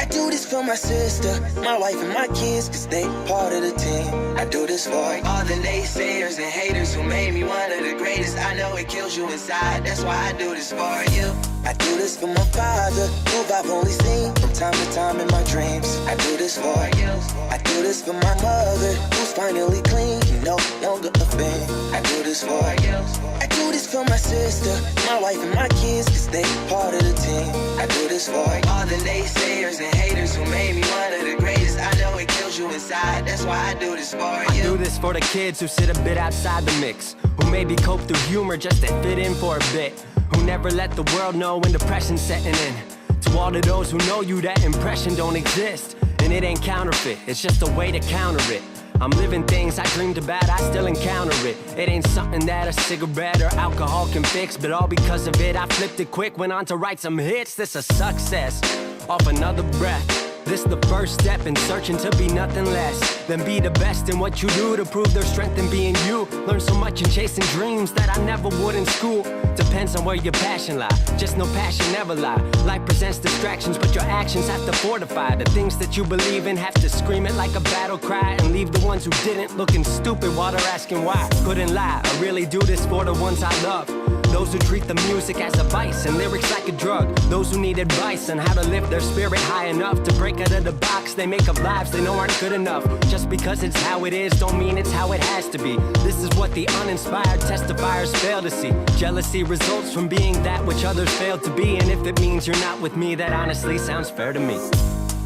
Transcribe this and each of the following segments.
I do this for my sister, my wife and my kids, cause they part of the team. I do this for all the naysayers and haters who made me one of the greatest. I know it kills you inside, that's why I do this for you. I do this for my father, who I've only seen from time to time in my dreams. I do this for you. I do this for my mother, who's finally clean, no longer a thing. I do this for you. I do this for my sister, my wife and my kids, cause they part of the team. I do this for all the naysayers and haters who made me one of the greatest. I know it kills you inside, that's why I do this for you. I do this for the kids who sit a bit outside the mix, who maybe cope through humor just to fit in for a bit, who never let the world know when depression's setting in. To all of those who know you, that impression don't exist, and it ain't counterfeit, it's just a way to counter it. I'm living things I dreamed about, I still encounter it. It ain't something that a cigarette or alcohol can fix, but all because of it, I flipped it quick, went on to write some hits. This a success, off another breath. This the first step in searching to be nothing less than be the best in what you do to prove their strength in being you. Learn so much in chasing dreams that I never would in school. Depends on where your passion lie, just no passion never lie. Life presents distractions, but your actions have to fortify the things that you believe in. Have to scream it like a battle cry and leave the ones who didn't looking stupid while they're asking why. Couldn't lie, I really do this for the ones I love, those who treat the music as a vice and lyrics like a drug. Those who need advice on how to lift their spirit high enough to break out of the box they make of lives they know aren't good enough. Just because it's how it is don't mean it's how it has to be. This is what the uninspired testifiers fail to see. Jealousy results from being that which others fail to be, and if it means you're not with me, that honestly sounds fair to me.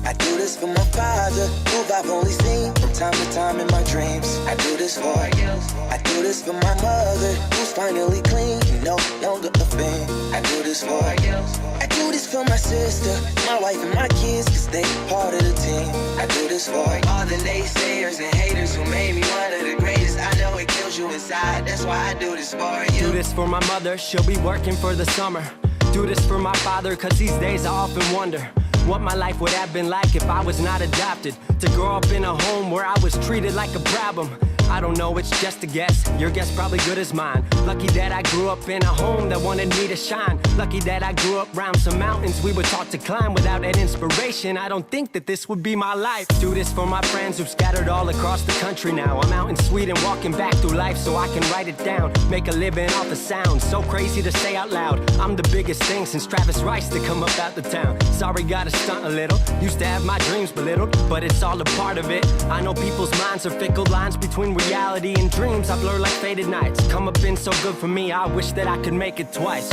I do this for my father, who I've only seen from time to time in my dreams. I do this for you. I do this for my mother, who's finally clean, no longer a thing. I do this for you. I do this for my sister, my wife and my kids, cause they part of the team. I do this for all the naysayers and haters who made me one of the greatest. I know it kills you inside, that's why I do this for you. Do this for my mother, she'll be working for the summer. Do this for my father, cause these days I often wonder what my life would have been like if I was not adopted. To grow up in a home where I was treated like a problem. I don't know, it's just a guess. Your guess probably good as mine. Lucky that I grew up in a home that wanted me to shine. Lucky that I grew up around some mountains we were taught to climb. Without that inspiration, I don't think that this would be my life. Do this for my friends who've scattered all across the country now. I'm out in Sweden walking back through life so I can write it down. Make a living off the sound, so crazy to say out loud. I'm the biggest thing since Travis Rice to come up out the town. Sorry, gotta stunt a little. Used to have my dreams belittled, but it's all a part of it. I know people's minds are fickle, lines between reality and dreams I blur like faded nights. Come up been so good for me, I wish that I could make it twice.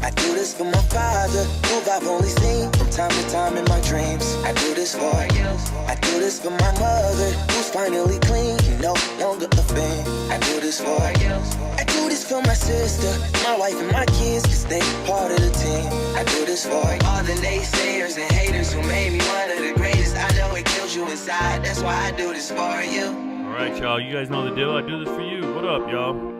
I do this for my father, who I've only seen from time to time in my dreams. I do this for you. I do this for my mother, who's finally clean, no longer a thing. I do this for you. I do this for my sister, my wife and my kids, cause they part of the team. I do this for all the naysayers and haters who made me one of the greatest. I know it kills you inside, that's why I do this for you. All right, y'all, you guys know the deal. I do this for you. What up, y'all?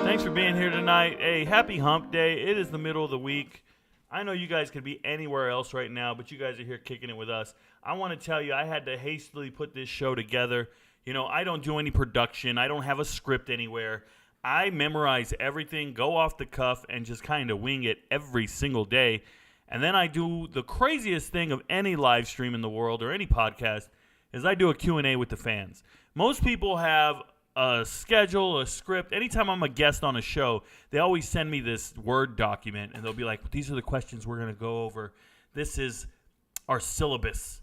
Thanks for being here tonight. Hey, happy hump day. It is the middle of the week. I know you guys could be anywhere else right now, but you guys are here kicking it with us. I want to tell you, I had to hastily put this show together. You know, I don't do any production. I don't have a script anywhere. I memorize everything, go off the cuff, and just kind of wing it every single day. And then I do the craziest thing of any live stream in the world or any podcast is I do a Q&A with the fans. Most people have a schedule, a script. Anytime I'm a guest on a show, they always send me this Word document, and they'll be like, these are the questions we're going to go over. This is our syllabus,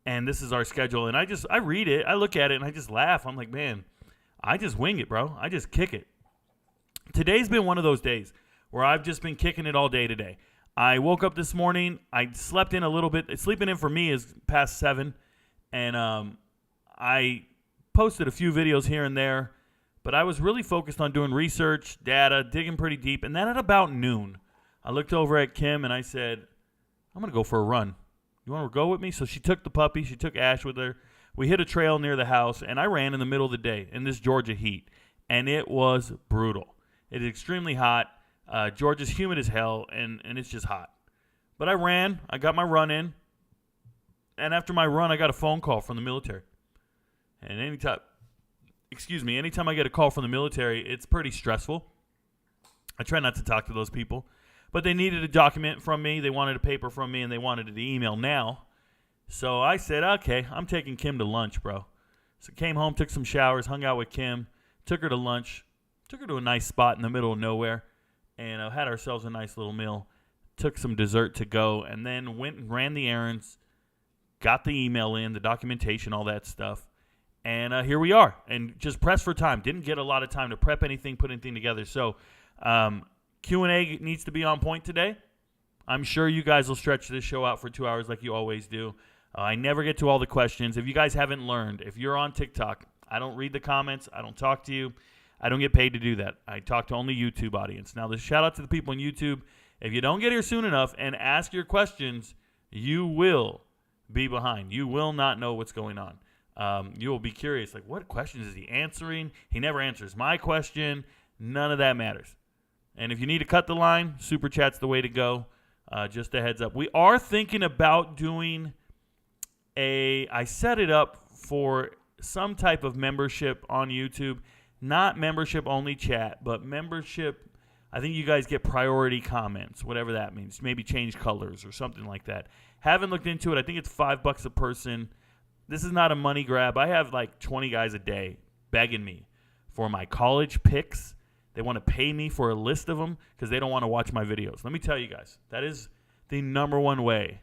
and this is our schedule. And I read it, I look at it, and I just laugh. I'm like, man, I just wing it, bro. I just kick it. Today's been one of those days where I've just been kicking it all day today. I woke up this morning. I slept in a little bit. Sleeping in for me is past 7, and I posted a few videos here and there, but I was really focused on doing research, data, digging pretty deep. And then at about noon, I looked over at Kim and I said, I'm going to go for a run. You want to go with me? So she took the puppy. She took Ash with her. We hit a trail near the house, and I ran in the middle of the day in this Georgia heat, and it was brutal. It is extremely hot. Georgia's humid as hell, and it's just hot. But I ran. I got my run in. And after my run, I got a phone call from the military. And anytime I get a call from the military, it's pretty stressful. I try not to talk to those people. But they needed a document from me. They wanted a paper from me, and they wanted the email now. So I said, okay, I'm taking Kim to lunch, bro. So came home, took some showers, hung out with Kim, took her to lunch, took her to a nice spot in the middle of nowhere, and had ourselves a nice little meal, took some dessert to go, and then went and ran the errands, got the email in, the documentation, all that stuff, and here we are. And just pressed for time. Didn't get a lot of time to prep anything, put anything together. So Q&A needs to be on point today. I'm sure you guys will stretch this show out for 2 hours like you always do. I never get to all the questions. If you guys haven't learned, if you're on TikTok, I don't read the comments. I don't talk to you. I don't get paid to do that. I talk to only YouTube audience. Now, the shout out to the people on YouTube. If you don't get here soon enough and ask your questions, you will be behind. You will not know what's going on. You will be curious, like, what questions is he answering? He never answers my question. None of that matters. And if you need to cut the line, Super Chat's the way to go. Just a heads up. We are thinking about doing I set it up for some type of membership on YouTube. Not membership only chat, but membership. I think you guys get priority comments, whatever that means. Maybe change colors or something like that. Haven't looked into it. I think it's $5 a person. This is not a money grab. I have like 20 guys a day begging me for my college picks. They want to pay me for a list of them because they don't want to watch my videos. Let me tell you guys, that is the number one way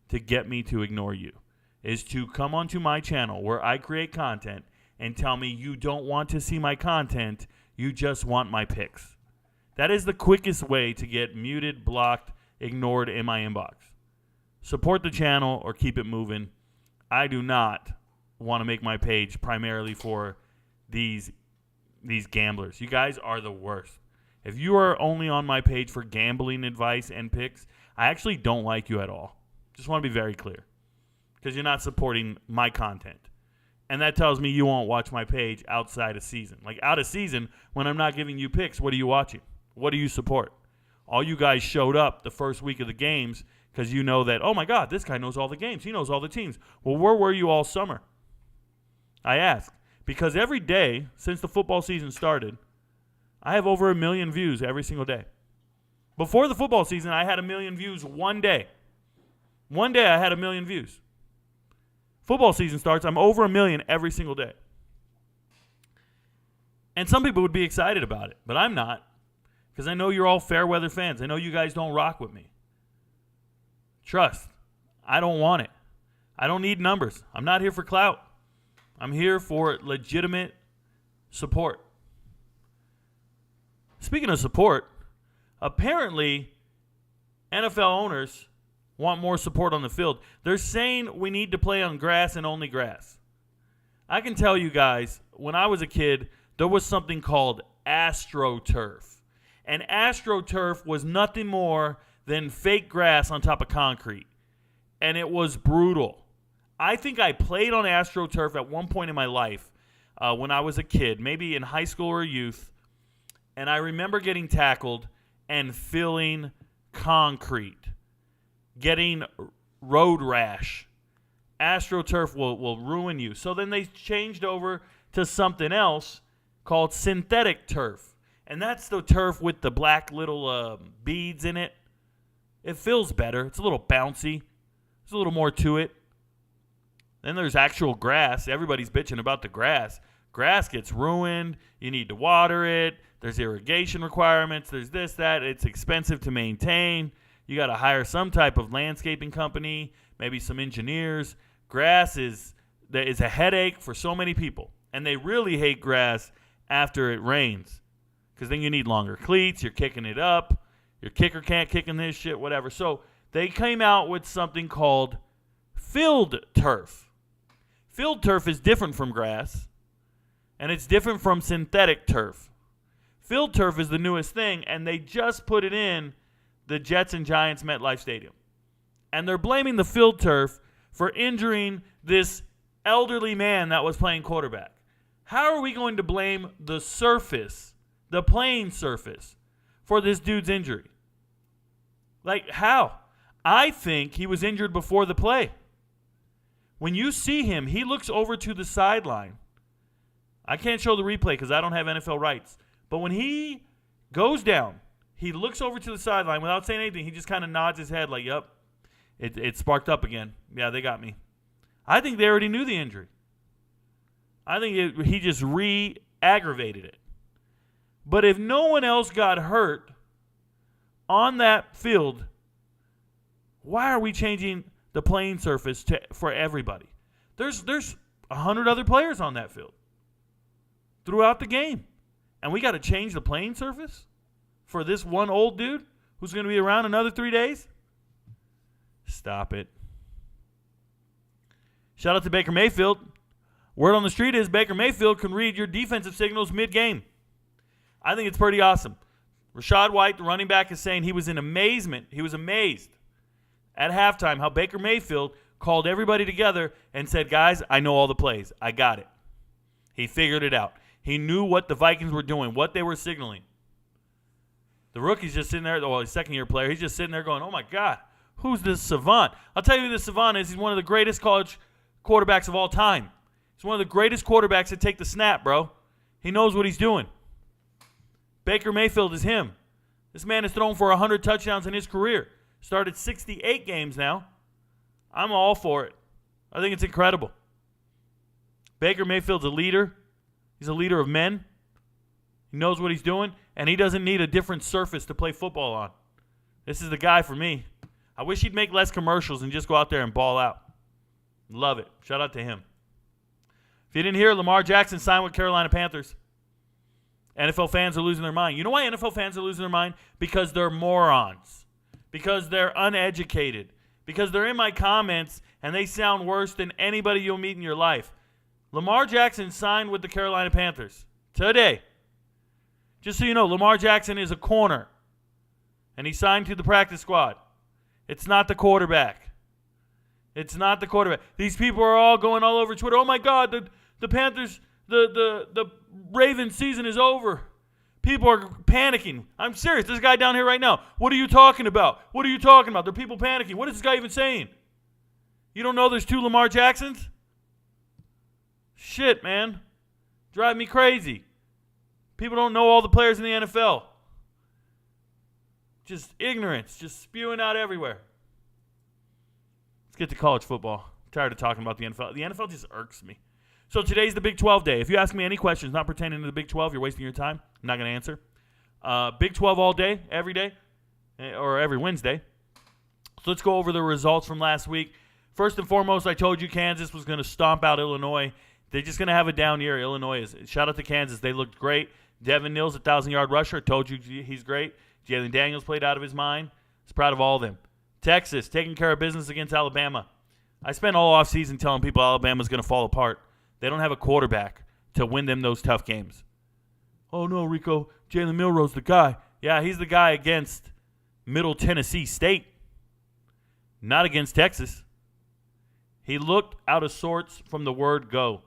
to get me to ignore you, is to come onto my channel where I create content and tell me you don't want to see my content, you just want my picks. That is the quickest way to get muted, blocked, ignored in my inbox. Support the channel or keep it moving. I do not want to make my page primarily for these gamblers. You guys are the worst. If you are only on my page for gambling advice and picks, I actually don't like you at all. Just want to be very clear. Because you're not supporting my content. And that tells me you won't watch my page outside of season. Like out of season, when I'm not giving you picks, what are you watching? What do you support? All you guys showed up the first week of the games because you know that, oh my God, this guy knows all the games. He knows all the teams. Well, where were you all summer? I ask. Because every day since the football season started, I have over 1 million views every single day. Before the football season, I had 1 million views one day. One day I had 1 million views. Football season starts, I'm over 1 million every single day. And some people would be excited about it, but I'm not. Because I know you're all fair weather fans. I know you guys don't rock with me. Trust. I don't want it. I don't need numbers. I'm not here for clout. I'm here for legitimate support. Speaking of support, apparently NFL owners want more support on the field. They're saying we need to play on grass and only grass. I can tell you guys, when I was a kid, there was something called AstroTurf. And AstroTurf was nothing more than fake grass on top of concrete. And it was brutal. I think I played on AstroTurf at one point in my life when I was a kid, maybe in high school or youth. And I remember getting tackled and feeling concrete. Getting road rash. AstroTurf will ruin you. So then they changed over to something else called synthetic turf. And that's the turf with the black little beads in it. It feels better. It's a little bouncy. There's a little more to it. Then there's actual grass. Everybody's bitching about the grass. Grass gets ruined. You need to water it. There's irrigation requirements. There's this, that. It's expensive to maintain. You got to hire some type of landscaping company, maybe some engineers. Grass is a headache for so many people. And they really hate grass after it rains because then you need longer cleats. You're kicking it up. Your kicker can't kick in this shit, whatever. So they came out with something called field turf. Field turf is different from grass, and it's different from synthetic turf. Field turf is the newest thing, and they just put it in the Jets and Giants MetLife Stadium. And they're blaming the field turf for injuring this elderly man that was playing quarterback. How are we going to blame the surface, the playing surface, for this dude's injury? Like, how? I think he was injured before the play. When you see him, he looks over to the sideline. I can't show the replay because I don't have NFL rights. But when he goes down, he looks over to the sideline without saying anything. He just kind of nods his head like, yep, it sparked up again. Yeah, they got me. I think they already knew the injury. I think he just re-aggravated it. But if no one else got hurt on that field, why are we changing the playing surface for everybody? There's 100 other players on that field throughout the game. And we got to change the playing surface for this one old dude who's going to be around another 3 days? Stop it. Shout out to Baker Mayfield. Word on the street is Baker Mayfield can read your defensive signals mid-game. I think it's pretty awesome. Rashad White, the running back, is saying he was in amazement. He was amazed at halftime how Baker Mayfield called everybody together and said, guys, I know all the plays. I got it. He figured it out. He knew what the Vikings were doing, what they were signaling. The rookie's just sitting there, well, he's a second-year player. He's just sitting there going, oh, my God, who's this savant? I'll tell you who this savant is. He's one of the greatest college quarterbacks of all time. He's one of the greatest quarterbacks to take the snap, bro. He knows what he's doing. Baker Mayfield is him. This man has thrown for 100 touchdowns in his career. Started 68 games now. I'm all for it. I think it's incredible. Baker Mayfield's a leader. He's a leader of men. He knows what he's doing, and he doesn't need a different surface to play football on. This is the guy for me. I wish he'd make less commercials and just go out there and ball out. Love it. Shout out to him. If you didn't hear, Lamar Jackson signed with Carolina Panthers. NFL fans are losing their mind. You know why NFL fans are losing their mind? Because they're morons. Because they're uneducated. Because they're in my comments and they sound worse than anybody you'll meet in your life. Lamar Jackson signed with the Carolina Panthers today. Just so you know, Lamar Jackson is a corner. And he signed to the practice squad. It's not the quarterback. It's not the quarterback. These people are all going all over Twitter. Oh, my God, the Panthers, the Ravens season is over. People are panicking. I'm serious. This guy down here right now. What are you talking about? What are you talking about? There are people panicking. What is this guy even saying? You don't know there's two Lamar Jacksons? Shit, man. Drive me crazy. People don't know all the players in the NFL. Just ignorance. Just spewing out everywhere. Let's get to college football. I'm tired of talking about the NFL. The NFL just irks me. So today's the Big 12 day. If you ask me any questions not pertaining to the Big 12, you're wasting your time. I'm not going to answer. Big 12 all day, every day, or every Wednesday. So let's go over the results from last week. First and foremost, I told you Kansas was going to stomp out Illinois. They're just going to have a down year. Illinois is. Shout out to Kansas. They looked great. Devin Mills, 1,000-yard rusher. Told you he's great. Jalen Daniels played out of his mind. I was proud of all of them. Texas, taking care of business against Alabama. I spent all offseason telling people Alabama's going to fall apart. They don't have a quarterback to win them those tough games. Oh, no, Rico, Jalen Milroe's the guy. Yeah, he's the guy against Middle Tennessee State, not against Texas. He looked out of sorts from the word go.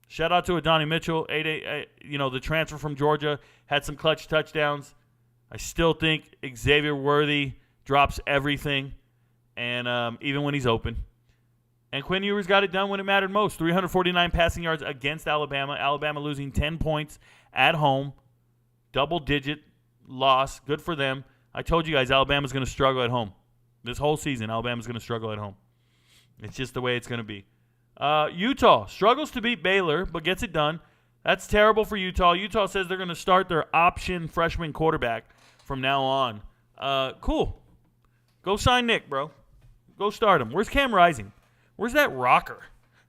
Shout out to Adonai Mitchell, the transfer from Georgia, had some clutch touchdowns. I still think Xavier Worthy drops everything, and even when he's open. And Quinn Ewers got it done when it mattered most. 349 passing yards against Alabama. Alabama losing 10 points at home. Double-digit loss. Good for them. I told you guys Alabama's going to struggle at home. This whole season, Alabama's going to struggle at home. It's just the way it's going to be. Utah struggles to beat Baylor, but gets it done. That's terrible for Utah. Utah says they're going to start their option freshman quarterback from now on. Cool. Go sign Nick, bro. Go start him. Where's Cam Rising? Where's that rocker?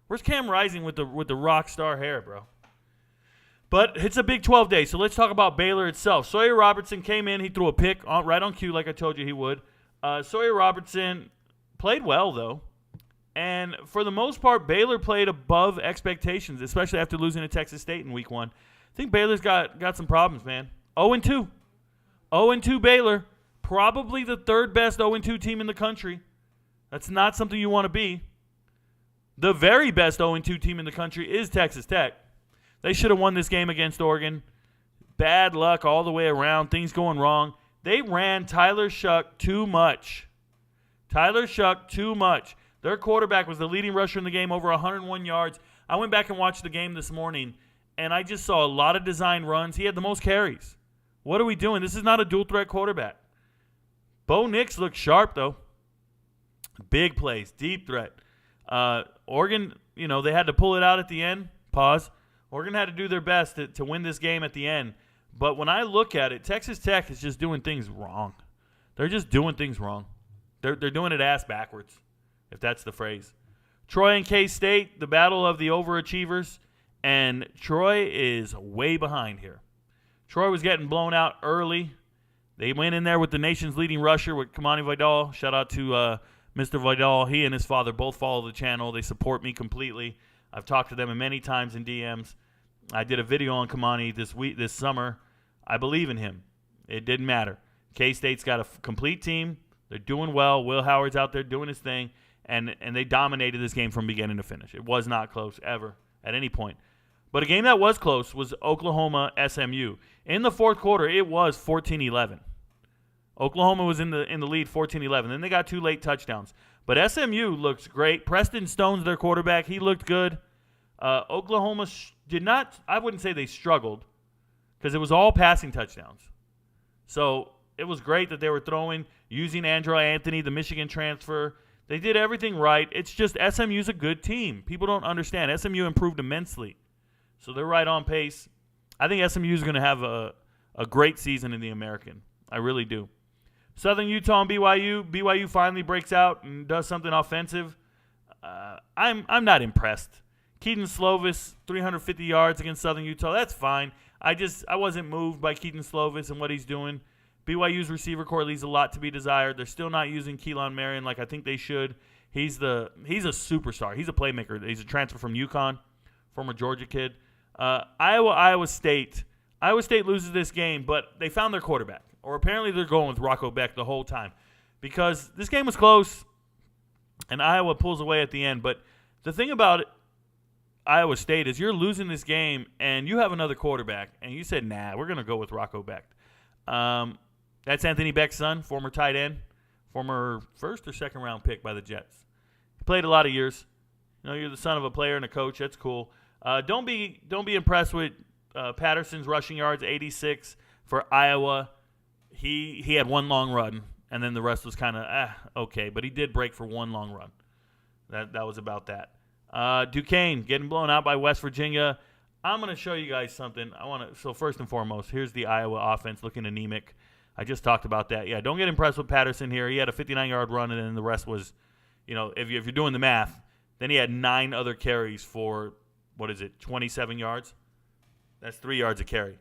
Where's Cam Rising with the rock star hair, bro? But it's a Big 12 day, so let's talk about Baylor itself. Sawyer Robertson came in. He threw a pick right on cue like I told you he would. Sawyer Robertson played well, though. And for the most part, Baylor played above expectations, especially after losing to Texas State in week 1. I think Baylor's got some problems, man. 0-2. 0-2 Baylor. Probably the third best 0-2 team in the country. That's not something you want to be. The very best 0-2 team in the country is Texas Tech. They should have won this game against Oregon. Bad luck all the way around. Things going wrong. They ran Tyler Shuck too much. Tyler Shuck too much. Their quarterback was the leading rusher in the game, over 101 yards. I went back and watched the game this morning, and I just saw a lot of design runs. He had the most carries. What are we doing? This is not a dual-threat quarterback. Bo Nix looked sharp, though. Big plays, deep threat. Oregon, they had to pull it out at the end. Pause. Oregon had to do their best to win this game at the end. But when I look at it, Texas Tech is just doing things wrong. They're just doing things wrong. They're doing it ass backwards, if that's the phrase. Troy and K-State, the battle of the overachievers, and Troy is way behind here. Troy was getting blown out early. They went in there with the nation's leading rusher with Kamani Vidal. Shout out to Mr. Vidal. He and his father both follow the channel. They support me completely. I've talked to them many times in DMs. I did a video on Kamani this summer. I believe in him. It didn't matter. K-State's got a complete team. They're doing well. Will Howard's out there doing his thing, and they dominated this game from beginning to finish. It was not close ever at any point. But a game that was close was Oklahoma-SMU. In the fourth quarter, it was 14-11. Oklahoma was in the lead 14-11. Then they got 2 late touchdowns. But SMU looks great. Preston Stone's their quarterback. He looked good. Oklahoma did not – I wouldn't say they struggled because it was all passing touchdowns. So it was great that they were using Andrew Anthony, the Michigan transfer. They did everything right. It's just SMU's a good team. People don't understand. SMU improved immensely. So they're right on pace. I think SMU is going to have a great season in the American. I really do. Southern Utah and BYU. BYU finally breaks out and does something offensive. I'm not impressed. Keaton Slovis, 350 yards against Southern Utah. That's fine. I wasn't moved by Keaton Slovis and what he's doing. BYU's receiver corps leaves a lot to be desired. They're still not using Keelan Marion like I think they should. He's a superstar. He's a playmaker. He's a transfer from UConn, former Georgia kid. Iowa State. Iowa State loses this game, but they found their quarterback. Or apparently they're going with Rocco Beck the whole time. Because this game was close, and Iowa pulls away at the end. But the thing about Iowa State is you're losing this game, and you have another quarterback, and you said, nah, we're going to go with Rocco Beck. That's Anthony Beck's son, former tight end, former first or second round pick by the Jets. He played a lot of years. You're the son of a player and a coach. That's cool. Don't be impressed with Patterson's rushing yards, 86 for Iowa. He had one long run, and then the rest was kind of okay. But he did break for one long run. That was about that. Duquesne getting blown out by West Virginia. I'm going to show you guys something. So first and foremost, here's the Iowa offense looking anemic. I just talked about that. Yeah, don't get impressed with Patterson here. He had a 59-yard run, and then the rest was, if you're doing the math, then he had 9 other carries for, 27 yards? That's 3 yards a carry.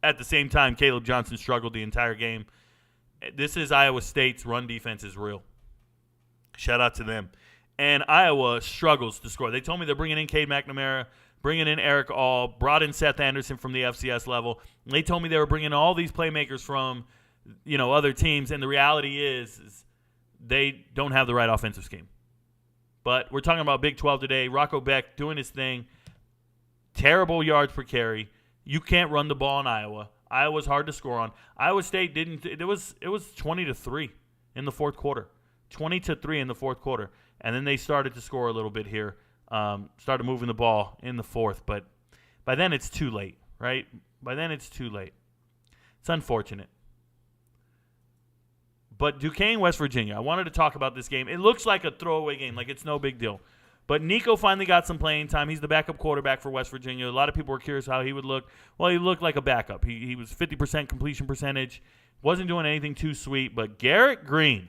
At the same time, Caleb Johnson struggled the entire game. This is Iowa State's run defense is real. Shout out to them. And Iowa struggles to score. They told me they're bringing in Cade McNamara, bringing in Eric All, brought in Seth Anderson from the FCS level. And they told me they were bringing all these playmakers from, other teams. And the reality is they don't have the right offensive scheme. But we're talking about Big 12 today. Rocco Beck doing his thing. Terrible yards per carry. You can't run the ball in Iowa. Iowa's hard to score on. Iowa State didn't. It was 20-3 in the fourth quarter. 20-3 in the fourth quarter. And then they started to score a little bit here. Started moving the ball in the fourth. But by then it's too late, right? By then it's too late. It's unfortunate. But Duquesne, West Virginia, I wanted to talk about this game. It looks like a throwaway game, like it's no big deal. But Nico finally got some playing time. He's the backup quarterback for West Virginia. A lot of people were curious how he would look. Well, he looked like a backup. He was 50% completion percentage. Wasn't doing anything too sweet. But Garrett Green,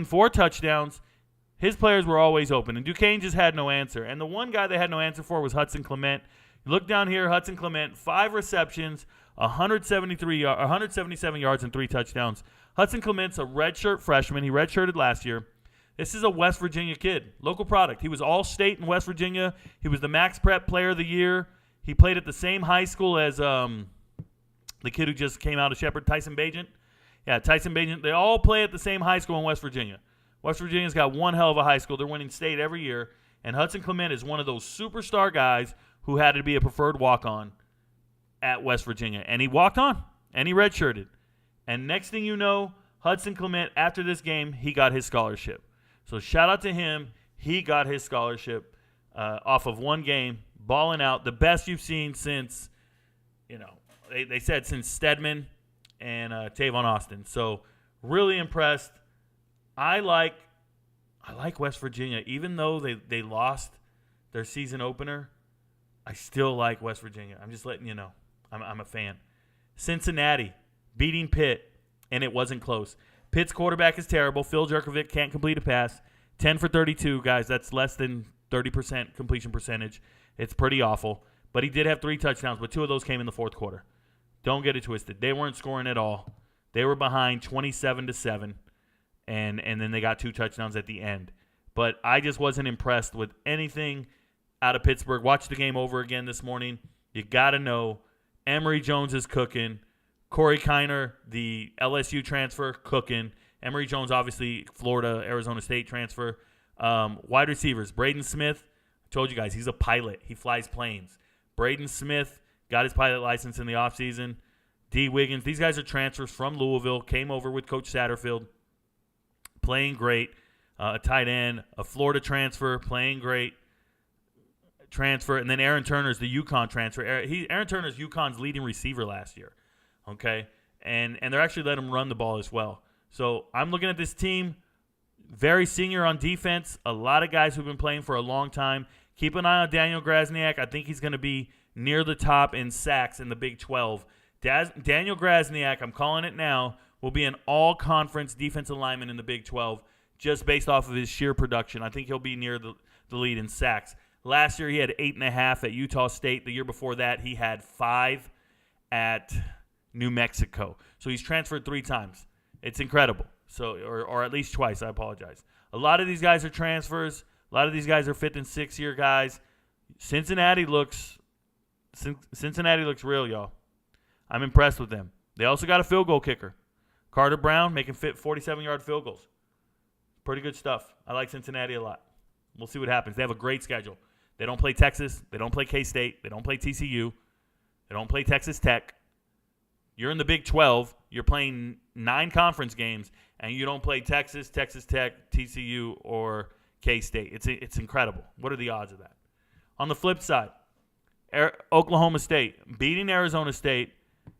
4 touchdowns. His players were always open. And Duquesne just had no answer. And the one guy they had no answer for was Hudson Clement. You look down here, Hudson Clement, 5 receptions, 177 yards and 3 touchdowns. Hudson Clement's a redshirt freshman. He redshirted last year. This is a West Virginia kid, local product. He was all-state in West Virginia. He was the Max Prep Player of the Year. He played at the same high school as the kid who just came out of Shepherd, Tyson Bagent. Yeah, Tyson Bagent. They all play at the same high school in West Virginia. West Virginia's got one hell of a high school. They're winning state every year. And Hudson Clement is one of those superstar guys who had to be a preferred walk-on at West Virginia. And he walked on, and he redshirted. And next thing you know, Hudson Clement, after this game, he got his scholarship. So shout out to him. He got his scholarship off of one game, balling out. The best you've seen since, they said since Stedman and Tavon Austin. So really impressed. I like I like West Virginia. Even though they lost their season opener, I still like West Virginia. I'm just letting you know. I'm a fan. Cincinnati beating Pitt, and it wasn't close. Pitt's quarterback is terrible. Phil Jerkovic can't complete a pass. 10 for 32, guys. That's less than 30% completion percentage. It's pretty awful. But he did have 3 touchdowns, but 2 of those came in the fourth quarter. Don't get it twisted. They weren't scoring at all. They were behind 27-7, and then they got 2 touchdowns at the end. But I just wasn't impressed with anything out of Pittsburgh. Watch the game over again this morning. You got to know Emory Jones is cooking. Corey Kiner, the LSU transfer, cooking. Emory Jones, obviously, Florida, Arizona State transfer. Wide receivers, Braden Smith. I told you guys, he's a pilot. He flies planes. Braden Smith got his pilot license in the offseason. D. Wiggins. These guys are transfers from Louisville. Came over with Coach Satterfield. Playing great. A tight end. A Florida transfer. Playing great. Transfer. And then Aaron Turner's the UConn transfer. Aaron Turner's UConn's leading receiver last year. Okay? And they're actually letting him run the ball as well. So I'm looking at this team. Very senior on defense. A lot of guys who've been playing for a long time. Keep an eye on Daniel Grasniak. I think he's going to be near the top in sacks in the Big 12. Daniel Grasniak, I'm calling it now, will be an all-conference defensive lineman in the Big 12 just based off of his sheer production. I think he'll be near the lead in sacks. Last year he had 8.5 at Utah State. The year before that he had 5 at New Mexico. So he's transferred 3 times. It's incredible. So, or at least twice. I apologize. A lot of these guys are transfers. A lot of these guys are 5th and 6th year guys. Cincinnati looks real, y'all. I'm impressed with them. They also got a field goal kicker, Carter Brown, making 47-yard field goals. Pretty good stuff. I like Cincinnati a lot. We'll see what happens. They have a great schedule. They don't play Texas. They don't play K-State. They don't play TCU. They don't play Texas Tech. You're in the Big 12. You're playing 9 conference games, and you don't play Texas, Texas Tech, TCU, or K-State. It's incredible. What are the odds of that? On the flip side, Oklahoma State beating Arizona State,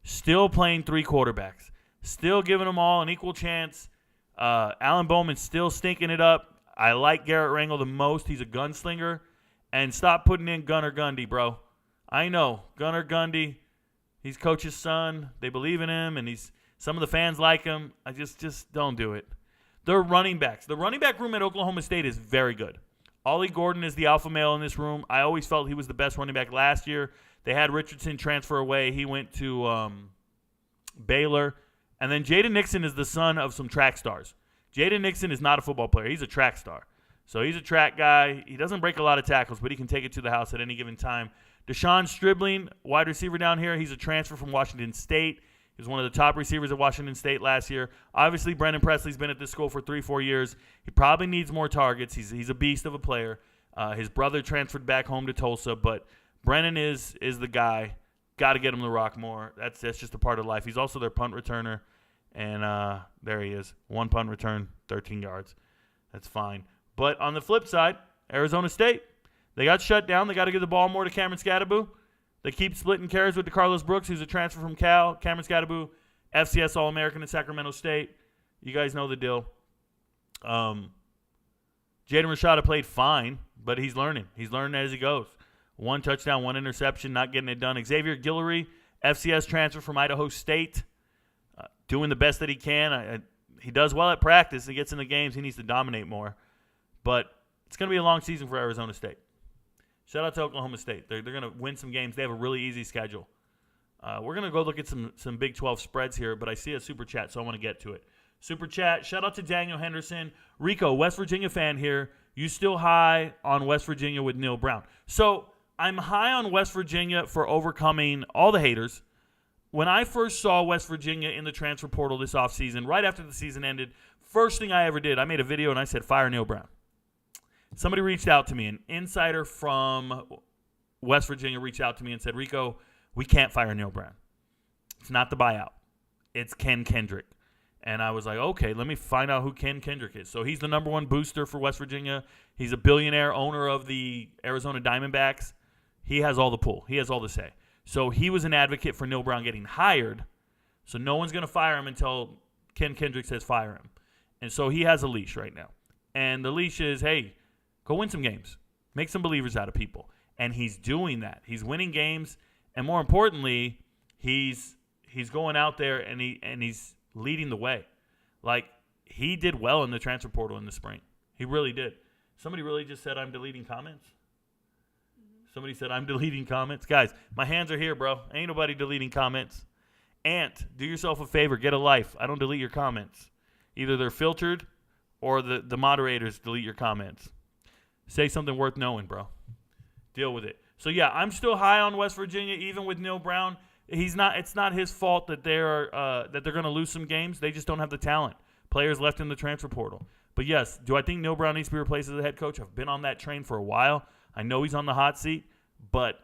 still playing 3 quarterbacks, still giving them all an equal chance. Alan Bowman's still stinking it up. I like Garrett Rangel the most. He's a gunslinger. And stop putting in Gunnar Gundy, bro. I know, Gunnar Gundy, he's coach's son. They believe in him, and some of the fans like him. I just don't do it. They're running backs. The running back room at Oklahoma State is very good. Ollie Gordon is the alpha male in this room. I always felt he was the best running back last year. They had Richardson transfer away. He went to Baylor. And then Jaden Nixon is the son of some track stars. Jaden Nixon is not a football player. He's a track star. So he's a track guy. He doesn't break a lot of tackles, but he can take it to the house at any given time. Deshaun Stribling, wide receiver down here. He's a transfer from Washington State. He was one of the top receivers at Washington State last year. Obviously, Brendan Presley's been at this school for 3-4 years. He probably needs more targets. He's a beast of a player. His brother transferred back home to Tulsa, but Brennan is the guy. Got to get him to rock more. That's just a part of life. He's also their punt returner, and there he is. 1 punt return, 13 yards. That's fine. But on the flip side, Arizona State, they got shut down. They got to give the ball more to Cameron Scadaboo. They keep splitting carries with DeCarlos Brooks, who's a transfer from Cal. Cameron Scadaboo, FCS All-American at Sacramento State. You guys know the deal. Jaden Rashada played fine, but he's learning. He's learning as he goes. 1 touchdown, 1 interception, not getting it done. Xavier Guillory, FCS transfer from Idaho State, doing the best that he can. He does well at practice. He gets in the games. He needs to dominate more. But it's going to be a long season for Arizona State. Shout out to Oklahoma State. They're going to win some games. They have a really easy schedule. We're going to go look at some Big 12 spreads here, but I see a super chat, so I want to get to it. Super chat, shout out to Daniel Henderson. Rico, West Virginia fan here. You still high on West Virginia with Neil Brown. So I'm high on West Virginia for overcoming all the haters. When I first saw West Virginia in the transfer portal this offseason, right after the season ended, first thing I ever did, I made a video and I said, fire Neil Brown. Somebody reached out to me, an insider from West Virginia reached out to me and said, Rico, we can't fire Neil Brown. It's not the buyout. It's Ken Kendrick. And I was like, okay, let me find out who Ken Kendrick is. So he's the number 1 booster for West Virginia. He's a billionaire owner of the Arizona Diamondbacks. He has all the pull. He has all the say. So he was an advocate for Neil Brown getting hired. So no one's going to fire him until Ken Kendrick says fire him. And so he has a leash right now. And the leash is, hey, go win some games. Make some believers out of people. And he's doing that. He's winning games. And more importantly, he's going out there and he's leading the way. Like, he did well in the transfer portal in the spring. He really did. Somebody really just said I'm deleting comments. Somebody said I'm deleting comments. Guys, my hands are here, bro. Ain't nobody deleting comments. Ant, do yourself a favor. Get a life. I don't delete your comments. Either they're filtered or the moderators delete your comments. Say something worth knowing, bro. Deal with it. So, yeah, I'm still high on West Virginia, even with Neil Brown. It's not his fault that they're going to lose some games. They just don't have the talent. Players left in the transfer portal. But, yes, do I think Neil Brown needs to be replaced as a head coach? I've been on that train for a while. I know he's on the hot seat, but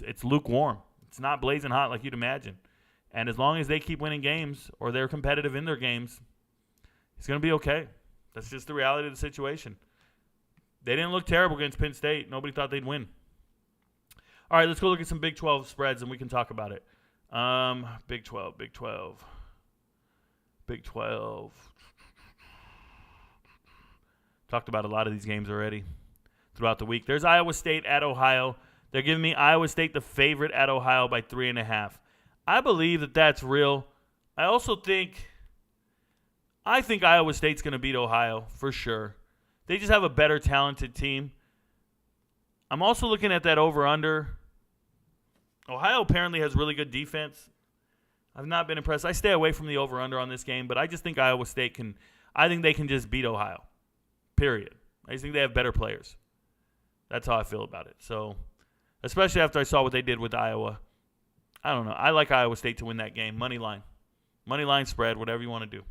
it's lukewarm. It's not blazing hot like you'd imagine. And as long as they keep winning games or they're competitive in their games, it's going to be okay. That's just the reality of the situation. They didn't look terrible against Penn State. Nobody thought they'd win. All right, let's go look at some Big 12 spreads, and we can talk about it. Big 12. Talked about a lot of these games already throughout the week. There's Iowa State at Ohio. They're giving me Iowa State the favorite at Ohio by 3.5. I believe that that's real. I think Iowa State's going to beat Ohio for sure. They just have a better talented team. I'm also looking at that over-under. Ohio apparently has really good defense. I've not been impressed. I stay away from the over-under on this game, but I just think Iowa State can – I think they can just beat Ohio, period. I just think they have better players. That's how I feel about it. So, especially after I saw what they did with Iowa, I don't know. I like Iowa State to win that game. Money line spread, whatever you want to do.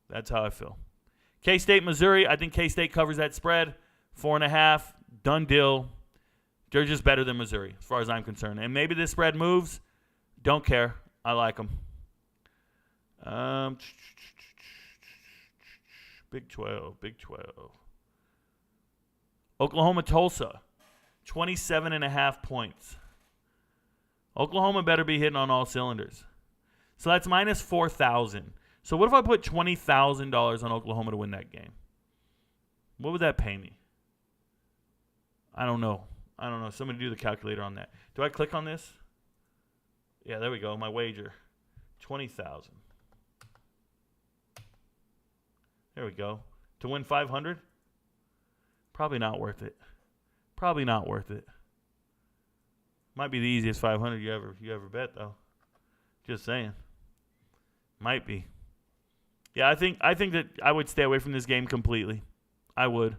That's how I feel. K-State, Missouri. I think K-State covers that spread. 4.5. Done deal. They're just better than Missouri as far as I'm concerned. And maybe this spread moves. Don't care. I like them. Big 12. Oklahoma, Tulsa. 27.5 points. Oklahoma better be hitting on all cylinders. So that's minus 4,000. So what if I put $20,000 on Oklahoma to win that game? What would that pay me? I don't know. Somebody do the calculator on that. Do I click on this? Yeah, there we go. My wager. 20,000. There we go. To win 500? Probably not worth it. Might be the easiest 500 you ever bet though. Just saying. Might be. Yeah, I think that I would stay away from this game completely. I would.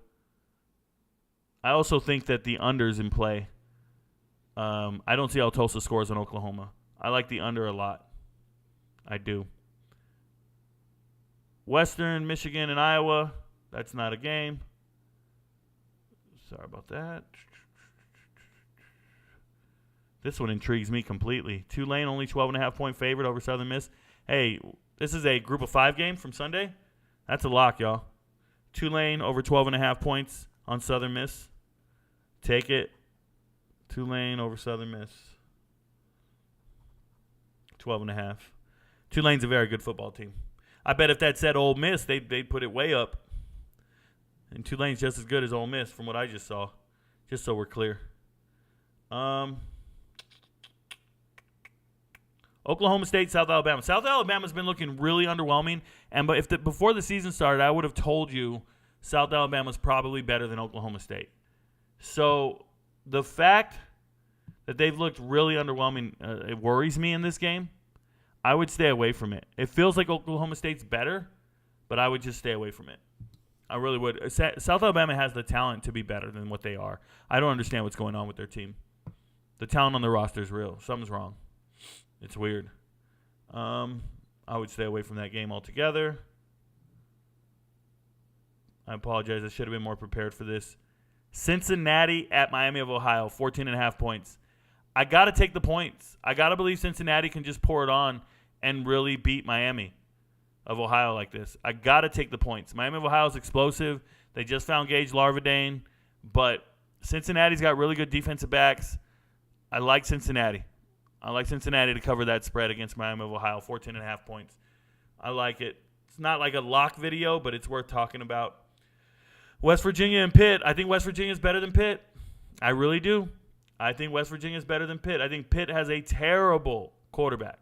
I also think that the under's in play. I don't see how Tulsa scores on Oklahoma. I like the under a lot. I do. Western Michigan and Iowa. That's not a game. Sorry about that. This one intrigues me completely. Tulane only 12.5-point favorite over Southern Miss. Hey, this is a group of 5 game from Sunday. That's a lock, y'all. Tulane over 12.5 points on Southern Miss. Take it. Tulane over Southern Miss. 12.5. Tulane's a very good football team. I bet if that said Ole Miss, they'd put it way up. And Tulane's just as good as Ole Miss from what I just saw. Just so we're clear. Oklahoma State, South Alabama. South Alabama's been looking really underwhelming. And before the season started, I would have told you South Alabama's probably better than Oklahoma State. So the fact that they've looked really underwhelming, it worries me in this game. I would stay away from it. It feels like Oklahoma State's better, but I would just stay away from it. I really would. South Alabama has the talent to be better than what they are. I don't understand what's going on with their team. The talent on their roster is real. Something's wrong. It's weird. I would stay away from that game altogether. I apologize. I should have been more prepared for this. Cincinnati at Miami of Ohio, 14.5 points. I got to take the points. I got to believe Cincinnati can just pour it on and really beat Miami of Ohio like this. I got to take the points. Miami of Ohio is explosive. They just found Gage Larvadain, but Cincinnati's got really good defensive backs. I like Cincinnati. I like Cincinnati to cover that spread against Miami of Ohio, 14.5 points. I like it. It's not like a lock video, but it's worth talking about. West Virginia and Pitt. I think West Virginia is better than Pitt. I really do. I think West Virginia is better than Pitt. I think Pitt has a terrible quarterback.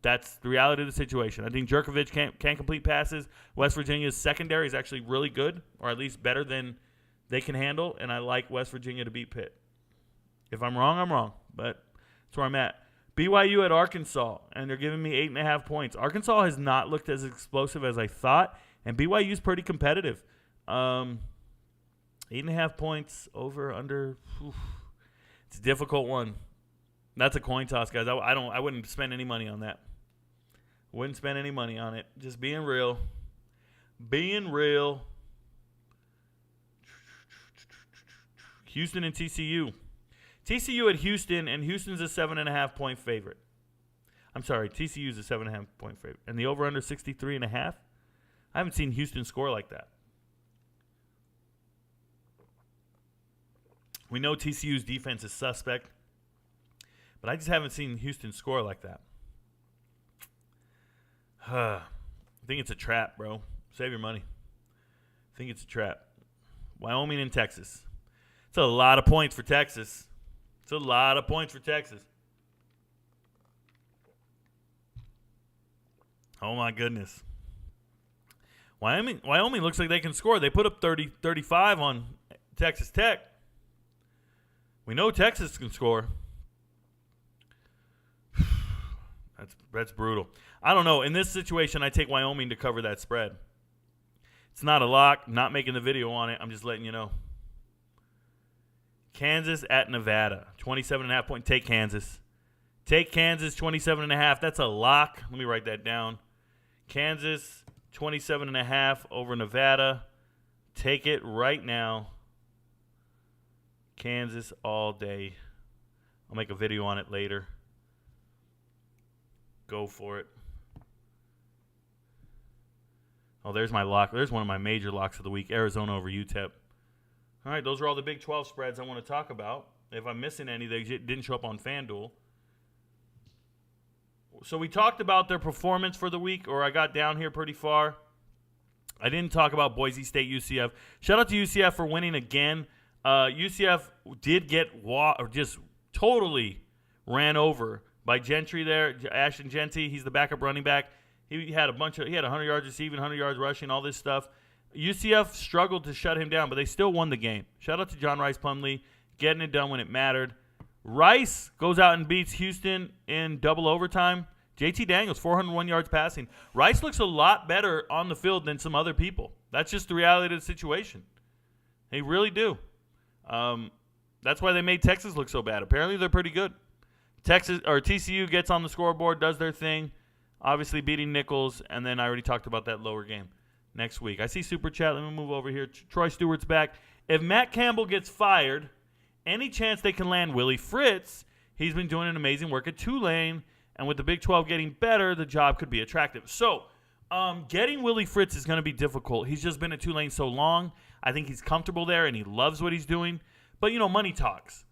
That's the reality of the situation. I think Jerkovich can't complete passes. West Virginia's secondary is actually really good, or at least better than they can handle, and I like West Virginia to beat Pitt. If I'm wrong, I'm wrong, but that's where I'm at. BYU at Arkansas, and they're giving me 8.5 points. Arkansas has not looked as explosive as I thought, and BYU's pretty competitive. 8.5 points over, under. Oof. It's a difficult one. That's a coin toss, guys. I wouldn't spend any money on that. Wouldn't spend any money on it. Just being real. Being real. Houston and TCU. TCU at Houston, and Houston's a 7.5 point favorite. I'm sorry, TCU's a 7.5 point favorite. And the over-under 63.5. I haven't seen Houston score like that. We know TCU's defense is suspect, but I just haven't seen Houston score like that. I think it's a trap, bro. Save your money. I think it's a trap. Wyoming and Texas. It's a lot of points for Texas. It's a lot of points for Texas. Oh, my goodness. Wyoming looks like they can score. They put up 35 on Texas Tech. We know Texas can score. That's brutal. I don't know. In this situation, I take Wyoming to cover that spread. It's not a lock. Not making the video on it. I'm just letting you know. Kansas at Nevada. 27.5 point. Take Kansas. Take Kansas 27.5. That's a lock. Let me write that down. Kansas 27.5 over Nevada. Take it right now. Kansas all day. I'll make a video on it later. Go for it. Oh, there's my lock. There's one of my major locks of the week. Arizona over UTEP. All right, those are all the Big 12 spreads I want to talk about. If I'm missing any, they didn't show up on FanDuel. So we talked about their performance for the week, or I got down here pretty far. I didn't talk about Boise State UCF. Shout out to UCF for winning again. UCF did get just totally ran over by Gentry there. Ashton Genty, he's the backup running back. He had 100 yards receiving, 100 yards rushing, all this stuff. UCF struggled to shut him down, but they still won the game. Shout out to John Rice Plumlee, getting it done when it mattered. Rice goes out and beats Houston in double overtime. JT Daniels, 401 yards passing. Rice looks a lot better on the field than some other people. That's just the reality of the situation. They really do. That's why they made Texas look so bad. Apparently they're pretty good. TCU gets on the scoreboard, does their thing, obviously beating Nichols, and then I already talked about that lower game next week. I see Super Chat. Let me move over here. Troy Stewart's back. If Matt Campbell gets fired, any chance they can land Willie Fritz? He's been doing an amazing work at Tulane, and with the Big 12 getting better, the job could be attractive. So getting Willie Fritz is going to be difficult. He's just been at Tulane so long. I think he's comfortable there, and he loves what he's doing. But, money talks.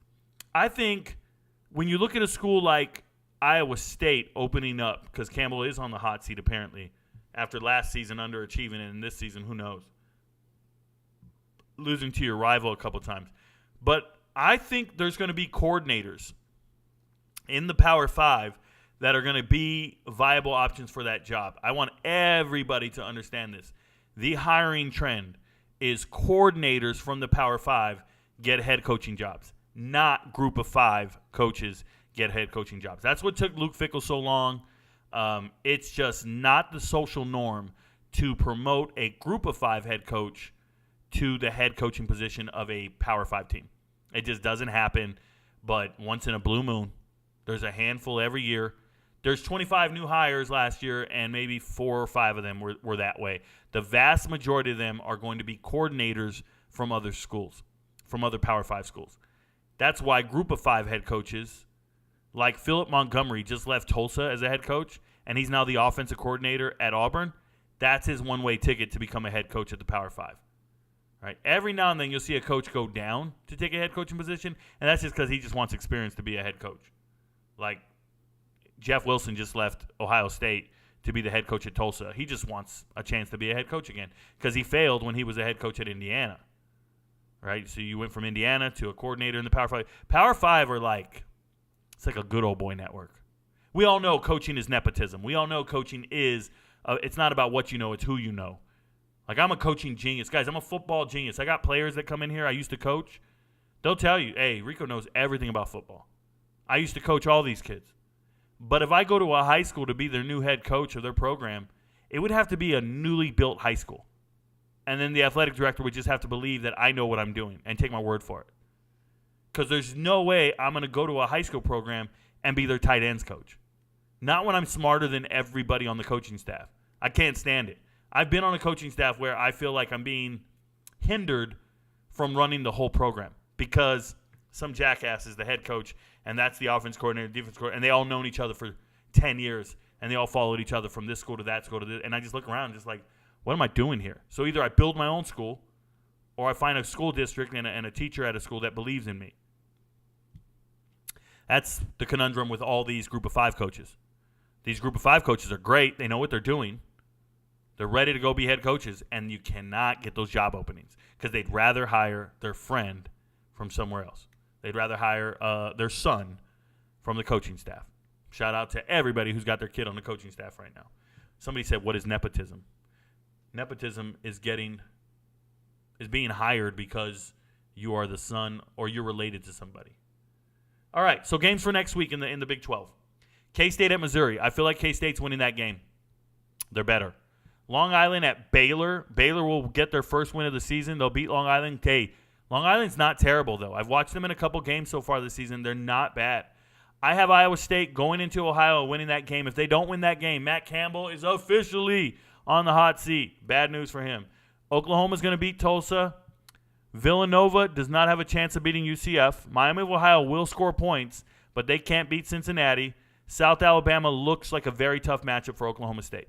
I think when you look at a school like Iowa State opening up, because Campbell is on the hot seat apparently after last season underachieving, and this season, who knows, losing to your rival a couple times. But I think there's going to be coordinators in the Power 5 that are going to be viable options for that job. I want everybody to understand this. The hiring trend is coordinators from the Power 5 get head coaching jobs, not group of 5 coaches get head coaching jobs. That's what took Luke Fickell so long. It's just not the social norm to promote a group of 5 head coach to the head coaching position of a Power 5 team. It just doesn't happen, but once in a blue moon. There's a handful every year. There's 25 new hires last year, and maybe 4 or 5 of them were that way. The vast majority of them are going to be coordinators from other schools, from other Power 5 schools. That's why group of 5 head coaches, like Philip Montgomery, just left Tulsa as a head coach, and he's now the offensive coordinator at Auburn. That's his one-way ticket to become a head coach at the Power 5. Right? Every now and then you'll see a coach go down to take a head coaching position, and that's just because he just wants experience to be a head coach. Like Jeff Wilson just left Ohio State to be the head coach at Tulsa. He just wants a chance to be a head coach again because he failed when he was a head coach at Indiana. Right? So you went from Indiana to a coordinator in the Power 5. Power 5 are like, it's like a good old boy network. We all know coaching is nepotism. We all know coaching is, it's not about what you know, it's who you know. Like, I'm a coaching genius. Guys, I'm a football genius. I got players that come in here I used to coach. They'll tell you, hey, Rico knows everything about football. I used to coach all these kids. But if I go to a high school to be their new head coach of their program, it would have to be a newly built high school. And then the athletic director would just have to believe that I know what I'm doing and take my word for it. Because there's no way I'm going to go to a high school program and be their tight ends coach. Not when I'm smarter than everybody on the coaching staff. I can't stand it. I've been on a coaching staff where I feel like I'm being hindered from running the whole program because some jackass is the head coach, and that's the offense coordinator, defense coordinator, and they all known each other for 10 years, and they all followed each other from this school to that school to this. And I just look around just like, what am I doing here? So either I build my own school or I find a school district and a teacher at a school that believes in me. That's the conundrum with all these group of 5 coaches. These group of 5 coaches are great. They know what they're doing. They're ready to go be head coaches, and you cannot get those job openings because they'd rather hire their friend from somewhere else. They'd rather hire their son from the coaching staff. Shout out to everybody who's got their kid on the coaching staff right now. Somebody said, what is nepotism? Nepotism is being hired because you are the son or you're related to somebody. All right, so games for next week in the Big 12. K-State at Missouri. I feel like K-State's winning that game. They're better. Long Island at Baylor. Baylor will get their first win of the season. They'll beat Long Island. Okay, Long Island's not terrible, though. I've watched them in a couple games so far this season. They're not bad. I have Iowa State going into Ohio winning that game. If they don't win that game, Matt Campbell is officially on the hot seat. Bad news for him. Oklahoma's going to beat Tulsa. Villanova does not have a chance of beating UCF. Miami of Ohio will score points, but they can't beat Cincinnati. South Alabama looks like a very tough matchup for Oklahoma State.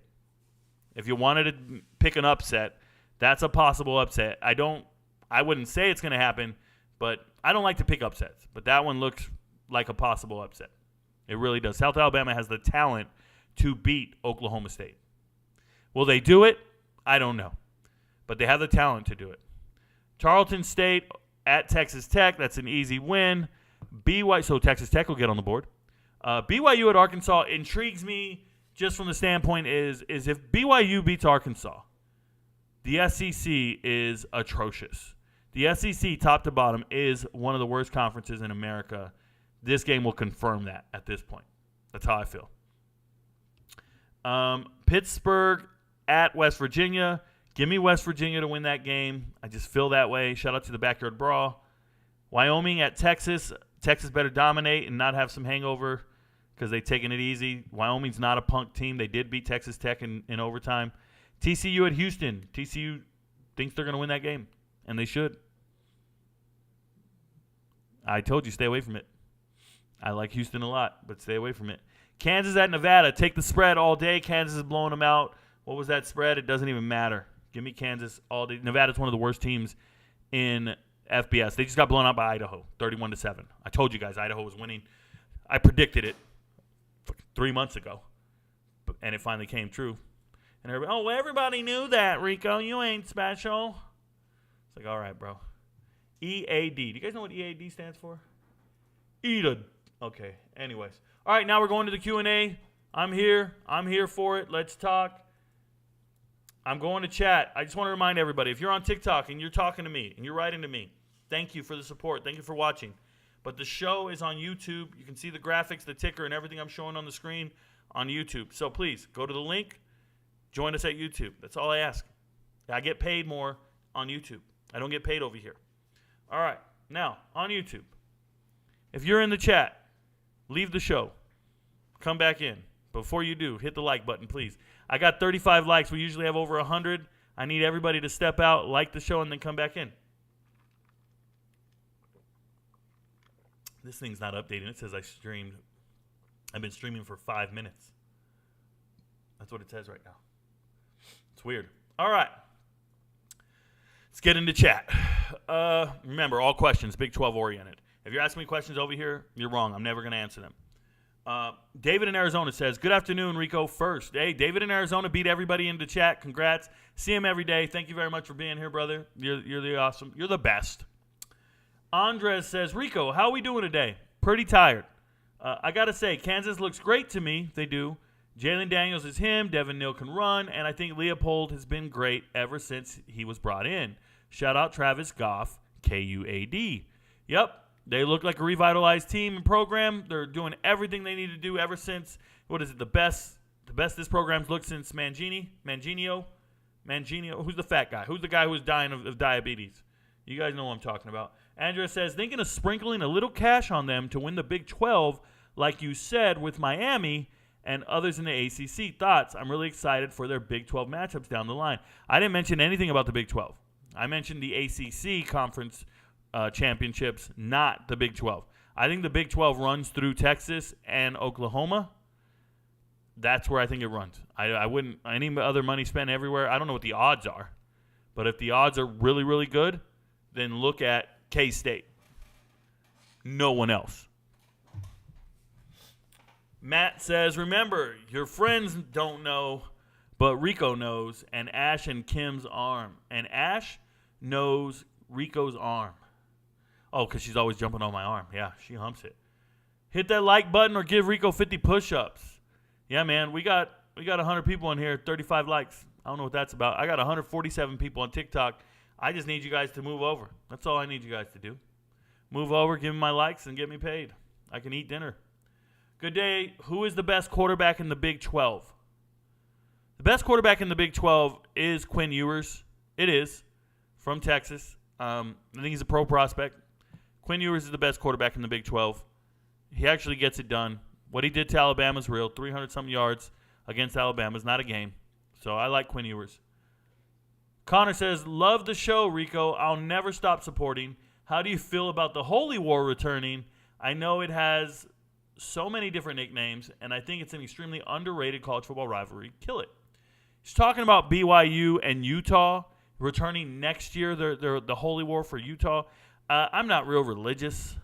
If you wanted to pick an upset, that's a possible upset. I wouldn't say it's going to happen, but I don't like to pick upsets. But that one looks like a possible upset. It really does. South Alabama has the talent to beat Oklahoma State. Will they do it? I don't know. But they have the talent to do it. Tarleton State at Texas Tech. That's an easy win. So Texas Tech will get on the board. BYU at Arkansas intrigues me just from the standpoint is if BYU beats Arkansas, the SEC is atrocious. The SEC, top to bottom, is one of the worst conferences in America. This game will confirm that at this point. That's how I feel. Pittsburgh at West Virginia. Give me West Virginia to win that game. I just feel that way. Shout out to the Backyard Brawl. Wyoming at Texas. Texas better dominate and not have some hangover because they've taken it easy. Wyoming's not a punk team. They did beat Texas Tech in overtime. TCU at Houston. TCU thinks they're going to win that game, and they should. I told you, stay away from it. I like Houston a lot, but stay away from it. Kansas at Nevada. Take the spread all day. Kansas is blowing them out. What was that spread? It doesn't even matter. Give me Kansas all day. Nevada's one of the worst teams in FBS. They just got blown out by Idaho, 31-7. I told you guys Idaho was winning. I predicted it 3 months ago, and it finally came true. And everybody knew that, Rico. You ain't special. It's like, all right, bro. EAD. Do you guys know what EAD stands for? Okay. Anyways. All right, now we're going to the Q&A. I'm here. I'm here for it. Let's talk. I'm going to chat. I just want to remind everybody, if you're on TikTok and you're talking to me and you're writing to me, thank you for the support. Thank you for watching. But the show is on YouTube. You can see the graphics, the ticker, and everything I'm showing on the screen on YouTube. So please, go to the link. Join us at YouTube. That's all I ask. I get paid more on YouTube. I don't get paid over here. All right. Now, on YouTube, if you're in the chat, leave the show. Come back in. Before you do, hit the like button, please. I got 35 likes. We usually have over 100. I need everybody to step out, like the show, and then come back in. This thing's not updating. It says I've been streaming for 5 minutes. That's what it says right now. It's weird. All right. Let's get into chat. Remember, all questions, Big 12 oriented. If you're asking me questions over here, you're wrong. I'm never going to answer them. David in Arizona says, good afternoon, Rico. First, hey, David in Arizona beat everybody in the chat. Congrats. See him every day. Thank you very much for being here, brother. You're the awesome. You're the best. Andres says, Rico, how we doing today? Pretty tired. I got to say, Kansas looks great to me. They do. Jalen Daniels is him. Devin Neal can run. And I think Leopold has been great ever since he was brought in. Shout out Travis Goff, KUAD. Yep. They look like a revitalized team and program. They're doing everything they need to do ever since, the best this program's looked since Manginio. Who's the fat guy? Who's the guy who was dying of diabetes? You guys know what I'm talking about. Andrea says, thinking of sprinkling a little cash on them to win the Big 12, like you said, with Miami and others in the ACC. Thoughts? I'm really excited for their Big 12 matchups down the line. I didn't mention anything about the Big 12. I mentioned the ACC conference championships, not the Big 12. I think the Big 12 runs through Texas and Oklahoma. That's where I think it runs. I wouldn't any other money spent everywhere. I don't know what the odds are, but if the odds are really, really good, then look at K-State. No one else. Matt says, remember, your friends don't know, but Rico knows, and Ash and Kim's arm. And Ash knows Rico's arm. Oh, because she's always jumping on my arm. Yeah, she humps it. Hit that like button or give Rico 50 push-ups. Yeah, man, we got 100 people in here, 35 likes. I don't know what that's about. I got 147 people on TikTok. I just need you guys to move over. That's all I need you guys to do. Move over, give me my likes, and get me paid. I can eat dinner. Good day. Who is the best quarterback in the Big 12? The best quarterback in the Big 12 is Quinn Ewers. It is. From Texas. I think he's a pro prospect. Quinn Ewers is the best quarterback in the Big 12. He actually gets it done. What he did to Alabama is real. 300-some yards against Alabama is not a game. So I like Quinn Ewers. Connor says, love the show, Rico. I'll never stop supporting. How do you feel about the Holy War returning? I know it has so many different nicknames, and I think it's an extremely underrated college football rivalry. Kill it. He's talking about BYU and Utah returning next year. They're the Holy War for Utah. I'm not real religious.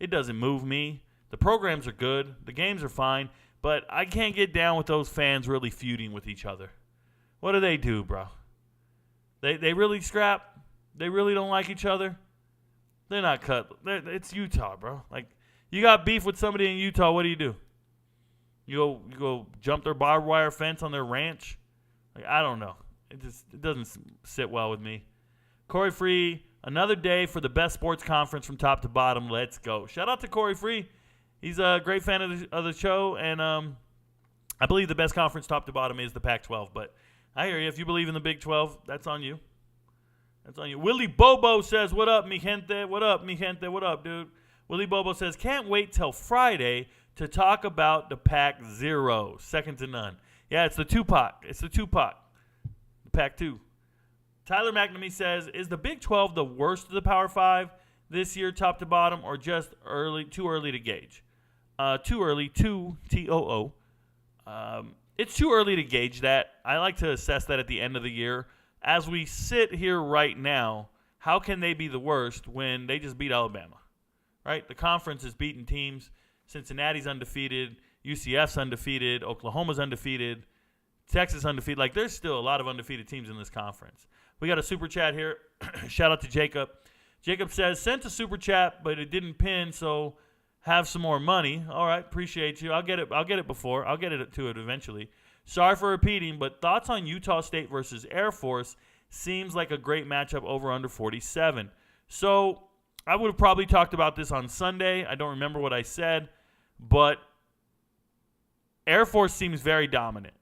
It doesn't move me. The programs are good. The games are fine. But I can't get down with those fans really feuding with each other. What do they do, bro? They really scrap? They really don't like each other? They're not cut. It's Utah, bro. Like, you got beef with somebody in Utah, what do? You go jump their barbed wire fence on their ranch? Like, I don't know. It doesn't sit well with me. Corey Free, another day for the best sports conference from top to bottom. Let's go. Shout out to Corey Free. He's a great fan of the show, and I believe the best conference top to bottom is the Pac-12. But I hear you. If you believe in the Big 12, that's on you. That's on you. Willie Bobo says, what up, mi gente? What up, mi gente? What up, dude? Willie Bobo says, can't wait till Friday to talk about the Pac-0. Second to none. Yeah, it's the Tupac. It's the Tupac. The Pac-2. Tyler McNamee says, is the Big 12 the worst of the Power 5 this year, top to bottom, or just too early to gauge? Too early, T-O-O. It's too early to gauge that. I like to assess that at the end of the year. As we sit here right now, how can they be the worst when they just beat Alabama? Right? The conference is beating teams. Cincinnati's undefeated. UCF's undefeated. Oklahoma's undefeated. Texas undefeated. Like, there's still a lot of undefeated teams in this conference. We got a super chat here. Shout out to Jacob. Jacob says, sent a super chat, but it didn't pin, so have some more money. All right, appreciate you. I'll get it before. I'll get it to it eventually. Sorry for repeating, but thoughts on Utah State versus Air Force seems like a great matchup over under 47. So I would have probably talked about this on Sunday. I don't remember what I said, but Air Force seems very dominant.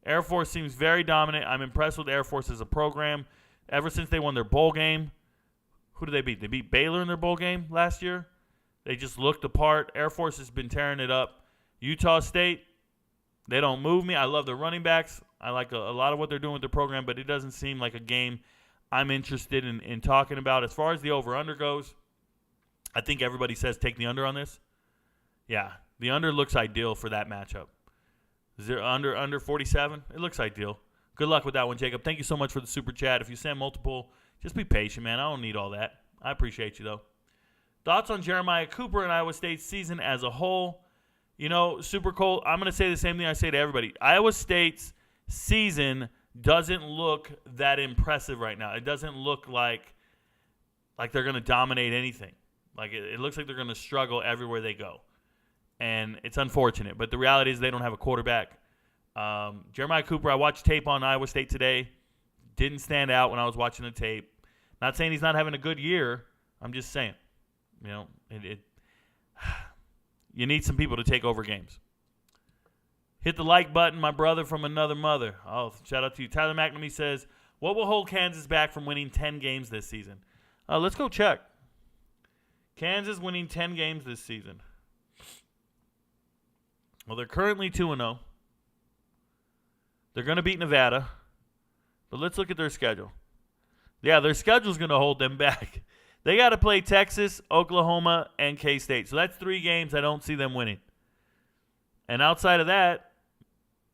Air Force seems very dominant. I'm impressed with Air Force as a program. Ever since they won their bowl game, who did they beat? They beat Baylor in their bowl game last year. They just looked the part. Air Force has been tearing it up. Utah State, they don't move me. I love their running backs. I like a lot of what they're doing with their program, but it doesn't seem like a game I'm interested in talking about. As far as the over-under goes, I think everybody says take the under on this. Yeah, the under looks ideal for that matchup. Is there under 47? It looks ideal. Good luck with that one, Jacob. Thank you so much for the super chat. If you send multiple, just be patient, man. I don't need all that. I appreciate you, though. Thoughts on Jeremiah Cooper and Iowa State's season as a whole? You know, super cold. I'm going to say the same thing I say to everybody. Iowa State's season doesn't look that impressive right now. It doesn't look like they're going to dominate anything. Like it looks like they're going to struggle everywhere they go. And it's unfortunate. But the reality is they don't have a quarterback. Jeremiah Cooper, I watched tape on Iowa State today. Didn't stand out when I was watching the tape. Not saying he's not having a good year. I'm just saying, you know, you need some people to take over games. Hit the like button, my brother from another mother. Oh, shout out to you. Tyler McNamee says, what will hold Kansas back from winning 10 games this season? Let's go check. Kansas winning 10 games this season. Well, they're currently 2-0. They're going to beat Nevada. But let's look at their schedule. Yeah, their schedule's going to hold them back. They got to play Texas, Oklahoma, and K-State. So that's 3 games I don't see them winning. And outside of that,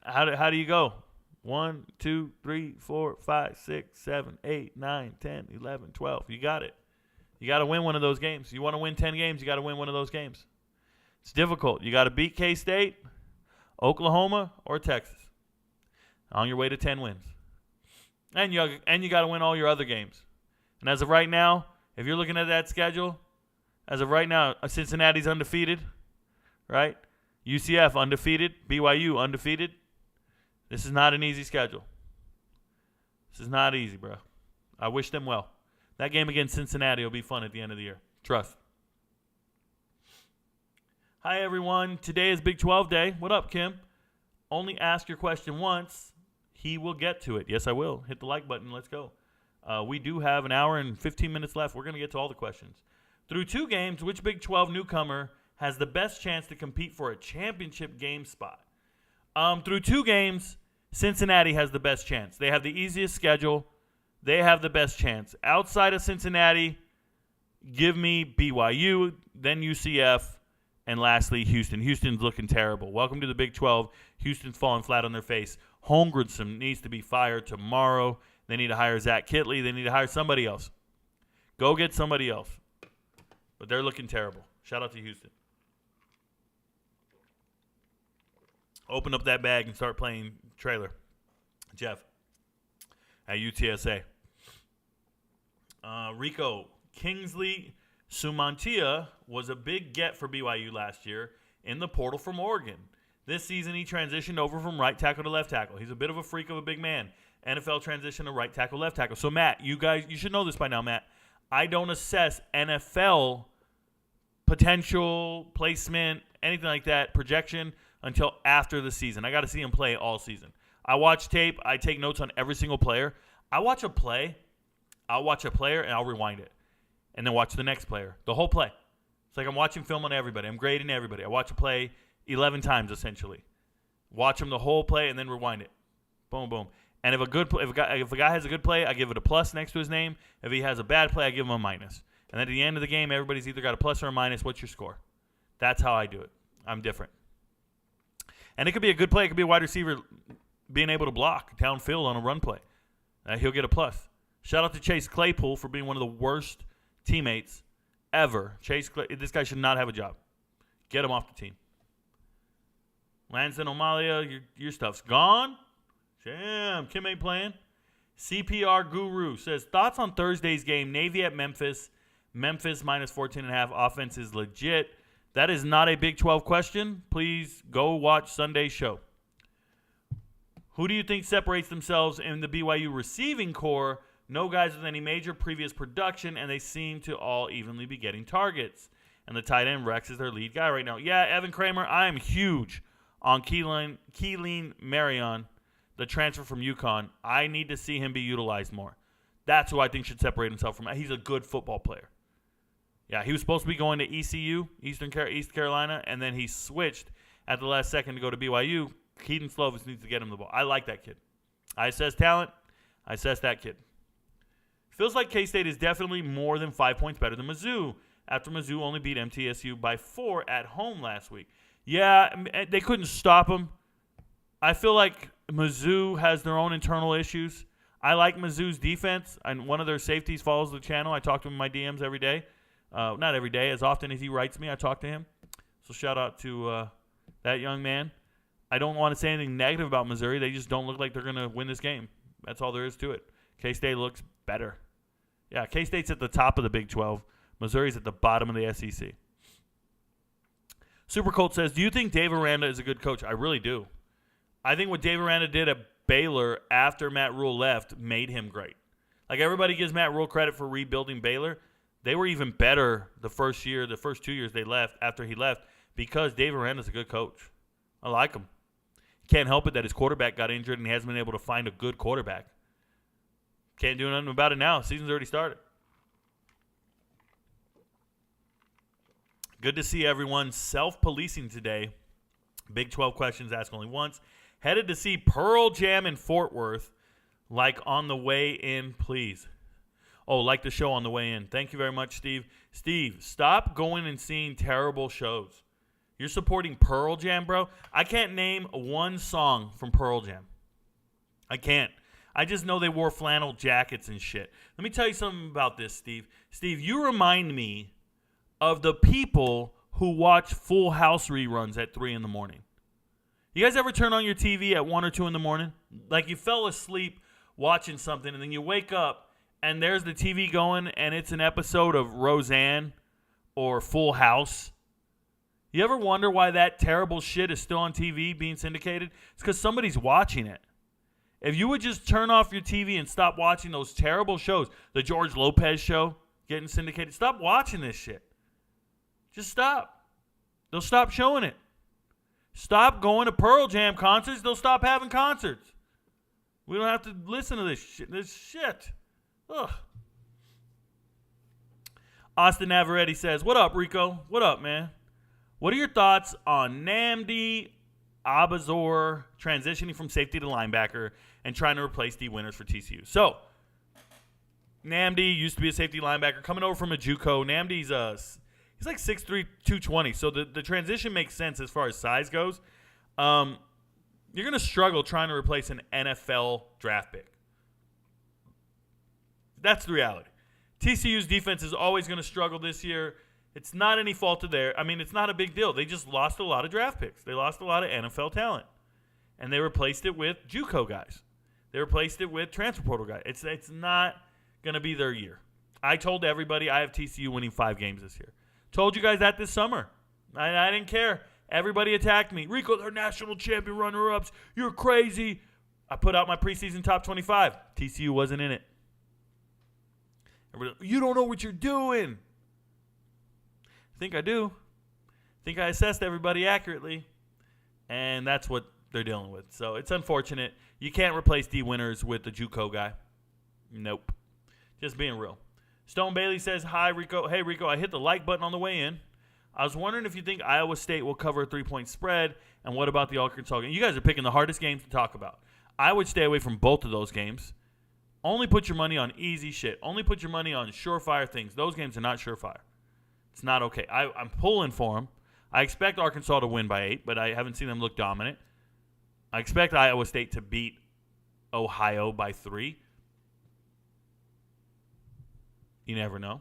how do you go? 1, 2, 3, 4, 5, 6, 7, 8, 9, 10, 11, 12. You got it. You got to win one of those games. You want to win 10 games, you got to win one of those games. It's difficult. You got to beat K-State, Oklahoma, or Texas on your way to 10 wins. And you got to win all your other games. And as of right now, if you're looking at that schedule, as of right now, Cincinnati's undefeated, right? UCF undefeated, BYU undefeated. This is not an easy schedule. This is not easy, bro. I wish them well. That game against Cincinnati will be fun at the end of the year. Trust. Hi, everyone. Today is Big 12 Day. What up, Kim? Only ask your question once. He will get to it. Yes, I will. Hit the like button. Let's go. We do have an hour and 15 minutes left. We're going to get to all the questions. Through 2 games, which Big 12 newcomer has the best chance to compete for a championship game spot? Through 2 games, Cincinnati has the best chance. They have the easiest schedule. They have the best chance. Outside of Cincinnati, give me BYU, then UCF, and lastly, Houston. Houston's looking terrible. Welcome to the Big 12. Houston's falling flat on their face. Holmgren needs to be fired tomorrow. They need to hire Zach Kitley. They need to hire somebody else. Go get somebody else. But they're looking terrible. Shout out to Houston. Open up that bag and start playing trailer. Jeff at UTSA. Rico, Kingsley Sumantia was a big get for BYU last year in the portal from Oregon. This season, he transitioned over from right tackle to left tackle. He's a bit of a freak of a big man. NFL transition to right tackle, left tackle. So, Matt, you should know this by now, Matt. I don't assess NFL potential, placement, anything like that, projection, until after the season. I got to see him play all season. I watch tape. I take notes on every single player. I'll watch a player, and I'll rewind it. And then watch the next player. The whole play. It's like I'm watching film on everybody. I'm grading everybody. I watch a play 11 times, essentially. Watch them the whole play and then rewind it. Boom, boom. And if a guy has a good play, I give it a plus next to his name. If he has a bad play, I give him a minus. And at the end of the game, everybody's either got a plus or a minus. What's your score? That's how I do it. I'm different. And it could be a good play. It could be a wide receiver being able to block downfield on a run play. He'll get a plus. Shout out to Chase Claypool for being one of the worst teammates ever. This guy should not have a job. Get him off the team. Lanston O'Malia, your stuff's gone. Damn, Kim ain't playing. CPR Guru says, thoughts on Thursday's game, Navy at Memphis. Memphis minus 14.5. Offense is legit. That is not a Big 12 question. Please go watch Sunday's show. Who do you think separates themselves in the BYU receiving core? No guys with any major previous production, and they seem to all evenly be getting targets. And the tight end, Rex, is their lead guy right now. Yeah, Evan Kramer, I am huge on Keelan Marion, the transfer from UConn. I need to see him be utilized more. That's who I think should separate himself from. He's a good football player. Yeah, he was supposed to be going to ECU, East Carolina, and then he switched at the last second to go to BYU. Keaton Slovis needs to get him the ball. I like that kid. I assess talent. I assess that kid. Feels like K-State is definitely more than 5 points better than Mizzou after Mizzou only beat MTSU by 4 at home last week. Yeah, they couldn't stop them. I feel like Mizzou has their own internal issues. I like Mizzou's defense, and one of their safeties follows the channel. I talk to him in my DMs every day. Not every day. As often as he writes me, I talk to him. So shout out to that young man. I don't want to say anything negative about Missouri. They just don't look like they're going to win this game. That's all there is to it. K-State looks better. Yeah, K-State's at the top of the Big 12. Missouri's at the bottom of the SEC. Super Colt says, do you think Dave Aranda is a good coach? I really do. I think what Dave Aranda did at Baylor after Matt Rule left made him great. Like, everybody gives Matt Rule credit for rebuilding Baylor. They were even better the first 2 years they left after he left because Dave Aranda's a good coach. I like him. Can't help it that his quarterback got injured and he hasn't been able to find a good quarterback. Can't do nothing about it now. Season's already started. Good to see everyone self-policing today. Big 12 questions asked only once. Headed to see Pearl Jam in Fort Worth. Like on the way in, please. Oh, like the show on the way in. Thank you very much, Steve. Steve, stop going and seeing terrible shows. You're supporting Pearl Jam, bro? I can't name one song from Pearl Jam. I can't. I just know they wore flannel jackets and shit. Let me tell you something about this, Steve. Steve, you remind me of the people who watch Full House reruns at 3 in the morning. You guys ever turn on your TV at 1 or 2 in the morning? Like you fell asleep watching something and then you wake up and there's the TV going and it's an episode of Roseanne or Full House. You ever wonder why that terrible shit is still on TV being syndicated? It's because somebody's watching it. If you would just turn off your TV and stop watching those terrible shows, the George Lopez show getting syndicated, stop watching this shit. Just stop. They'll stop showing it. Stop going to Pearl Jam concerts. They'll stop having concerts. We don't have to listen to this shit. This shit. Ugh. Austin Navaretti says, what up, Rico? What up, man? What are your thoughts on Namdi Ababa transitioning from safety to linebacker and trying to replace D. Winters for TCU? So, Namdi used to be a safety linebacker coming over from a JUCO. Namdi's he's like 6'3", 220. So the transition makes sense as far as size goes. You're going to struggle trying to replace an NFL draft pick. That's the reality. TCU's defense is always going to struggle this year. It's not any fault of theirs. I mean, it's not a big deal. They just lost a lot of draft picks. They lost a lot of NFL talent. And they replaced it with JUCO guys. They replaced it with transfer portal guys. It's not going to be their year. I told everybody I have TCU winning 5 games this year. Told you guys that this summer. I didn't care. Everybody attacked me. Rico, they're national champion runner-ups. You're crazy. I put out my preseason top 25. TCU wasn't in it. Everybody, you don't know what you're doing. I think I do. I think I assessed everybody accurately. And that's what they're dealing with. So it's unfortunate. You can't replace D. Winters with the JUCO guy. Nope. Just being real. Stone Bailey says, hi, Rico. Hey, Rico, I hit the like button on the way in. I was wondering if you think Iowa State will cover a 3-point spread, and what about the Arkansas game? You guys are picking the hardest games to talk about. I would stay away from both of those games. Only put your money on easy shit. Only put your money on surefire things. Those games are not surefire. It's not okay. I'm pulling for them. I expect Arkansas to win by 8, but I haven't seen them look dominant. I expect Iowa State to beat Ohio by 3. You never know.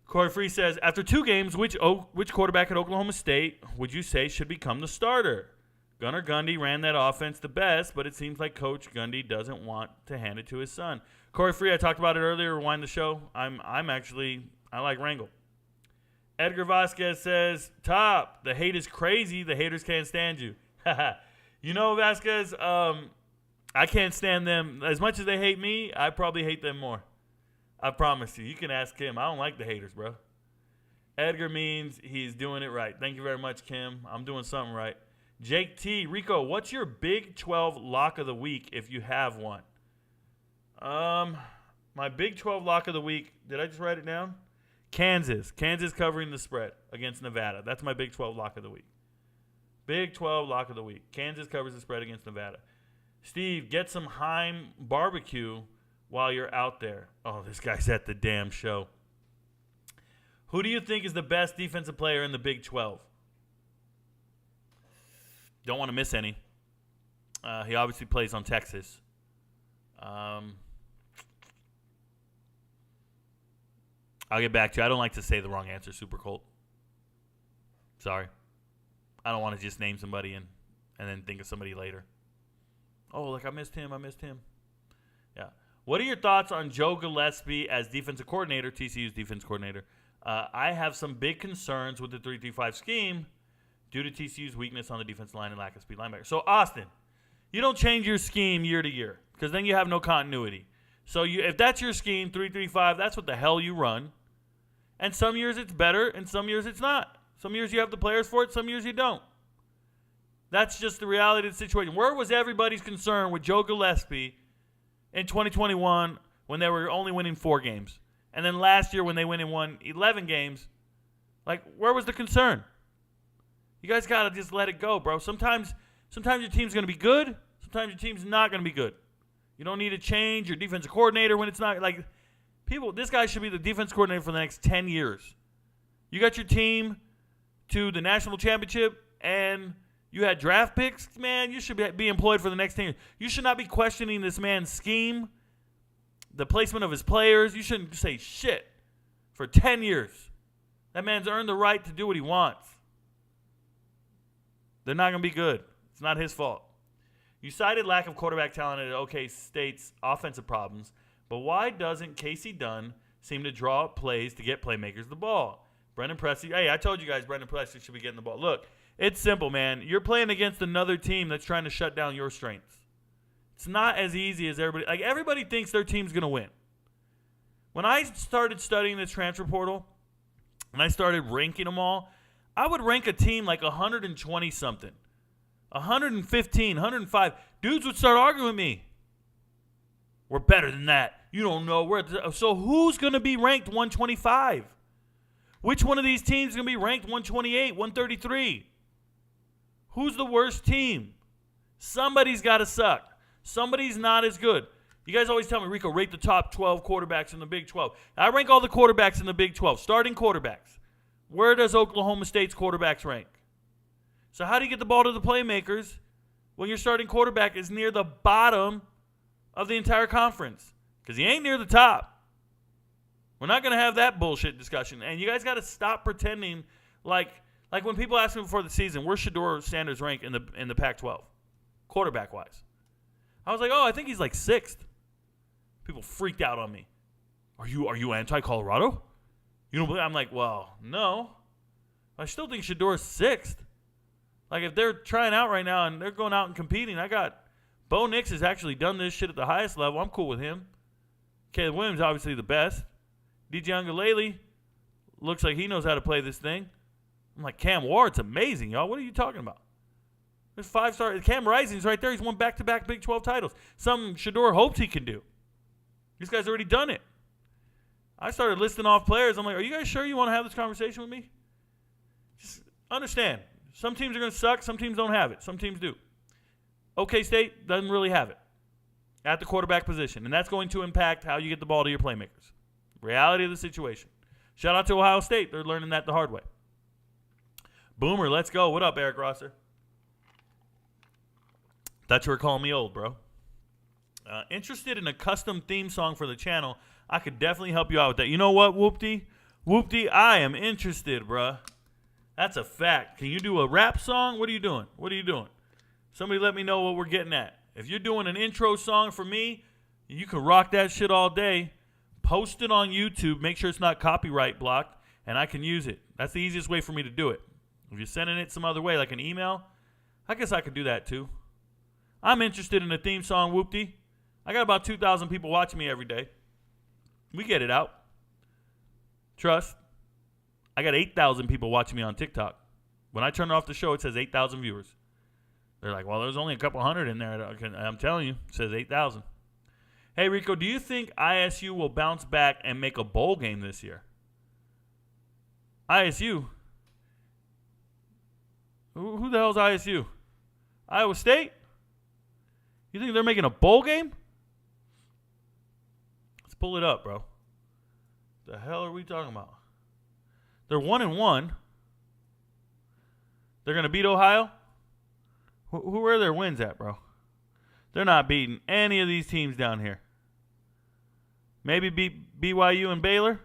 Corey Free says, after 2 games, which quarterback at Oklahoma State would you say should become the starter? Gunnar Gundy ran that offense the best, but it seems like Coach Gundy doesn't want to hand it to his son. Corey Free, I talked about it earlier. Rewind the show. I like Rangel. Edgar Vasquez says, top, the hate is crazy. The haters can't stand you. You know, Vasquez, I can't stand them. As much as they hate me, I probably hate them more. I promise you. You can ask Kim. I don't like the haters, bro. Edgar means he's doing it right. Thank you very much, Kim. I'm doing something right. Jake T. Rico, what's your Big 12 lock of the week if you have one? My Big 12 lock of the week, did I just write it down? Kansas. Kansas covering the spread against Nevada. That's my Big 12 lock of the week. Big 12 lock of the week. Kansas covers the spread against Nevada. Steve, get some Heim barbecue while you're out there. Oh, this guy's at the damn show. Who do you think is the best defensive player in the Big 12? Don't want to miss any. He obviously plays on Texas. I'll get back to you. I don't like to say the wrong answer, Super Colt. Sorry. I don't want to just name somebody and then think of somebody later. Oh, like I missed him. Yeah. What are your thoughts on Joe Gillespie as defensive coordinator, TCU's defense coordinator? I have some big concerns with the 3-3-5 scheme due to TCU's weakness on the defensive line and lack of speed linebacker. So, Austin, you don't change your scheme year to year because then you have no continuity. So, if that's your scheme, 3-3-5, that's what the hell you run. And some years it's better and some years it's not. Some years you have the players for it, some years you don't. That's just the reality of the situation. Where was everybody's concern with Joe Gillespie in 2021 when they were only winning 4 games? And then last year when they went and won 11 games, like, where was the concern? You guys got to just let it go, bro. Sometimes your team's going to be good. Sometimes your team's not going to be good. You don't need to change your defensive coordinator when it's not. Like, this guy should be the defense coordinator for the next 10 years. You got your team to the national championship and you had draft picks, man, you should be employed for the next 10 years. You should not be questioning this man's scheme, the placement of his players. You shouldn't say shit for 10 years. That man's earned the right to do what he wants. They're not going to be good. It's not his fault. You cited lack of quarterback talent at OK State's offensive problems, but why doesn't Casey Dunn seem to draw up plays to get playmakers the ball? Brendan Presley, hey, I told you guys Brendan Presley should be getting the ball. Look, it's simple, man. You're playing against another team that's trying to shut down your strengths. It's not as easy as everybody. Like, everybody thinks their team's going to win. When I started studying this transfer portal and I started ranking them all, I would rank a team like 120-something, 115, 105. Dudes would start arguing with me. We're better than that. You don't know. So who's going to be ranked 125? Which one of these teams is going to be ranked 128, 133? Who's the worst team? Somebody's got to suck. Somebody's not as good. You guys always tell me, Rico, rate the top 12 quarterbacks in the Big 12. I rank all the quarterbacks in the Big 12, starting quarterbacks. Where does Oklahoma State's quarterbacks rank? So how do you get the ball to the playmakers when your starting quarterback is near the bottom of the entire conference? Because he ain't near the top. We're not going to have that bullshit discussion. And you guys got to stop pretending like when people ask me before the season, where's Shedeur Sanders rank in the Pac-12, quarterback-wise? I was like, I think he's like 6th. People freaked out on me. Are you anti-Colorado? You don't believe? I'm like, well, no. I still think Shedeur's 6th. Like, if they're trying out right now and they're going out and competing, I got Bo Nix has actually done this shit at the highest level. I'm cool with him. Caleb Williams, obviously the best. DJ Uiagalelei looks like he knows how to play this thing. I'm like, Cam Ward's amazing, y'all. What are you talking about? There's 5-star. Cam Rising's right there. He's won back-to-back Big 12 titles. Something Shedeur hopes he can do. This guy's already done it. I started listing off players. I'm like, are you guys sure you want to have this conversation with me? Just understand. Some teams are going to suck. Some teams don't have it. Some teams do. OK State doesn't really have it at the quarterback position, and that's going to impact how you get the ball to your playmakers. Reality of the situation. Shout out to Ohio State. They're learning that the hard way. Boomer, let's go. What up, Eric Rosser? Thought you were calling me old, bro. Interested in a custom theme song for the channel. I could definitely help you out with that. You know what, Whoopty? Whoopty, I am interested, bruh. That's a fact. Can you do a rap song? What are you doing? Somebody let me know what we're getting at. If you're doing an intro song for me, you can rock that shit all day. Post it on YouTube. Make sure it's not copyright blocked, and I can use it. That's the easiest way for me to do it. If you're sending it some other way, like an email, I guess I could do that too. I'm interested in a theme song, Whoopty. I got about 2,000 people watching me every day. We get it out. Trust. I got 8,000 people watching me on TikTok. When I turn off the show, it says 8,000 viewers. They're like, well, there's only a couple hundred in there. I'm telling you, it says 8,000. Hey, Rico, do you think ISU will bounce back and make a bowl game this year? ISU? Who the hell is ISU? Iowa State? You think they're making a bowl game? Let's pull it up, bro. The hell are we talking about? They're 1-1. They're going to beat Ohio? Who are their wins at, bro? They're not beating any of these teams down here. Maybe beat BYU and Baylor?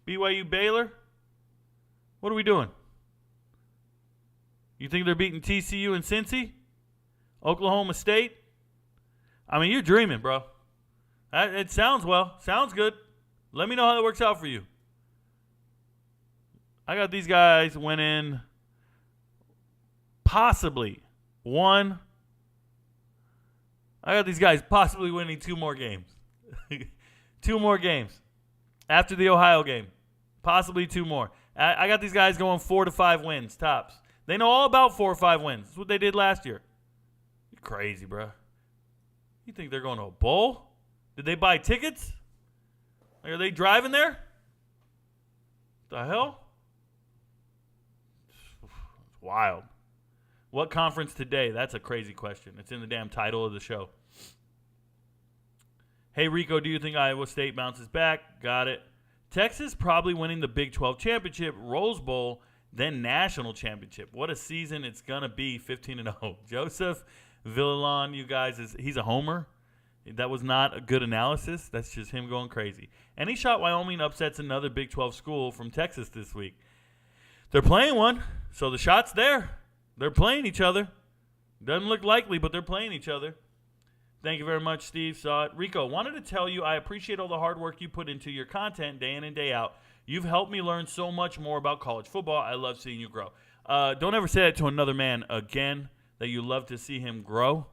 BYU, Baylor? What are we doing? You think they're beating TCU and Cincy? Oklahoma State? I mean, you're dreaming, bro. It sounds good. Let me know how that works out for you. I got these guys winning possibly one. I got these guys possibly winning 2 more games. 2 more games after the Ohio game. Possibly 2 more. I got these guys going 4 to 5 wins, tops. They know all about 4 or 5 wins. That's what they did last year. You're crazy, bro. You think they're going to a bowl? Did they buy tickets? Like, are they driving there? The hell? It's wild. What conference today? That's a crazy question. It's in the damn title of the show. Hey, Rico, do you think Iowa State bounces back? Got it. Texas probably winning the Big 12 championship, Rose Bowl, then national championship. What a season it's going to be, 15-0. Joseph Villalon, you guys, he's a homer. That was not a good analysis. That's just him going crazy. And he shot Wyoming upsets another Big 12 school from Texas this week. They're playing one, so the shot's there. They're playing each other. Doesn't look likely, but they're playing each other. Thank you very much, Steve. Saw it. Rico, wanted to tell you I appreciate all the hard work you put into your content day in and day out. You've helped me learn so much more about college football. I love seeing you grow. Don't ever say that to another man again, that you love to see him grow.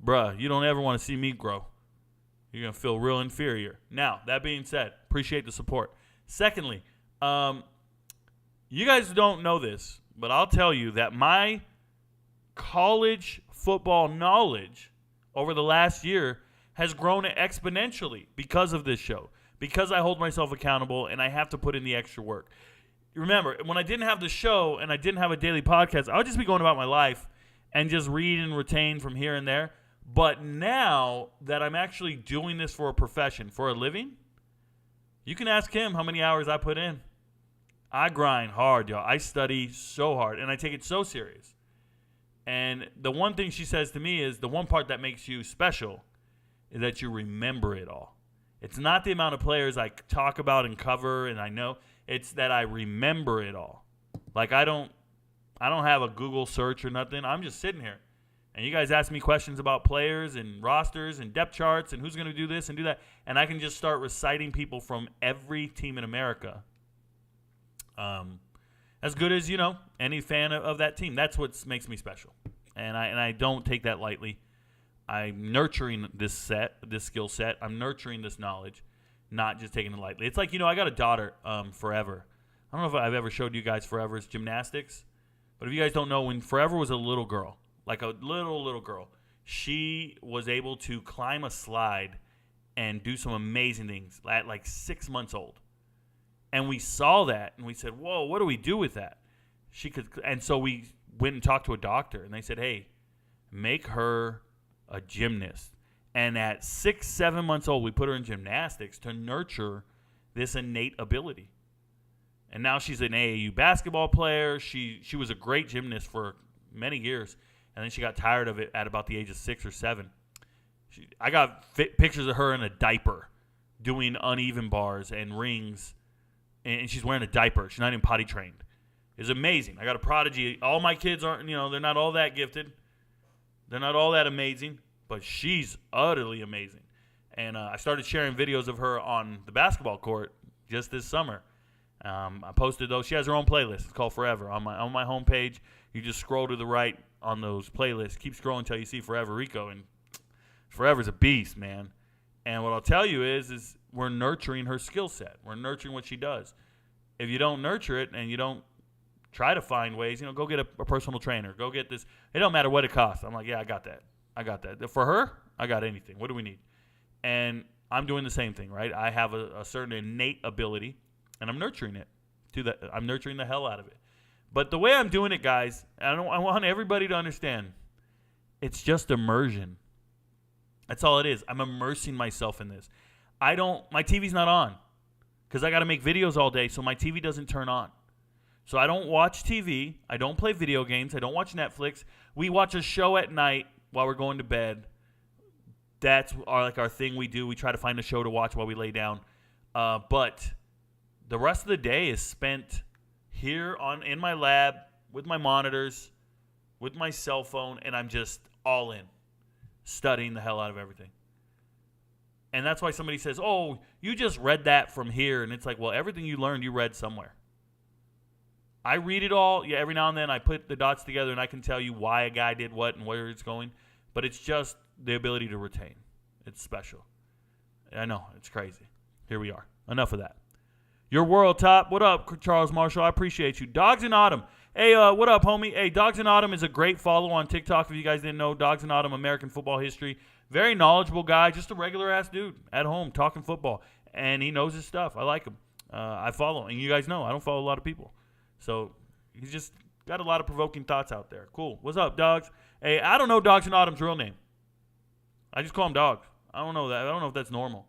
Bruh, you don't ever want to see me grow. You're going to feel real inferior. Now, that being said, appreciate the support. Secondly, you guys don't know this, but I'll tell you that my college football knowledge over the last year has grown exponentially because of this show, because I hold myself accountable and I have to put in the extra work. Remember, when I didn't have the show and I didn't have a daily podcast, I would just be going about my life and just read and retain from here and there. But now that I'm actually doing this for a profession, for a living, you can ask him how many hours I put in. I grind hard, y'all. I study so hard, and I take it so serious. And the one thing she says to me is the one part that makes you special is that you remember it all. It's not the amount of players I talk about and cover and I know. It's that I remember it all. Like I don't have a Google search or nothing. I'm just sitting here. And you guys ask me questions about players and rosters and depth charts and who's going to do this and do that. And I can just start reciting people from every team in America. As good as, any fan of that team. That's what makes me special. And I don't take that lightly. I'm nurturing this skill set. I'm nurturing this knowledge, not just taking it lightly. It's like, I got a daughter, Forever. I don't know if I've ever showed you guys Forever's gymnastics. But if you guys don't know, when Forever was a little girl, like a little girl, she was able to climb a slide and do some amazing things at like 6 months old. And we saw that, and we said, whoa, what do we do with that? And so we went and talked to a doctor, and they said, hey, make her a gymnast. And at 6, 7 months old, we put her in gymnastics to nurture this innate ability. And now she's an AAU basketball player. She was a great gymnast for many years, and then she got tired of it at about the age of 6 or 7. I got pictures of her in a diaper doing uneven bars and rings, and she's wearing a diaper. She's not even potty trained. It's amazing. I got a prodigy. All my kids aren't, they're not all that gifted. They're not all that amazing, but she's utterly amazing. And I started sharing videos of her on the basketball court just this summer. I posted those. She has her own playlist. It's called Forever. On my homepage, you just scroll to the right on those playlists. Keep scrolling until you see Forever Rico. And Forever's a beast, man. And what I'll tell you is we're nurturing her skill set. We're nurturing what she does. If you don't nurture it and you don't try to find ways, go get a personal trainer. Go get this. It don't matter what it costs. I'm like, yeah, I got that. For her, I got anything. What do we need? And I'm doing the same thing, right? I have a certain innate ability, and I'm nurturing it. I'm nurturing the hell out of it. But the way I'm doing it, guys, I want everybody to understand, it's just immersion. That's all it is. I'm immersing myself in this. My TV's not on because I got to make videos all day, so my TV doesn't turn on. So I don't watch TV. I don't play video games. I don't watch Netflix. We watch a show at night while we're going to bed. That's our thing we do. We try to find a show to watch while we lay down. But the rest of the day is spent here in my lab with my monitors, with my cell phone, and I'm just all in, studying the hell out of everything. And that's why somebody says, oh, you just read that from here. And it's like, well, everything you learned, you read somewhere. I read it all. Yeah, every now and then I put the dots together, and I can tell you why a guy did what and where it's going. But it's just the ability to retain. It's special. I know. It's crazy. Here we are. Enough of that. Your World Top. What up, Charles Marshall? I appreciate you. Dogs in Autumn. Hey, what up, homie? Hey, Dogs in Autumn is a great follow on TikTok. If you guys didn't know, Dogs in Autumn, American football history. Very knowledgeable guy. Just a regular-ass dude at home talking football. And he knows his stuff. I like him. I follow him. And you guys know I don't follow a lot of people. So he's just got a lot of provoking thoughts out there. Cool. What's up, Dogs? Hey, I don't know Dogs in Autumn's real name. I just call him Dogs. I don't know that. I don't know if that's normal.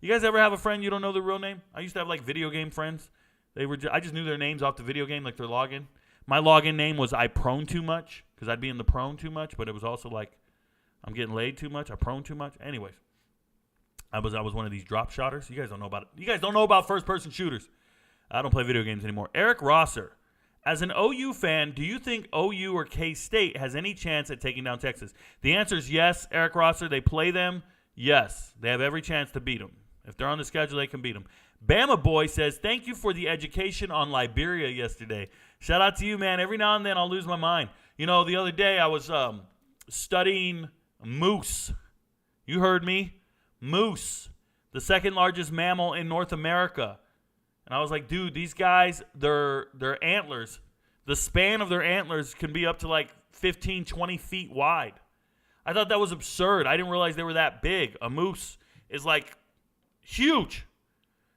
You guys ever have a friend you don't know their real name? I used to have like video game friends. I just knew their names off the video game, like their login. My login name was I prone too much because I'd be in the prone too much, but it was also like I'm getting laid too much. I prone too much. Anyways, I was one of these drop shotters. You guys don't know about it. You guys don't know about first person shooters. I don't play video games anymore. Eric Rosser, as an OU fan, do you think OU or K-State has any chance at taking down Texas? The answer is yes, Eric Rosser. They play them. Yes, they have every chance to beat them. If they're on the schedule, they can beat them. Bama Boy says, thank you for the education on Liberia yesterday. Shout out to you, man. Every now and then I'll lose my mind. You know, the other day I was studying moose. You heard me. Moose, the second largest mammal in North America. And I was like, dude, these guys, their antlers, the span of their antlers can be up to like 15, 20 feet wide. I thought that was absurd. I didn't realize they were that big. A moose is like huge.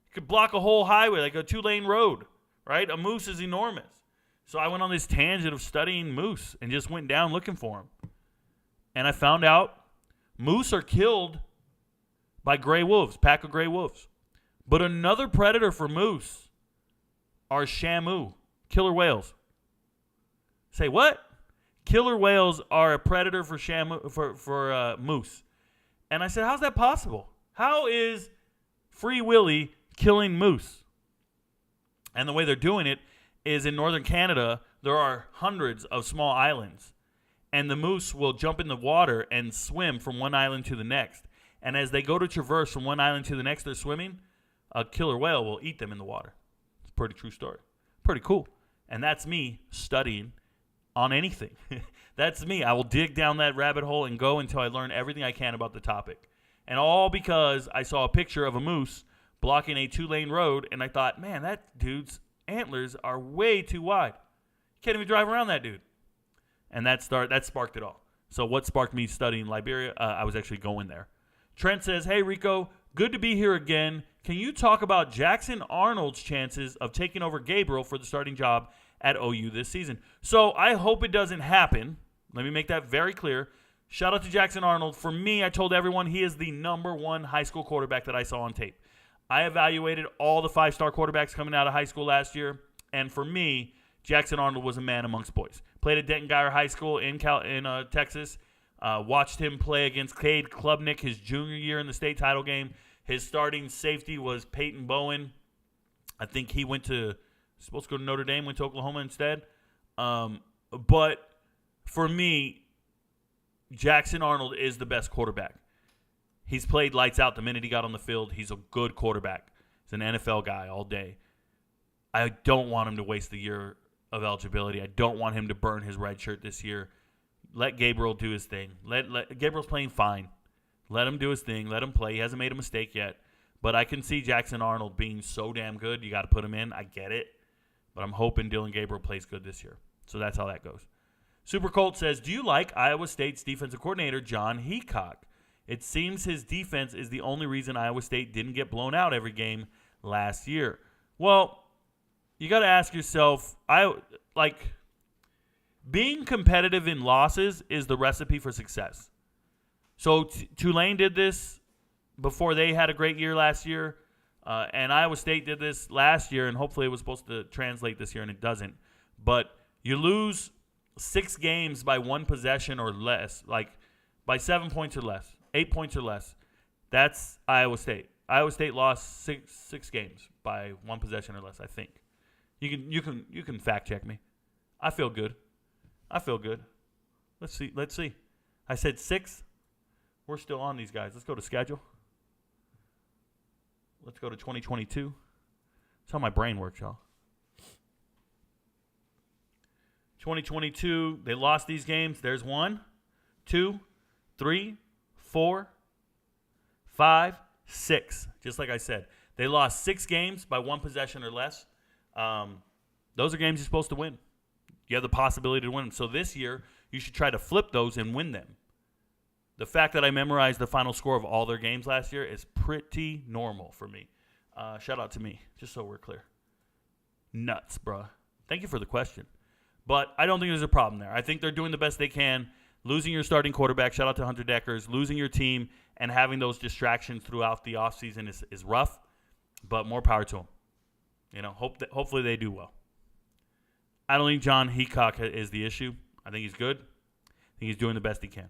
You could block a whole highway, like a 2-lane road, right? A moose is enormous. So I went on this tangent of studying moose and just went down looking for them. And I found out moose are killed by gray wolves, pack of gray wolves. But another predator for moose are shamu, killer whales. Say what? Killer whales are a predator for shamu for moose. And I said, how's that possible? How is Free Willy killing moose? And the way they're doing it is in northern Canada, there are hundreds of small islands. And the moose will jump in the water and swim from one island to the next. And as they go to traverse from one island to the next, they're swimming, a killer whale will eat them in the water. It's a pretty true story. Pretty cool. And that's me studying on anything. That's me. I will dig down that rabbit hole and go until I learn everything I can about the topic. And all because I saw a picture of a moose blocking a 2-lane road, and I thought, man, that dude's antlers are way too wide. You can't even drive around that dude. And that sparked it all. So what sparked me studying Liberia? I was actually going there. Trent says, hey, Rico, good to be here again. Can you talk about Jackson Arnold's chances of taking over Gabriel for the starting job at OU this season? So I hope it doesn't happen. Let me make that very clear. Shout out to Jackson Arnold. For me, I told everyone he is the number one high school quarterback that I saw on tape. I evaluated all the 5-star quarterbacks coming out of high school last year, and for me, Jackson Arnold was a man amongst boys. Played at Denton Guyer High School in Texas. Watched him play against Cade Klubnik his junior year in the state title game. His starting safety was Peyton Bowen. I think he supposed to go to Notre Dame, went to Oklahoma instead. But for me, Jackson Arnold is the best quarterback. He's played lights out the minute he got on the field. He's a good quarterback. He's an NFL guy all day. I don't want him to waste the year of eligibility. I don't want him to burn his red shirt this year. Let Gabriel do his thing. Gabriel's playing fine. Let him do his thing. Let him play. He hasn't made a mistake yet. But I can see Jackson Arnold being so damn good. You got to put him in. I get it. But I'm hoping Dylan Gabriel plays good this year. So that's how that goes. Super Colt says, do you like Iowa State's defensive coordinator, John Heacock? It seems his defense is the only reason Iowa State didn't get blown out every game last year. Well, you got to ask yourself, being competitive in losses is the recipe for success. So Tulane did this before they had a great year last year, and Iowa State did this last year, and hopefully it was supposed to translate this year, and it doesn't. But you lose 6 games by 1 possession or less, like by 7 points or less, 8 points or less. That's Iowa State. Iowa State lost six games by 1 possession or less, I think. You can fact check me. I feel good. Let's see. I said 6. We're still on these guys. Let's go to schedule. Let's go to 2022. That's how my brain works, y'all. 2022, they lost these games. There's 1, 2, 3, 4, 5, 6. Just like I said. They lost 6 games by 1 possession or less. Those are games you're supposed to win. You have the possibility to win them. So this year, you should try to flip those and win them. The fact that I memorized the final score of all their games last year is pretty normal for me. Shout out to me, just so we're clear. Nuts, bruh. Thank you for the question. But I don't think there's a problem there. I think they're doing the best they can. Losing your starting quarterback, shout out to Hunter Deckers, losing your team and having those distractions throughout the offseason is rough, but more power to them. You know, hopefully they do well. I don't think John Heacock is the issue. I think he's good. I think he's doing the best he can.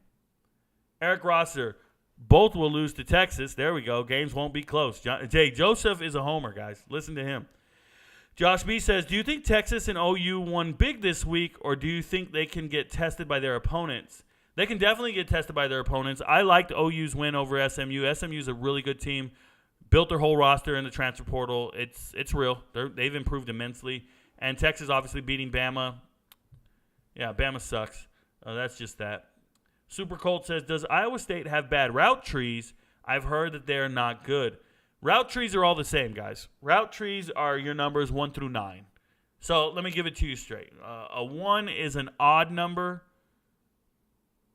Eric Rosser, both will lose to Texas. There we go. Games won't be close. Jay Joseph is a homer, guys. Listen to him. Josh B says, do you think Texas and OU won big this week, or do you think they can get tested by their opponents? They can definitely get tested by their opponents. I liked OU's win over SMU. SMU's a really good team. Built their whole roster in the transfer portal. It's real. They've improved immensely. And Texas obviously beating Bama. Yeah, Bama sucks. That's just that. Super Colt says, does Iowa State have bad route trees? I've heard that they're not good. Route trees are all the same, guys. Route trees are your numbers 1 through 9. So let me give it to you straight. A 1 is an odd number,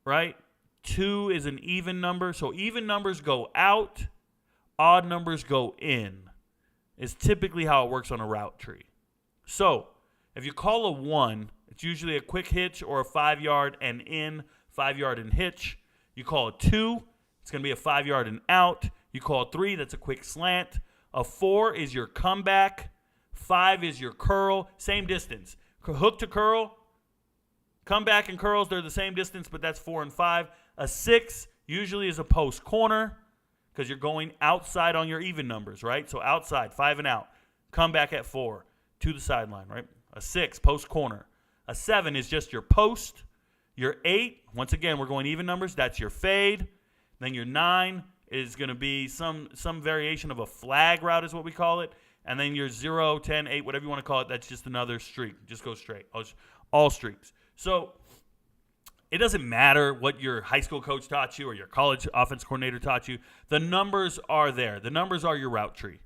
right? 2 is an even number. So even numbers go out, odd numbers go in. Is typically how it works on a route tree. So if you call a 1, it's usually a quick hitch or a 5-yard and in, 5-yard and hitch. You call a 2, it's going to be a 5-yard and out. You call a 3, that's a quick slant. A 4 is your comeback. 5 is your curl. Same distance. Hook to curl. Comeback and curls, they're the same distance, but that's 4 and 5. A 6 usually is a post corner because you're going outside on your even numbers, right? So outside, 5 and out. Comeback at 4 to the sideline, right? A 6, post corner. A 7 is just your post. Your 8, once again, we're going even numbers. That's your fade. Then your 9 is going to be some variation of a flag route is what we call it. And then your 0, 10, 8, whatever you want to call it, that's just another streak. Just go straight. All streaks. So it doesn't matter what your high school coach taught you or your college offense coordinator taught you. The numbers are there. The numbers are your route tree.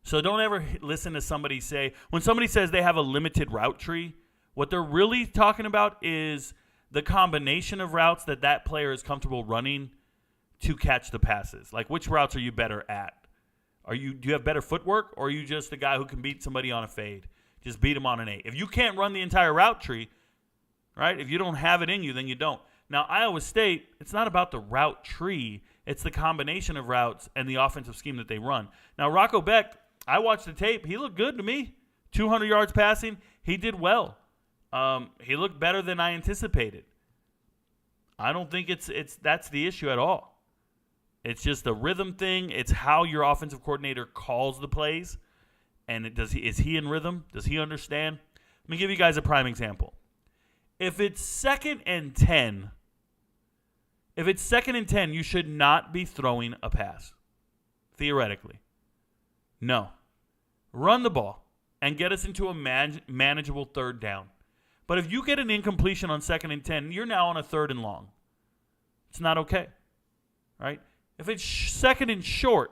So don't ever listen to somebody say, when somebody says they have a limited route tree, what they're really talking about is the combination of routes that player is comfortable running to catch the passes. Like, which routes are you better at? Do you have better footwork, or are you just a guy who can beat somebody on a fade? Just beat them on an 8. If you can't run the entire route tree, right, if you don't have it in you, then you don't. Now, Iowa State, it's not about the route tree. It's the combination of routes and the offensive scheme that they run. Now, Rocco Beck, I watched the tape. He looked good to me. 200 yards passing. He did well. He looked better than I anticipated. I don't think that's the issue at all. It's just a rhythm thing. It's how your offensive coordinator calls the plays. And is he in rhythm? Does he understand? Let me give you guys a prime example. If it's 2nd and 10, you should not be throwing a pass. Theoretically. No. Run the ball and get us into a manageable 3rd down. But if you get an incompletion on 2nd and 10, you're now on a 3rd and long. It's not okay. Right? If it's 2nd and short,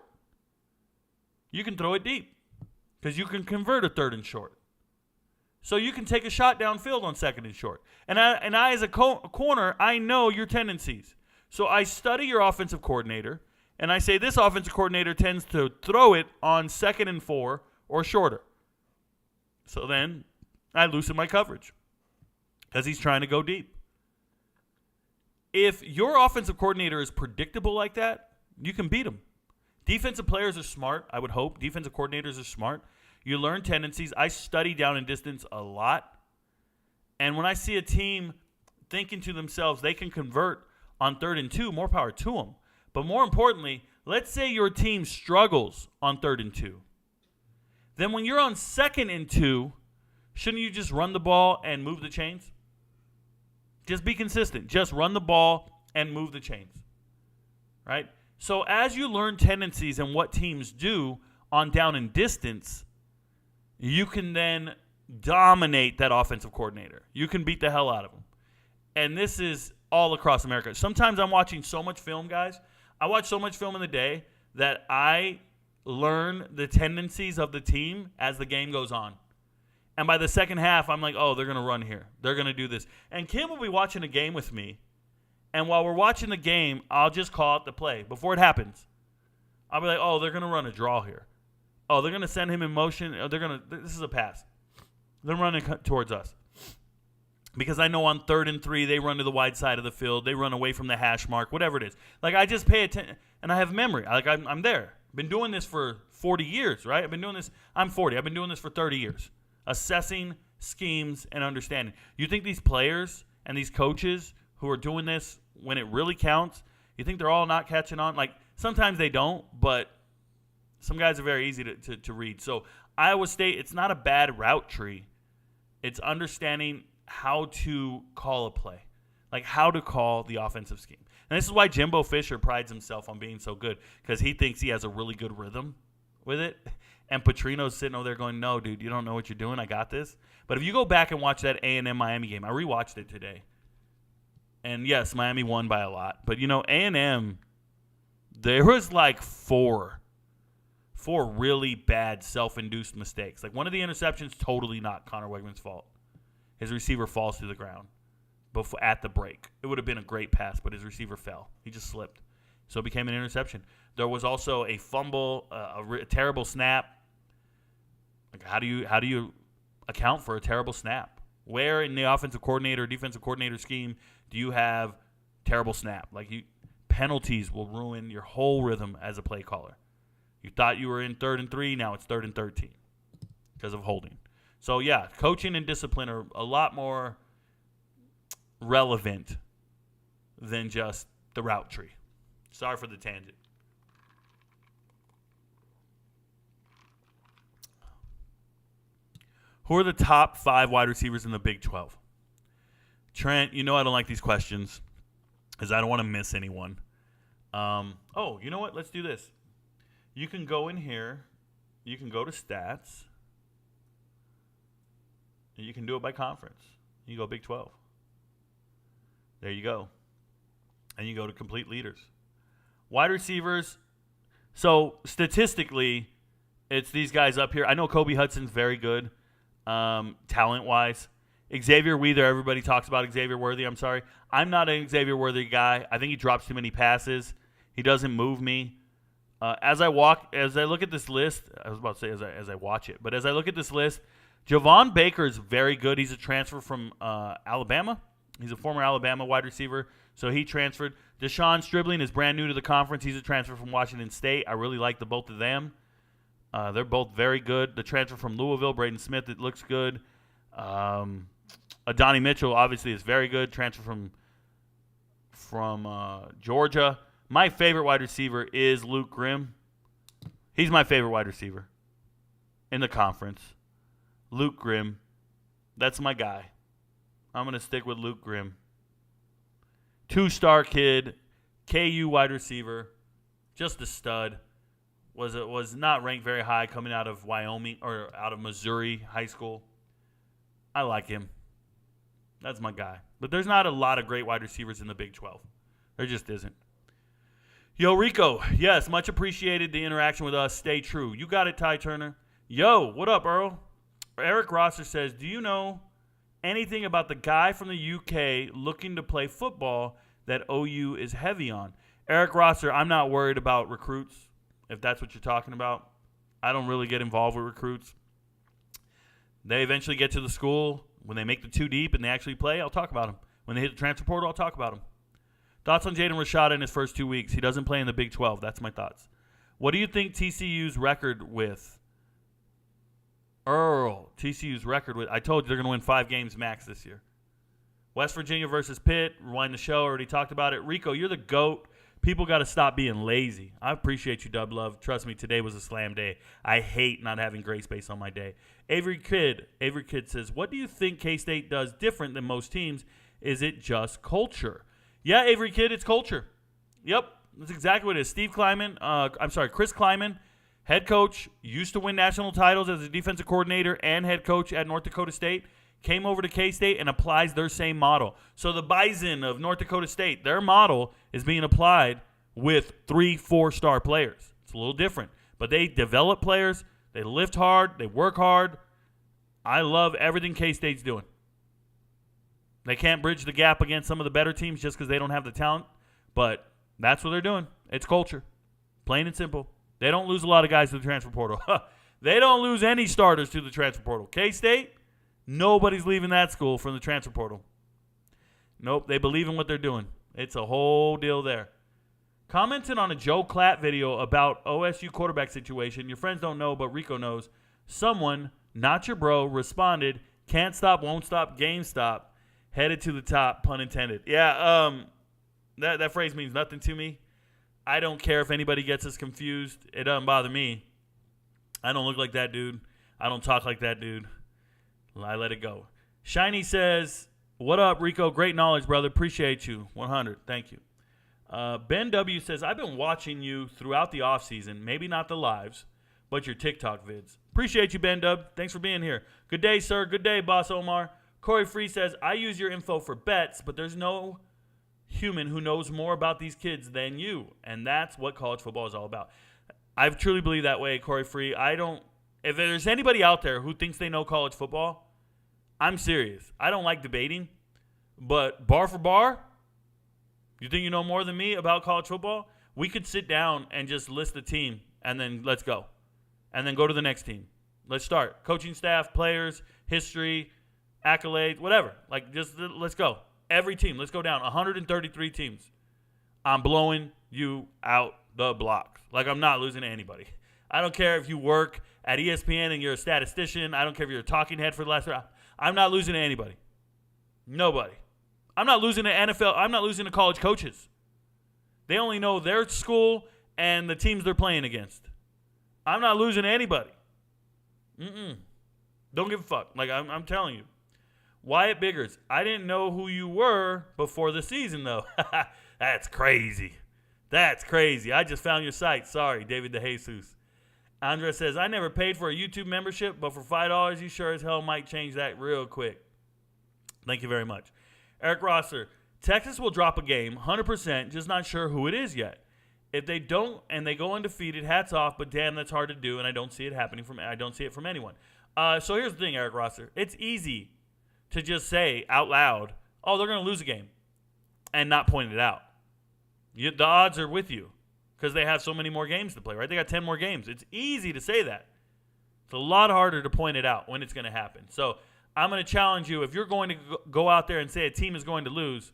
you can throw it deep because you can convert a 3rd and short. So you can take a shot downfield on 2nd and short. And I as a corner, I know your tendencies. So I study your offensive coordinator, and I say this offensive coordinator tends to throw it on 2nd and 4 or shorter. So then I loosen my coverage because he's trying to go deep. If your offensive coordinator is predictable like that, you can beat him. Defensive players are smart, I would hope. Defensive coordinators are smart. You learn tendencies. I study down and distance a lot. And when I see a team thinking to themselves they can convert on 3rd and 2, more power to them. But more importantly, let's say your team struggles on 3rd and 2. Then when you're on 2nd and 2, shouldn't you just run the ball and move the chains? Just be consistent. Just run the ball and move the chains, right? So as you learn tendencies and what teams do on down and distance, you can then dominate that offensive coordinator. You can beat the hell out of them. And this is all across America. Sometimes I'm watching so much film, guys. I watch so much film in the day that I learn the tendencies of the team as the game goes on. And by the second half, I'm like, oh, they're going to run here. They're going to do this. And Kim will be watching a game with me. And while we're watching the game, I'll just call out the play before it happens. I'll be like, oh, they're going to run a draw here. Oh, they're going to send him in motion. Oh, this is a pass. They're running towards us. Because I know on 3rd and 3, they run to the wide side of the field. They run away from the hash mark, whatever it is. Like, I just pay attention, and I have memory. Like, I'm there. Been doing this for 40 years, right? I'm 40. I've been doing this for 30 years. Assessing schemes and understanding. You think these players and these coaches who are doing this when it really counts, you think they're all not catching on? Like, sometimes they don't, but some guys are very easy to read. So, Iowa State, it's not a bad route tree. It's understanding how to call a play, like how to call the offensive scheme. And this is why Jimbo Fisher prides himself on being so good, because he thinks he has a really good rhythm with it. And Petrino's sitting over there going, no, dude, you don't know what you're doing. I got this. But if you go back and watch that A&M Miami game, I rewatched it today. And, yes, Miami won by a lot. But, A&M, there was like four really bad self-induced mistakes. Like, one of the interceptions, totally not Connor Wegman's fault. His receiver falls to the ground at the break. It would have been a great pass, but his receiver fell. He just slipped. So it became an interception. There was also a fumble, a terrible snap. Like, how do you account for a terrible snap? Where in the offensive coordinator, defensive coordinator scheme do you have terrible snap? Like, penalties will ruin your whole rhythm as a play caller. You thought you were in 3rd and 3, now it's 3rd and 13 because of holding. So, yeah, coaching and discipline are a lot more relevant than just the route tree. Sorry for the tangent. Who are the top 5 wide receivers in the Big 12? Trent, I don't like these questions because I don't want to miss anyone. You know what? Let's do this. You can go in here. You can go to stats. And you can do it by conference. You go Big 12. There you go. And you go to complete leaders. Wide receivers. So statistically, it's these guys up here. I know Kobe Hudson's very good talent-wise. Xavier Wheeler, everybody talks about Xavier Worthy. I'm sorry. I'm not an Xavier Worthy guy. I think he drops too many passes. He doesn't move me. As I look at this list, I was about to say as I watch it, but as I look at this list, Javon Baker is very good. He's a transfer from Alabama. He's a former Alabama wide receiver, so he transferred. Deshaun Stribling is brand new to the conference. He's a transfer from Washington State. I really like the both of them. They're both very good. The transfer from Louisville, Braden Smith, it looks good. Adonai Mitchell obviously is very good. Transfer from Georgia. My favorite wide receiver is Luke Grimm. He's my favorite wide receiver in the conference. Luke Grimm. That's my guy. I'm going to stick with Luke Grimm. 2-star kid, KU wide receiver, just a stud. Was not ranked very high coming out of Wyoming or out of Missouri high school. I like him. That's my guy. But there's not a lot of great wide receivers in the Big 12. There just isn't. Yo, Rico. Yes, much appreciated the interaction with us. Stay true. You got it, Ty Turner. Yo, what up, Earl? Eric Rosser says, do you know anything about the guy from the UK looking to play football that OU is heavy on? Eric Rosser, I'm not worried about recruits, if that's what you're talking about. I don't really get involved with recruits. They eventually get to the school. When they make the 2 deep and they actually play, I'll talk about them. When they hit the transfer portal, I'll talk about them. Thoughts on Jaden Rashada in his first 2 weeks? He doesn't play in the Big 12. That's my thoughts. What do you think TCU's record with? Earl, TCU's record with. I told you they're going to win 5 games max this year. West Virginia versus Pitt. Rewind the show. Already talked about it. Rico, you're the GOAT. People got to stop being lazy. I appreciate you, Dub Love. Trust me, today was a slam day. I hate not having gray space on my day. Avery Kidd says, what do you think K-State does different than most teams Is it just culture? Yeah, Avery Kidd, it's culture. Yep, that's exactly what it is. Chris Kleiman, head coach, used to win national titles as a defensive coordinator and head coach at North Dakota State, came over to K-State and applies their same model. So the Bison of North Dakota State, their model is being applied with 3-4-star players. It's a little different. But they develop players, they lift hard, they work hard. I love everything K-State's doing. They can't bridge the gap against some of the better teams just because they don't have the talent. But that's what they're doing. It's culture. Plain and simple. They don't lose a lot of guys to the transfer portal. They don't lose any starters to the transfer portal. K-State, nobody's leaving that school from the transfer portal. Nope, they believe in what they're doing. It's a whole deal there. Commenting on a Joe Klatt video about OSU quarterback situation, your friends don't know, but Rico knows. Someone, not your bro, responded, can't stop, won't stop, game stop, headed to the top, pun intended. Yeah, that phrase means nothing to me. I don't care if anybody gets us confused. It doesn't bother me. I don't look like that dude. I don't talk like that dude. I let it go. Shiny says, what up, Rico? Great knowledge, brother. Appreciate you. 100. Thank you. Ben W. says, I've been watching you throughout the offseason, maybe not the lives, but your TikTok vids. Appreciate you, Ben Dub. Thanks for being here. Good day, sir. Good day, Boss Omar. Corey Free says, I use your info for bets, but there's no human who knows more about these kids than you, and that's what college football is all about. I truly believe that way, Corey Free. If there's anybody out there who thinks they know college football, I'm serious. I don't like debating, but bar for bar, you think you know more than me about college football? We could sit down and just list the team, and then let's go. And then go to the next team. Let's start. Coaching staff, players, history, accolades, whatever. Let's go. Every team. Let's go down. 133 teams. I'm blowing you out the blocks. I'm not losing to anybody. I don't care if you work at ESPN and you're a statistician. I don't care if you're a talking head for the last round. I'm not losing to anybody. Nobody. I'm not losing to NFL. I'm not losing to college coaches. They only know their school and the teams they're playing against. I'm not losing to anybody. Don't give a fuck. I'm telling you. Wyatt Biggers, I didn't know who you were before the season, though. That's crazy. That's crazy. I just found your site. Sorry, David DeJesus. Andres says, I never paid for a YouTube membership, but for $5, you sure as hell might change that real quick. Thank you very much. Eric Rosser, Texas will drop a game, 100%, just not sure who it is yet. If they don't and they go undefeated, hats off, but damn, that's hard to do, and I don't see it happening I don't see it from anyone. So here's the thing, Eric Rosser. It's easy to just say out loud, oh, they're going to lose a game, and not point it out. The odds are with you because they have so many more games to play, right? They got 10 more games. It's easy to say that. It's a lot harder to point it out when it's going to happen. So I'm going to challenge you. If you're going to go out there and say a team is going to lose,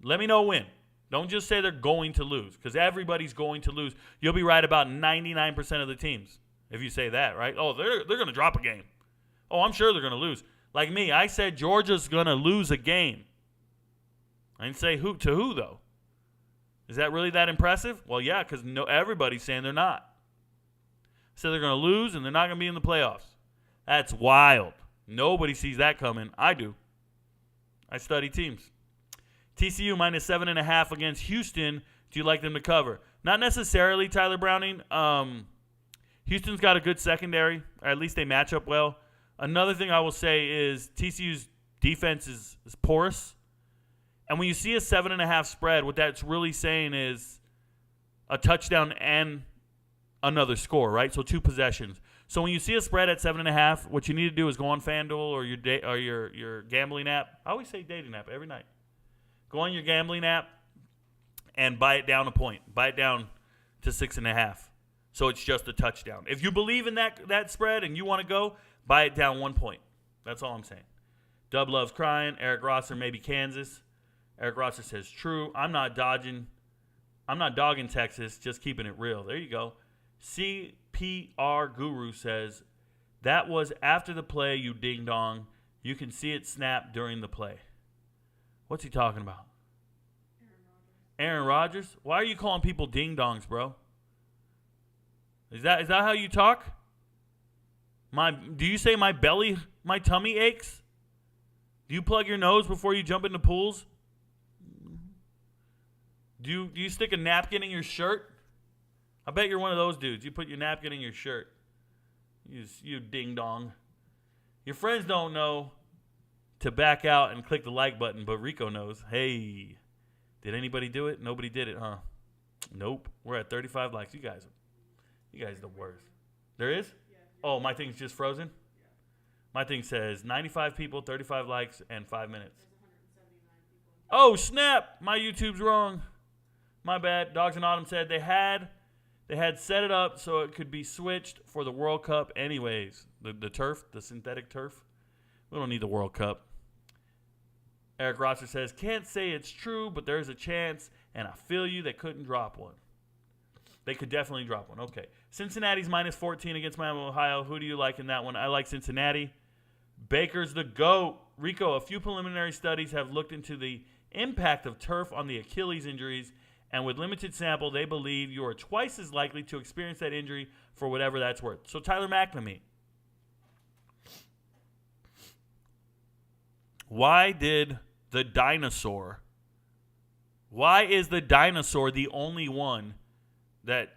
let me know when. Don't just say they're going to lose because everybody's going to lose. You'll be right about 99% of the teams if you say that, right? Oh, they're going to drop a game. Oh, I'm sure they're going to lose. Like me, I said Georgia's going to lose a game. I didn't say who to who, though. Is that really that impressive? Well, yeah, because everybody's saying they're not. So they're going to lose and they're not going to be in the playoffs. That's wild. Nobody sees that coming. I do. I study teams. TCU minus 7.5 against Houston. Do you like them to cover? Not necessarily, Tyler Browning. Houston's got a good secondary, or at least they match up well. Another thing I will say is TCU's defense is porous. And when you see a 7.5 spread, what that's really saying is a touchdown and another score, right? So 2 possessions. So when you see a spread at 7.5, what you need to do is go on FanDuel or your gambling app. I always say dating app every night. Go on your gambling app and buy it down a point. Buy it down to 6.5. So it's just a touchdown. If you believe in that spread and you want to go, buy it down 1 point. That's all I'm saying. Dub loves crying. Eric Rosser, maybe Kansas. Eric Rosser says, true. I'm not dogging Texas, just keeping it real. There you go. CPR Guru says, that was after the play, you ding-dong. You can see it snap during the play. What's he talking about? Aaron Rodgers? Why are you calling people ding-dongs, bro? Is that how you talk? Do you say my tummy aches? Do you plug your nose before you jump into pools? Do you stick a napkin in your shirt? I bet you're one of those dudes. You put your napkin in your shirt. You ding dong. Your friends don't know to back out and click the like button, but Rico knows. Hey, did anybody do it? Nobody did it, huh? Nope. We're at 35 likes. You guys are the worst. There is? Oh, my thing's just frozen? My thing says 95 people, 35 likes, and 5 minutes. Oh, snap! My YouTube's wrong. My bad. Dogs in Autumn said they had set it up so it could be switched for the World Cup anyways. The turf, the synthetic turf. We don't need the World Cup. Eric Rosser says, can't say it's true, but there's a chance, and I feel you, they couldn't drop one. They could definitely drop one. Okay. Cincinnati's minus 14 against Miami, Ohio. Who do you like in that one? I like Cincinnati. Baker's the GOAT. Rico, a few preliminary studies have looked into the impact of turf on the Achilles injuries, and with limited sample, they believe you are twice as likely to experience that injury for whatever that's worth. So Tyler McNamee. Why is the dinosaur the only one that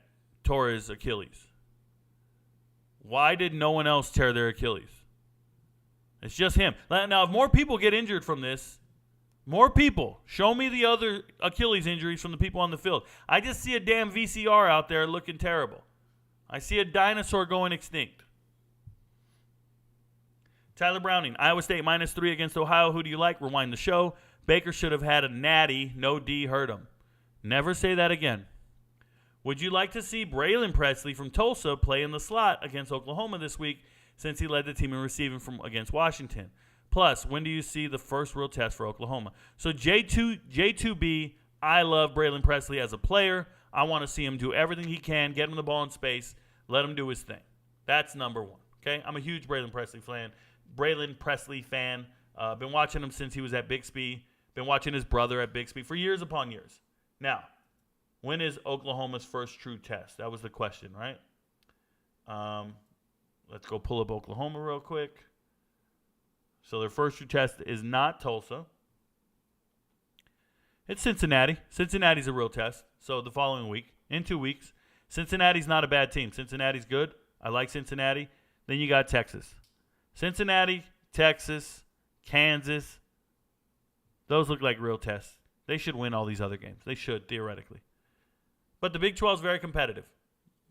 tore his Achilles? Why did no one else tear their Achilles? It's just him. Now, if more people get injured from this, more people, show me the other Achilles injuries from the people on the field. I just see a damn VCR out there looking terrible. I see a dinosaur going extinct. Tyler Browning, Iowa State minus 3 against Ohio. Who do you like? Rewind the show. Baker should have had a natty. No D hurt him. Never say that again. Would you like to see Braylon Presley from Tulsa play in the slot against Oklahoma this week since he led the team in receiving against Washington? Plus, when do you see the first real test for Oklahoma? So J2B, I love Braylon Presley as a player. I want to see him do everything he can, get him the ball in space, let him do his thing. That's number one. Okay, I'm a huge Braylon Presley fan. Been watching him since he was at Bixby. Been watching his brother at Bixby for years upon years. Now, when is Oklahoma's first true test? That was the question, right? Let's go pull up Oklahoma real quick. So their first true test is not Tulsa. It's Cincinnati. Cincinnati's a real test. So the following week, in 2 weeks, Cincinnati's not a bad team. Cincinnati's good. I like Cincinnati. Then you got Texas. Cincinnati, Texas, Kansas. Those look like real tests. They should win all these other games. They should, theoretically. But the Big 12 is very competitive.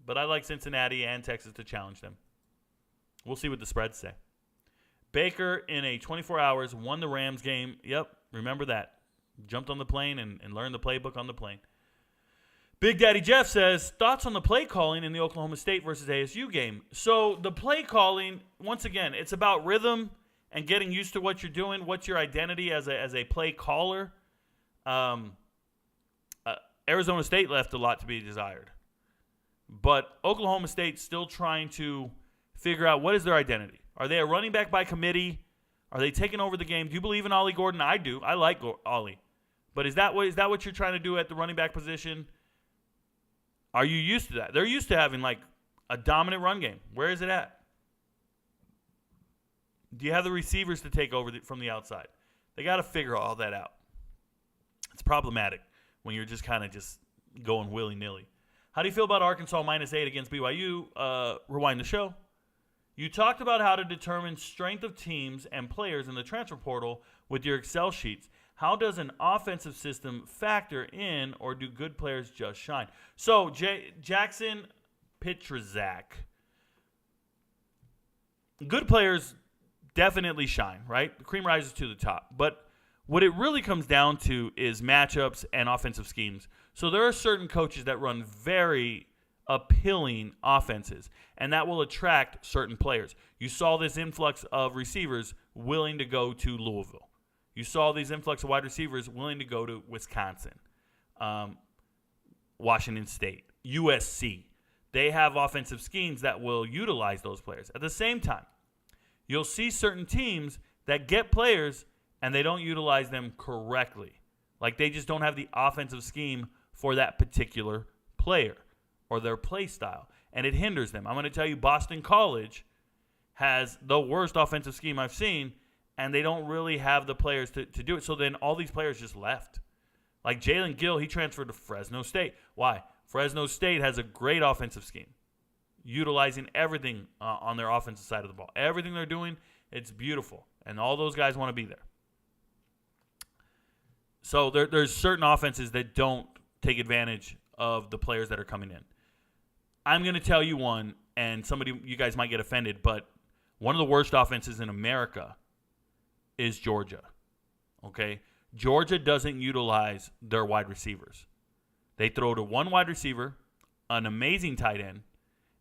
But I like Cincinnati and Texas to challenge them. We'll see what the spreads say. Baker, in a 24 hours, won the Rams game. Yep, remember that. Jumped on the plane and learned the playbook on the plane. Big Daddy Jeff says, thoughts on the play calling in the Oklahoma State versus ASU game. So the play calling, once again, it's about rhythm and getting used to what you're doing. What's your identity as a play caller? Arizona State left a lot to be desired. But Oklahoma State's still trying to figure out what is their identity. Are they a running back by committee? Are they taking over the game? Do you believe in Ollie Gordon? I do. I like Ollie. But is that what you're trying to do at the running back position? Are you used to that? They're used to having like a dominant run game. Where is it at? Do you have the receivers to take over from the outside? They got to figure all that out. It's problematic when you're just kind of just going willy-nilly. How do you feel about Arkansas minus 8 against BYU? Rewind the show. You talked about how to determine strength of teams and players in the transfer portal with your Excel sheets. How does an offensive system factor in, or do good players just shine? So, Jackson Petrizak. Good players definitely shine, right? The cream rises to the top. But what it really comes down to is matchups and offensive schemes. So there are certain coaches that run very appealing offenses, and that will attract certain players. You saw this influx of receivers willing to go to Louisville. You saw these influx of wide receivers willing to go to Wisconsin, Washington State, USC. They have offensive schemes that will utilize those players. At the same time, you'll see certain teams that get players and they don't utilize them correctly. Like they just don't have the offensive scheme for that particular player or their play style, and it hinders them. I'm going to tell you, Boston College has the worst offensive scheme I've seen, and they don't really have the players to do it. So then all these players just left. Like Jalen Gill, he transferred to Fresno State. Why? Fresno State has a great offensive scheme, utilizing everything on their offensive side of the ball. Everything they're doing, it's beautiful, and all those guys want to be there. So there's certain offenses that don't take advantage of the players that are coming in. I'm going to tell you one, and you guys might get offended, but one of the worst offenses in America is Georgia. Okay? Georgia doesn't utilize their wide receivers. They throw to one wide receiver, an amazing tight end,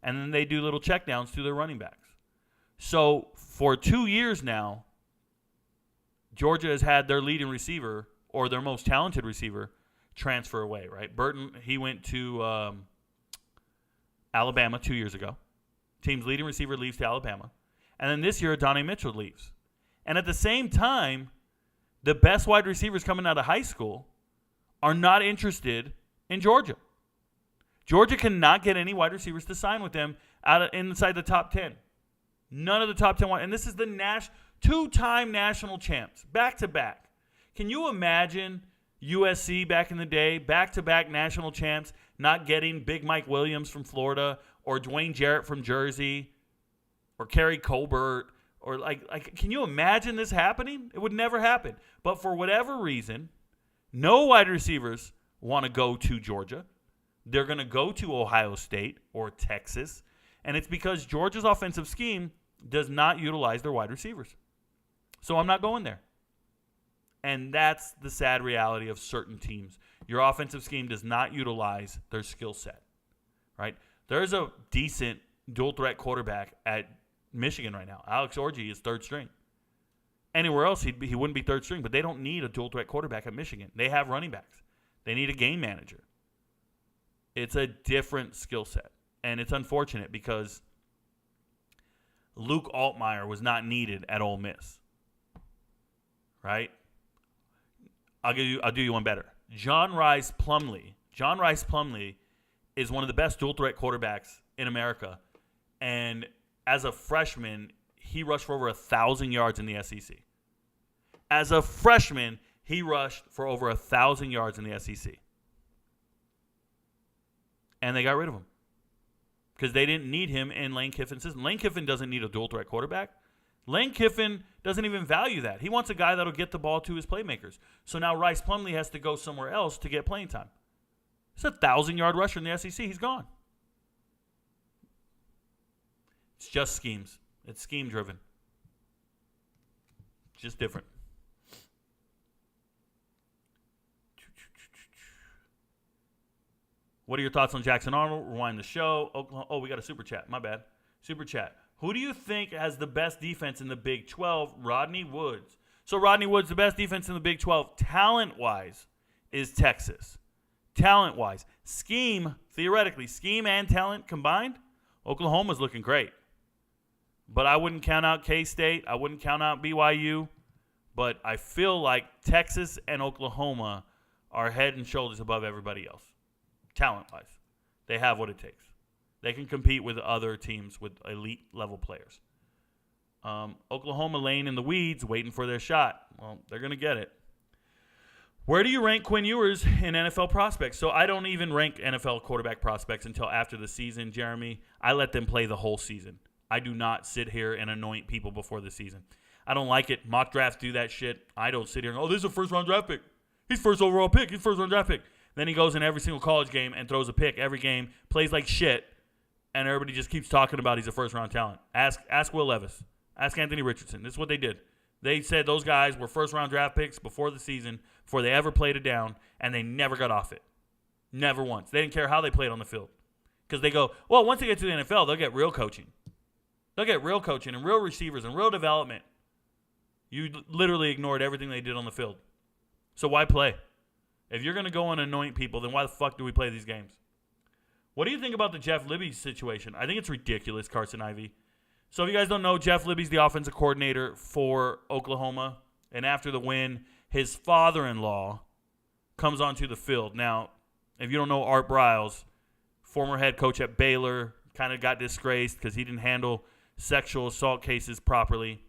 and then they do little checkdowns to their running backs. So for 2 years now, Georgia has had their leading receiver or their most talented receiver transfer away, right? Burton, he went to Alabama 2 years ago. Team's leading receiver leaves to Alabama. And then this year, Adonai Mitchell leaves. And at the same time, the best wide receivers coming out of high school are not interested in Georgia. Georgia cannot get any wide receivers to sign with them inside the top 10. None of the top 10. And this is the two-time national champs, back-to-back. Can you imagine USC back in the day, back-to-back national champs, not getting Big Mike Williams from Florida or Dwayne Jarrett from Jersey or Kerry Colbert? Or like, can you imagine this happening? It would never happen. But for whatever reason, no wide receivers want to go to Georgia. They're going to go to Ohio State or Texas. And it's because Georgia's offensive scheme does not utilize their wide receivers. So I'm not going there. And that's the sad reality of certain teams. Your offensive scheme does not utilize their skill set, right? There's a decent dual-threat quarterback at Michigan right now. Alex Orji is third string. Anywhere else, he wouldn't be third string, but they don't need a dual-threat quarterback at Michigan. They have running backs. They need a game manager. It's a different skill set, and it's unfortunate because Luke Altmaier was not needed at Ole Miss, right? I'll do you one better. John Rice Plumlee. John Rice Plumlee is one of the best dual-threat quarterbacks in America, and as a freshman, he rushed for over 1,000 yards in the SEC. As a freshman, he rushed for over 1,000 yards in the SEC. And they got rid of him because they didn't need him in Lane Kiffin's system. Lane Kiffin doesn't need a dual-threat quarterback. Lane Kiffin doesn't even value that. He wants a guy that'll get the ball to his playmakers. So now Rice Plumlee has to go somewhere else to get playing time. He's a 1,000-yard rusher in the SEC. He's gone. It's just schemes. It's scheme-driven. Just different. What are your thoughts on Jackson Arnold? Rewind the show. Oh, we got a super chat. My bad. Super chat. Who do you think has the best defense in the Big 12? Rodney Woods. So Rodney Woods, the best defense in the Big 12, talent-wise, is Texas. Talent-wise. Scheme, theoretically, scheme and talent combined, Oklahoma's looking great. But I wouldn't count out K-State. I wouldn't count out BYU. But I feel like Texas and Oklahoma are head and shoulders above everybody else, talent-wise. They have what it takes. They can compete with other teams with elite-level players. Oklahoma laying in the weeds, waiting for their shot. Well, they're going to get it. Where do you rank Quinn Ewers in NFL prospects? So I don't even rank NFL quarterback prospects until after the season, Jeremy. I let them play the whole season. I do not sit here and anoint people before the season. I don't like it. Mock drafts do that shit. I don't sit here and go, oh, this is a first-round draft pick. He's first overall pick. He's first-round draft pick. Then he goes in every single college game and throws a pick every game, plays like shit, and everybody just keeps talking about he's a first-round talent. Ask Will Levis. Ask Anthony Richardson. This is what they did. They said those guys were first-round draft picks before the season, before they ever played it down, and they never got off it. Never once. They didn't care how they played on the field. Because they go, well, once they get to the NFL, they'll get real coaching. They'll get real coaching and real receivers and real development. You literally ignored everything they did on the field. So why play? If you're going to go and anoint people, then why the fuck do we play these games? What do you think about the Jeff Libby situation? I think it's ridiculous, Carson Ivey. So if you guys don't know, Jeff Libby's the offensive coordinator for Oklahoma. And after the win, his father-in-law comes onto the field. Now, if you don't know Art Briles, former head coach at Baylor, kind of got disgraced because he didn't handle sexual assault cases properly.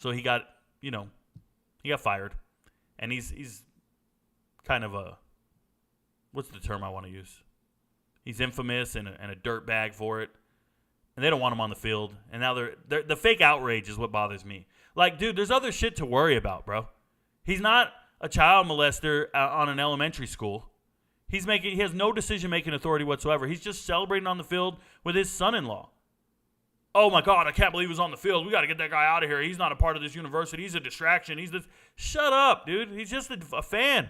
So he got fired. And he's kind of what's the term I want to use? He's infamous and a dirt bag for it. And they don't want him on the field. And now the fake outrage is what bothers me. Like, dude, there's other shit to worry about, bro. He's not a child molester on an elementary school. He has no decision-making authority whatsoever. He's just celebrating on the field with his son-in-law. Oh, my God, I can't believe he's on the field. We got to get that guy out of here. He's not a part of this university. He's a distraction. Shut up, dude. He's just a fan.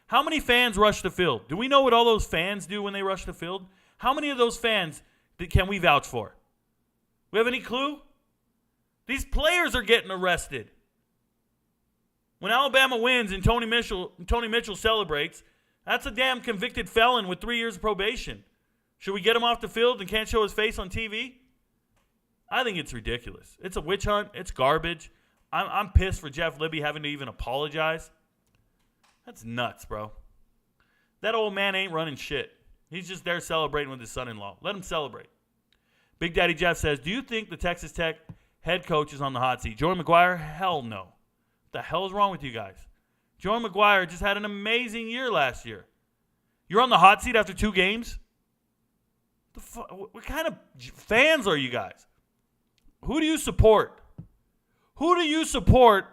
How many fans rush the field? Do we know what all those fans do when they rush the field? How many of those fans can we vouch for? We have any clue? These players are getting arrested. When Alabama wins and Tony Mitchell celebrates, that's a damn convicted felon with 3 years of probation. Should we get him off the field and can't show his face on TV? I think it's ridiculous. It's a witch hunt. It's garbage. I'm pissed for Jeff Libby having to even apologize. That's nuts, bro. That old man ain't running shit. He's just there celebrating with his son-in-law. Let him celebrate. Big Daddy Jeff says, do you think the Texas Tech head coach is on the hot seat? Jordan McGuire? Hell no. What the hell is wrong with you guys? Jordan McGuire just had an amazing year last year. You're on the hot seat after 2 games? What kind of fans are you guys? Who do you support? Who do you support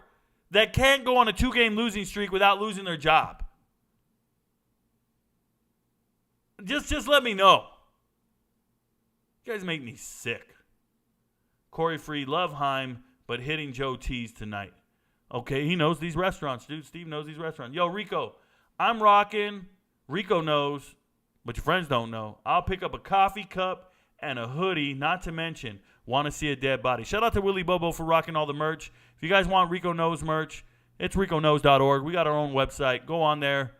that can't go on a 2-game losing streak without losing their job? Just let me know. You guys make me sick. Corey Free, love Heim, but hitting Joe T's tonight. Okay, he knows these restaurants, dude. Steve knows these restaurants. Yo, Rico, I'm rocking. Rico knows, but your friends don't know. I'll pick up a coffee cup and a hoodie, not to mention, want to see a dead body. Shout out to Willie Bobo for rocking all the merch. If you guys want Rico Knows merch, it's ricoknows.org. We got our own website. Go on there.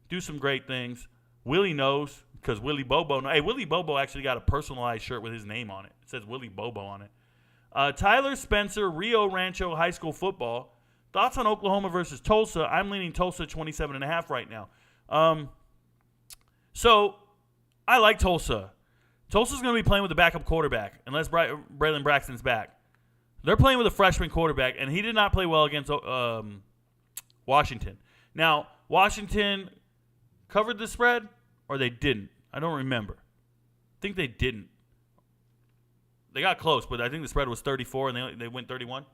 Do some great things. Willie knows because Willie Bobo. Hey, Willie Bobo actually got a personalized shirt with his name on it. It says Willie Bobo on it. Tyler Spencer, Rio Rancho High School football. Thoughts on Oklahoma versus Tulsa? I'm leaning Tulsa 27.5 right now. So I like Tulsa. Tulsa's going to be playing with a backup quarterback unless Braylon Braxton's back. They're playing with a freshman quarterback, and he did not play well against Washington. Now, Washington covered the spread, or they didn't. I don't remember. I think they didn't. They got close, but I think the spread was 34, and they went 31.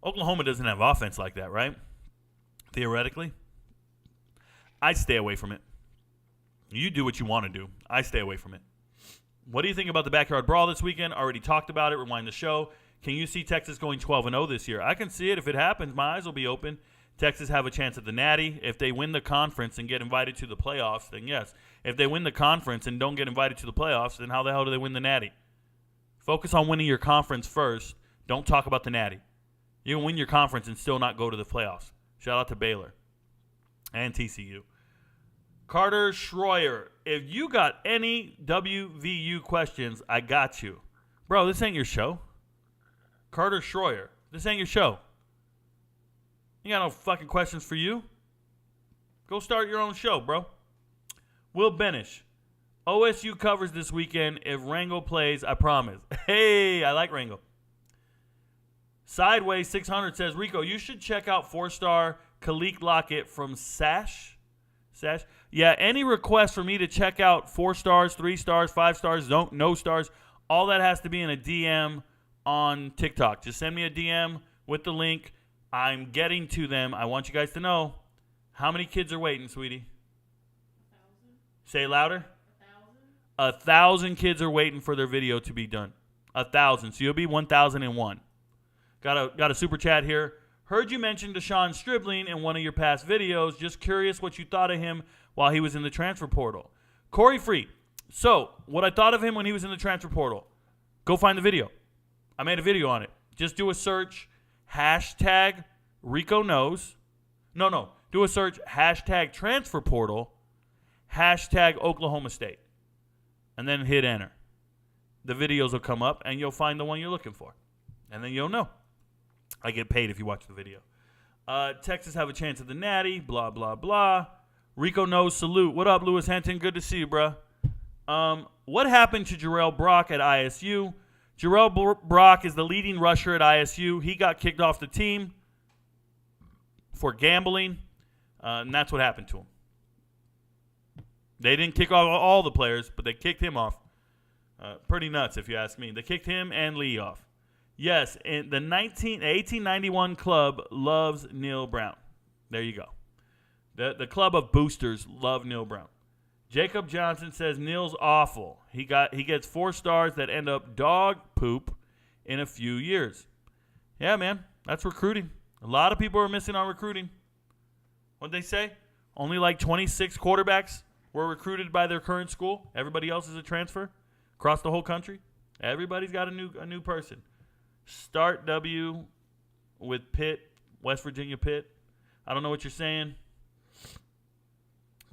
Oklahoma doesn't have offense like that, right? Theoretically. I'd stay away from it. You do what you want to do. I stay away from it. What do you think about the backyard brawl this weekend? Already talked about it. Rewind the show. Can you see Texas going 12-0 this year? I can see it. If it happens, my eyes will be open. Texas have a chance at the Natty. If they win the conference and get invited to the playoffs, then yes. If they win the conference and don't get invited to the playoffs, then how the hell do they win the Natty? Focus on winning your conference first. Don't talk about the Natty. You can win your conference and still not go to the playoffs. Shout out to Baylor and TCU. Carter Schroyer, if you got any WVU questions, I got you. Bro, this ain't your show. Carter Schroyer, this ain't your show. You got no fucking questions for you. Go start your own show, bro. Will Benish, OSU covers this weekend. If Rango plays, I promise. Hey, I like Rango. Sideways 600 says, Rico, you should check out 4-star Kalik Lockett from Sash. Yeah, any request for me to check out 4 stars, 3 stars, 5 stars, no stars, all that has to be in a DM on TikTok. Just send me a DM with the link. I'm getting to them. I want you guys to know how many kids are waiting, sweetie. 1,000. Say it louder. 1,000. 1,000 kids are waiting for their video to be done. 1,000. So you'll be 1,001. Got a super chat here. Heard you mention Deshaun Stribling in one of your past videos. Just curious what you thought of him while he was in the transfer portal. Corey Free. So, what I thought of him when he was in the transfer portal. Go find the video. I made a video on it. Just do a search, hashtag Rico Knows. No. Do a search, hashtag transfer portal, hashtag Oklahoma State. And then hit enter. The videos will come up, and you'll find the one you're looking for. And then you'll know. I get paid if you watch the video. Texas have a chance at the Natty. Blah, blah, blah. Rico Knows salute. What up, Lewis Henton? Good to see you, bruh. What happened to Jarrell Brock at ISU? Jarrell Brock is the leading rusher at ISU. He got kicked off the team for gambling, and that's what happened to him. They didn't kick off all the players, but they kicked him off. Pretty nuts, if you ask me. They kicked him and Lee off. Yes, and the 1891 club loves Neil Brown. There you go. The club of boosters love Neil Brown. Jacob Johnson says Neil's awful. He gets 4 stars that end up dog poop in a few years. Yeah, man, that's recruiting. A lot of people are missing on recruiting. What'd they say? Only like 26 quarterbacks were recruited by their current school. Everybody else is a transfer across the whole country. Everybody's got a new person. Start W with Pitt, West Virginia Pitt. I don't know what you're saying.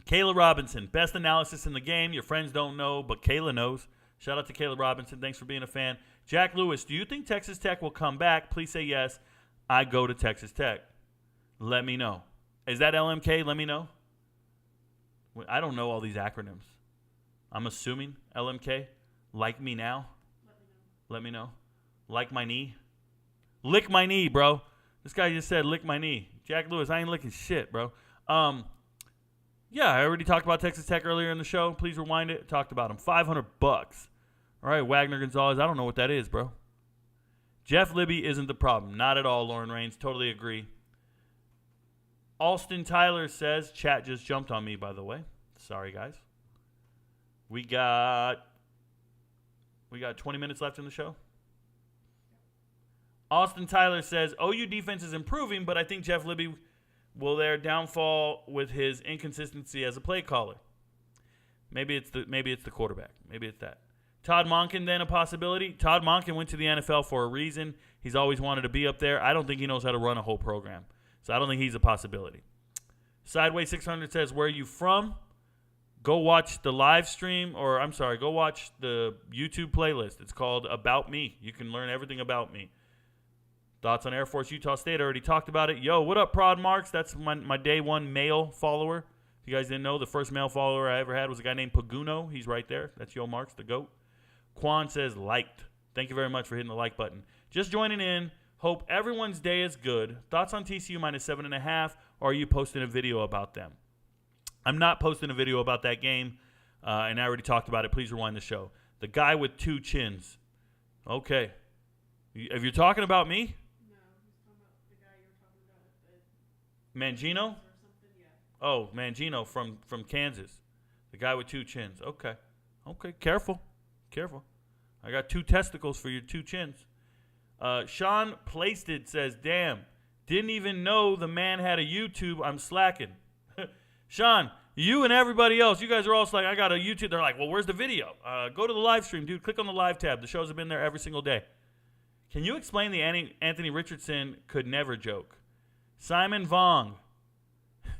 Kayla Robinson, best analysis in the game. Your friends don't know, but Kayla knows. Shout out to Kayla Robinson. Thanks for being a fan. Jack Lewis, do you think Texas Tech will come back? Please say yes. I go to Texas Tech. Let me know. Is that LMK? Let me know. I don't know all these acronyms. I'm assuming LMK. Like me now. Let me know. Like my knee. Lick my knee, bro. This guy just said lick my knee. Jack Lewis, I ain't licking shit, bro. Yeah, I already talked about Texas Tech earlier in the show. Please rewind it. Talked about them. $500. All right, Wagner Gonzalez. I don't know what that is, bro. Jeff Libby isn't the problem. Not at all, Lauren Rains. Totally agree. Alston Tyler says, chat just jumped on me, by the way. Sorry, guys. We got 20 minutes left in the show. Austin Tyler says, OU defense is improving, but I think Jeff Libby will their downfall with his inconsistency as a play caller. Maybe it's the quarterback. Maybe it's that. Todd Monken, then a possibility. Todd Monken went to the NFL for a reason. He's always wanted to be up there. I don't think he knows how to run a whole program. So I don't think he's a possibility. Sideways 600 says, where are you from? Go watch the live stream, go watch the YouTube playlist. It's called About Me. You can learn everything about me. Thoughts on Air Force Utah State? I already talked about it. Yo, what up, Prod Marks? That's my day one male follower. If you guys didn't know, the first male follower I ever had was a guy named Paguno. He's right there. That's Yo Marks, the GOAT. Quan says, liked. Thank you very much for hitting the like button. Just joining in. Hope everyone's day is good. Thoughts on TCU minus 7.5, or are you posting a video about them? I'm not posting a video about that game, and I already talked about it. Please rewind the show. The guy with 2 chins. Okay. If you're talking about me? No, he's talking about the guy you were talking about. Mangino? Oh, Mangino from Kansas. The guy with 2 chins. Okay. Careful. I got 2 testicles for your 2 chins. Sean Plasted says, damn, didn't even know the man had a YouTube. I'm slacking. Sean, you and everybody else, you guys are all like, I got a YouTube. They're like, well, where's the video? Go to the live stream, dude. Click on the live tab. The shows have been there every single day. Can you explain the Anthony Richardson could never joke? Simon Vong.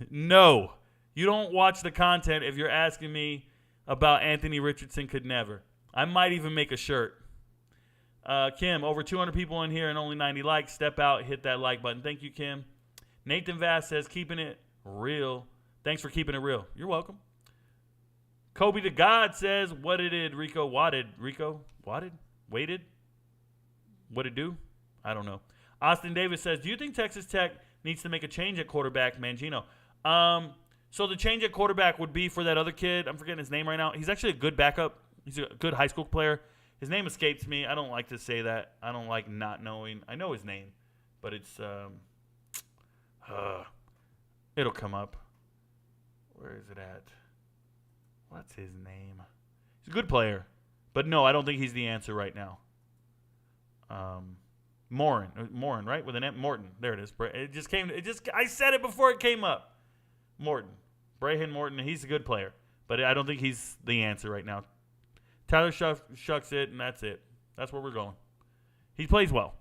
No. You don't watch the content if you're asking me about Anthony Richardson could never. I might even make a shirt. Kim, over 200 people in here and only 90 likes. Step out, hit that like button. Thank you, Kim. Nathan Vass says, keeping it real. Thanks for keeping it real. You're welcome. Kobe to God says, what it did, Rico? Wadded. Rico? Wadded? Waited? What it do? I don't know. Austin Davis says, do you think Texas Tech needs to make a change at quarterback, Mangino? So the change at quarterback would be for that other kid. I'm forgetting his name right now. He's actually a good backup. He's a good high school player. His name escapes me. I don't like to say that. I don't like not knowing. I know his name, but it's it'll come up. Where is it at? What's his name? He's a good player, but no, I don't think he's the answer right now. Morin, right? With an M. Morton. There it is. I said it before it came up. Morton. Brahan Morton. He's a good player, but I don't think he's the answer right now. Tyler shucks it, and that's it. That's where we're going. He plays well,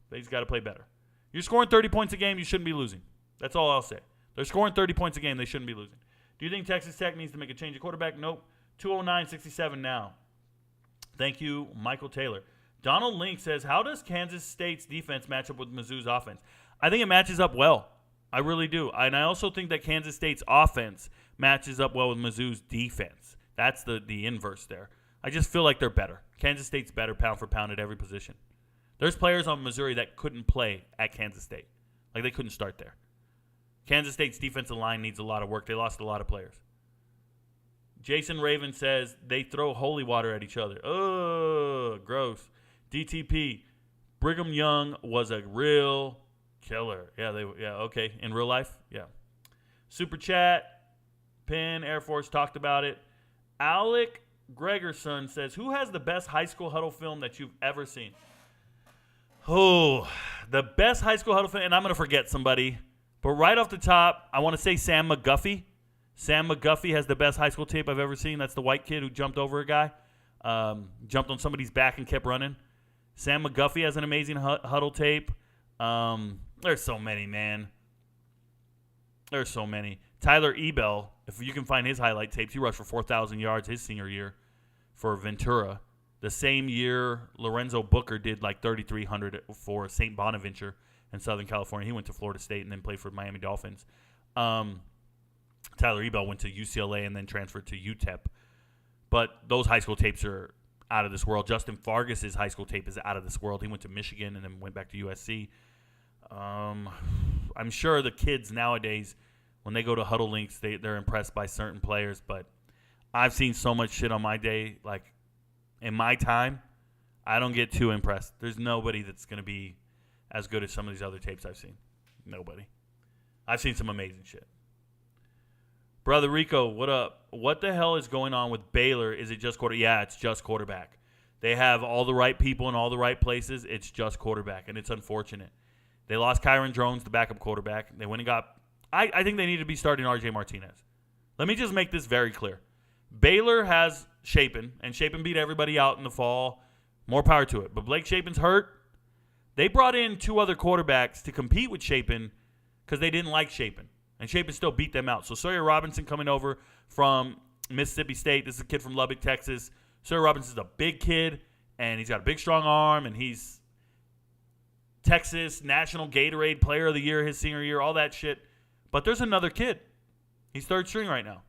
but he's got to play better. You're scoring 30 points a game, you shouldn't be losing. That's all I'll say. They're scoring 30 points a game, they shouldn't be losing. Do you think Texas Tech needs to make a change at quarterback? Nope. 209-67 now. Thank you, Michael Taylor. Donald Link says, how does Kansas State's defense match up with Mizzou's offense? I think it matches up well. I really do. And I also think that Kansas State's offense matches up well with Mizzou's defense. That's the inverse there. I just feel like they're better. Kansas State's better pound for pound at every position. There's players on Missouri that couldn't play at Kansas State. Like, they couldn't start there. Kansas State's defensive line needs a lot of work. They lost a lot of players. Jason Raven says they throw holy water at each other. Oh, gross. DTP. Brigham Young was a real killer. Yeah, okay. In real life? Yeah. Super chat. Penn Air Force talked about it. Alec Gregerson says, who has the best high school huddle film that you've ever seen? Oh, the best high school huddle film, and I'm going to forget somebody. But right off the top, I want to say Sam McGuffey. Sam McGuffey has the best high school tape I've ever seen. That's the white kid who jumped over a guy, jumped on somebody's back and kept running. Sam McGuffey has an amazing huddle tape. There's so many, man. There's so many. Tyler Ebel, if you can find his highlight tapes, he rushed for 4,000 yards his senior year for Ventura. The same year, Lorenzo Booker did like 3,300 for St. Bonaventure in Southern California. He went to Florida State and then played for Miami Dolphins. Tyler Ebel went to UCLA and then transferred to UTEP. But those high school tapes are out of this world. Justin Fargas's high school tape is out of this world. He went to Michigan and then went back to USC. I'm sure the kids nowadays, when they go to Huddle Links, they're impressed by certain players. But I've seen so much shit on my day. Like, in my time, I don't get too impressed. There's nobody that's going to be as good as some of these other tapes I've seen. Nobody. I've seen some amazing shit. Brother Rico, what up? What the hell is going on with Baylor? Is it just quarterback? Yeah, it's just quarterback. They have all the right people in all the right places. It's just quarterback, and it's unfortunate. They lost Kyron Drones, the backup quarterback. They went and got – I think they need to be starting R.J. Martinez. Let me just make this very clear. Baylor has Shapen, and Shapen beat everybody out in the fall. More power to it. But Blake Shapen's hurt. They brought in 2 other quarterbacks to compete with Shapen because they didn't like Shapen. And Shapen still beat them out. So Sawyer Robinson coming over from Mississippi State. This is a kid from Lubbock, Texas. Sawyer Robinson's a big kid, and he's got a big, strong arm, and he's Texas National Gatorade Player of the Year his senior year, all that shit. But there's another kid. He's third string right now,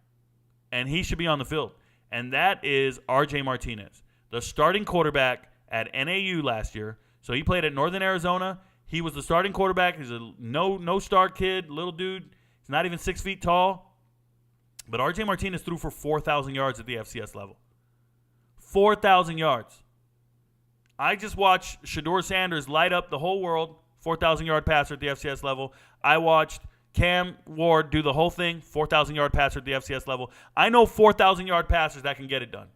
and he should be on the field. And that is R.J. Martinez, the starting quarterback at NAU last year. So he played at Northern Arizona. He was the starting quarterback. He's a no-star kid, little dude. He's not even 6 feet tall. But R.J. Martinez threw for 4,000 yards at the FCS level. 4,000 yards. I just watched Shedeur Sanders light up the whole world, 4,000-yard passer at the FCS level. I watched Cam Ward do the whole thing, 4,000-yard passer at the FCS level. I know 4,000-yard passers that can get it done.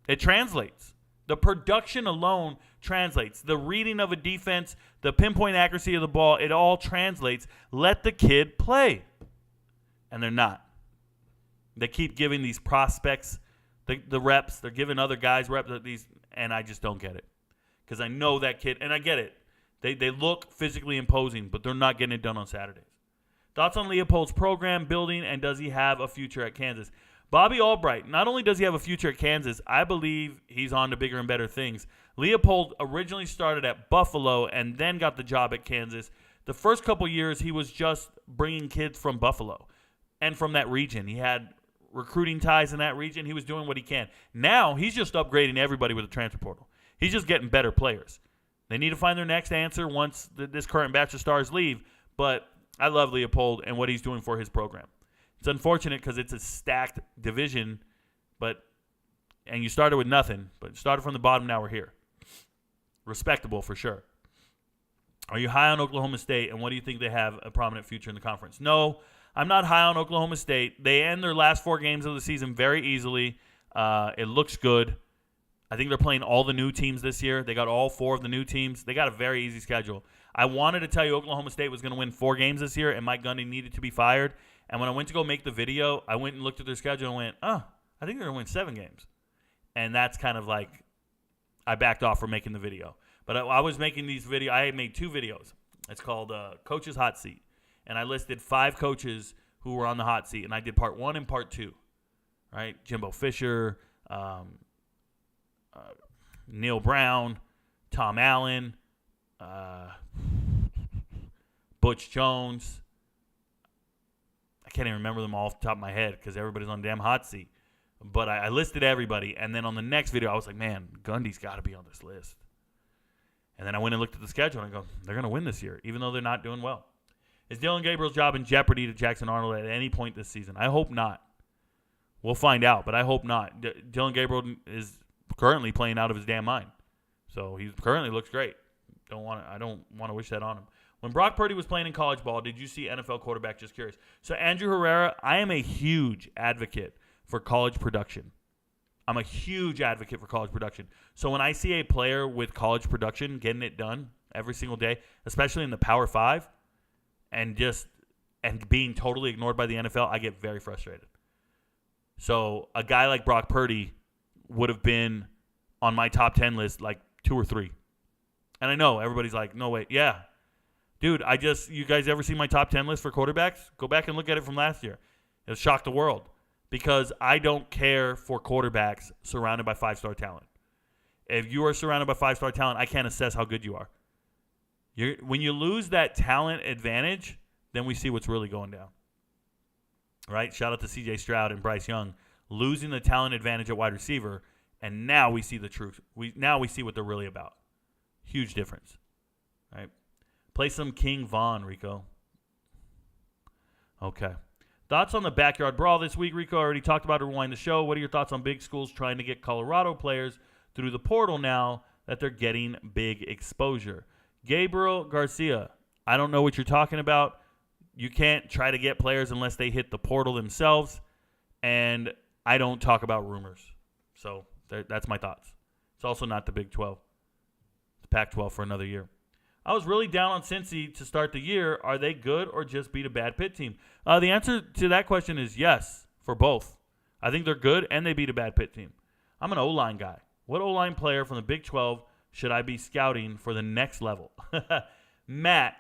It translates. The production alone translates. The reading of a defense, the pinpoint accuracy of the ball, it all translates. Let the kid play. And they're not. They keep giving these prospects the reps. They're giving other guys reps, and I just don't get it. Because I know that kid, and I get it. They look physically imposing, but they're not getting it done on Saturdays. Thoughts on Leopold's program building, and does he have a future at Kansas? Bobby Albright, not only does he have a future at Kansas, I believe he's on to bigger and better things. Leopold originally started at Buffalo and then got the job at Kansas. The first couple years, he was just bringing kids from Buffalo and from that region. He had recruiting ties in that region. He was doing what he can. Now, he's just upgrading everybody with the transfer portal. He's just getting better players. They need to find their next answer once this current batch of stars leave. But I love Leopold and what he's doing for his program. It's unfortunate because it's a stacked division, and you started with nothing, but started from the bottom, now we're here. Respectable for sure. Are you high on Oklahoma State, and what do you think they have a prominent future in the conference? No, I'm not high on Oklahoma State. They end their last 4 games of the season very easily. It looks good. I think they're playing all the new teams this year. They got all 4 of the new teams. They got a very easy schedule. I wanted to tell you Oklahoma State was going to win 4 games this year, and Mike Gundy needed to be fired. And when I went to go make the video, I went and looked at their schedule and went, I think they're going to win 7 games. And that's kind of like I backed off from making the video. But I was making these videos. I made 2 videos. It's called Coach's Hot Seat. And I listed 5 coaches who were on the hot seat. And I did part 1 and part 2. Right? Jimbo Fisher, Neil Brown, Tom Allen, Butch Jones. I can't even remember them all off the top of my head because everybody's on the damn hot seat. But I listed everybody, and then on the next video, I was like, man, Gundy's got to be on this list. And then I went and looked at the schedule, and I go, they're going to win this year, even though they're not doing well. Is Dylan Gabriel's job in jeopardy to Jackson Arnold at any point this season? I hope not. We'll find out, but I hope not. Dylan Gabriel is currently playing out of his damn mind. So he currently looks great. I don't want to wish that on him. When Brock Purdy was playing in college ball, did you see NFL quarterback? Just curious. So Andrew Herrera, I am a huge advocate for college production. I'm a huge advocate for college production. So when I see a player with college production getting it done every single day, especially in the Power 5, and being totally ignored by the NFL, I get very frustrated. So a guy like Brock Purdy would have been on my top 10 list like 2 or 3. And I know everybody's like, no, wait, yeah. Dude, you guys ever see my top 10 list for quarterbacks? Go back and look at it from last year. It shocked the world because I don't care for quarterbacks surrounded by 5-star talent. If you are surrounded by 5-star talent, I can't assess how good you are. When you lose that talent advantage, then we see what's really going down. Right? Shout out to C.J. Stroud and Bryce Young losing the talent advantage at wide receiver, and now we see the truth. Now we see what they're really about. Huge difference. Right? Play some King Von, Rico. Okay. Thoughts on the backyard brawl this week, Rico? I already talked about it. Rewind the show. What are your thoughts on big schools trying to get Colorado players through the portal now that they're getting big exposure? Gabriel Garcia, I don't know what you're talking about. You can't try to get players unless they hit the portal themselves, and I don't talk about rumors. So that's my thoughts. It's also not the Big 12. It's Pac-12 for another year. I was really down on Cincy to start the year. Are they good or just beat a bad Pitt team? The answer to that question is yes for both. I think they're good and they beat a bad Pitt team. I'm an O-line guy. What O-line player from the Big 12 should I be scouting for the next level? Matt,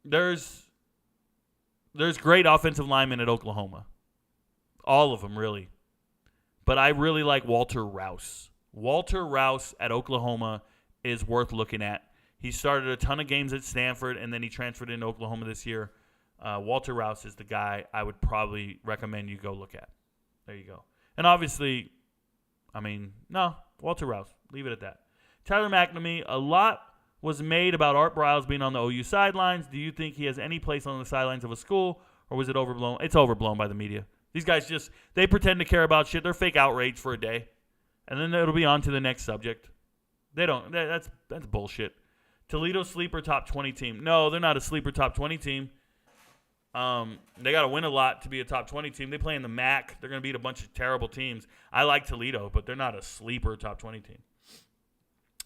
there's great offensive linemen at Oklahoma. All of them, really. But I really like Walter Rouse. Walter Rouse at Oklahoma is worth looking at. He started a ton of games at Stanford, and then he transferred into Oklahoma this year. Walter Rouse is the guy I would probably recommend you go look at. There you go. And obviously, Walter Rouse. Leave it at that. Tyler McNamee, a lot was made about Art Briles being on the OU sidelines. Do you think he has any place on the sidelines of a school, or was it overblown? It's overblown by the media. These guys they pretend to care about shit. They're fake outrage for a day, and then it'll be on to the next subject. They don't. That's bullshit. Toledo sleeper top 20 team. No, they're not a sleeper top 20 team. They got to win a lot to be a top 20 team. They play in the MAC. They're going to beat a bunch of terrible teams. I like Toledo, but they're not a sleeper top 20 team.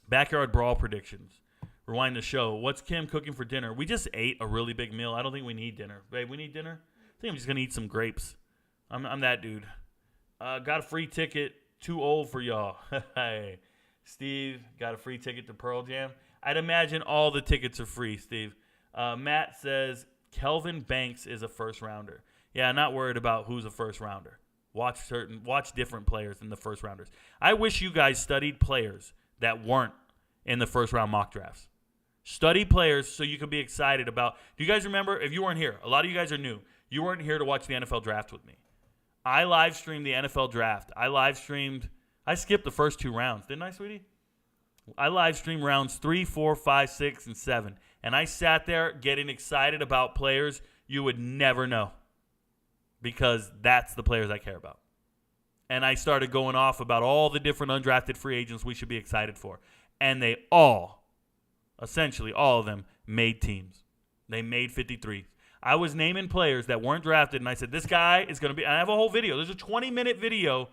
Backyard brawl predictions. Rewind the show. What's Kim cooking for dinner? We just ate a really big meal. I don't think we need dinner. Babe, we need dinner? I think I'm just going to eat some grapes. I'm that dude. Got a free ticket. Too old for y'all. Hey, Steve, got a free ticket to Pearl Jam. I'd imagine all the tickets are free, Steve. Matt says Kelvin Banks is a first rounder. Yeah, not worried about who's a first rounder. Watch different players than the first rounders. I wish you guys studied players that weren't in the first round mock drafts. Study players so you can be excited about. Do you guys remember? If you weren't here, a lot of you guys are new. You weren't here to watch the NFL draft with me. I live streamed the NFL draft. I skipped the first 2 rounds, didn't I, sweetie? I live streamed rounds 3, 4, 5, 6, and 7. And I sat there getting excited about players you would never know. Because that's the players I care about. And I started going off about all the different undrafted free agents we should be excited for. And they essentially all of them, made teams. They made 53. I was naming players that weren't drafted, and I said, this guy is going to be – I have a whole video. There's a 20-minute video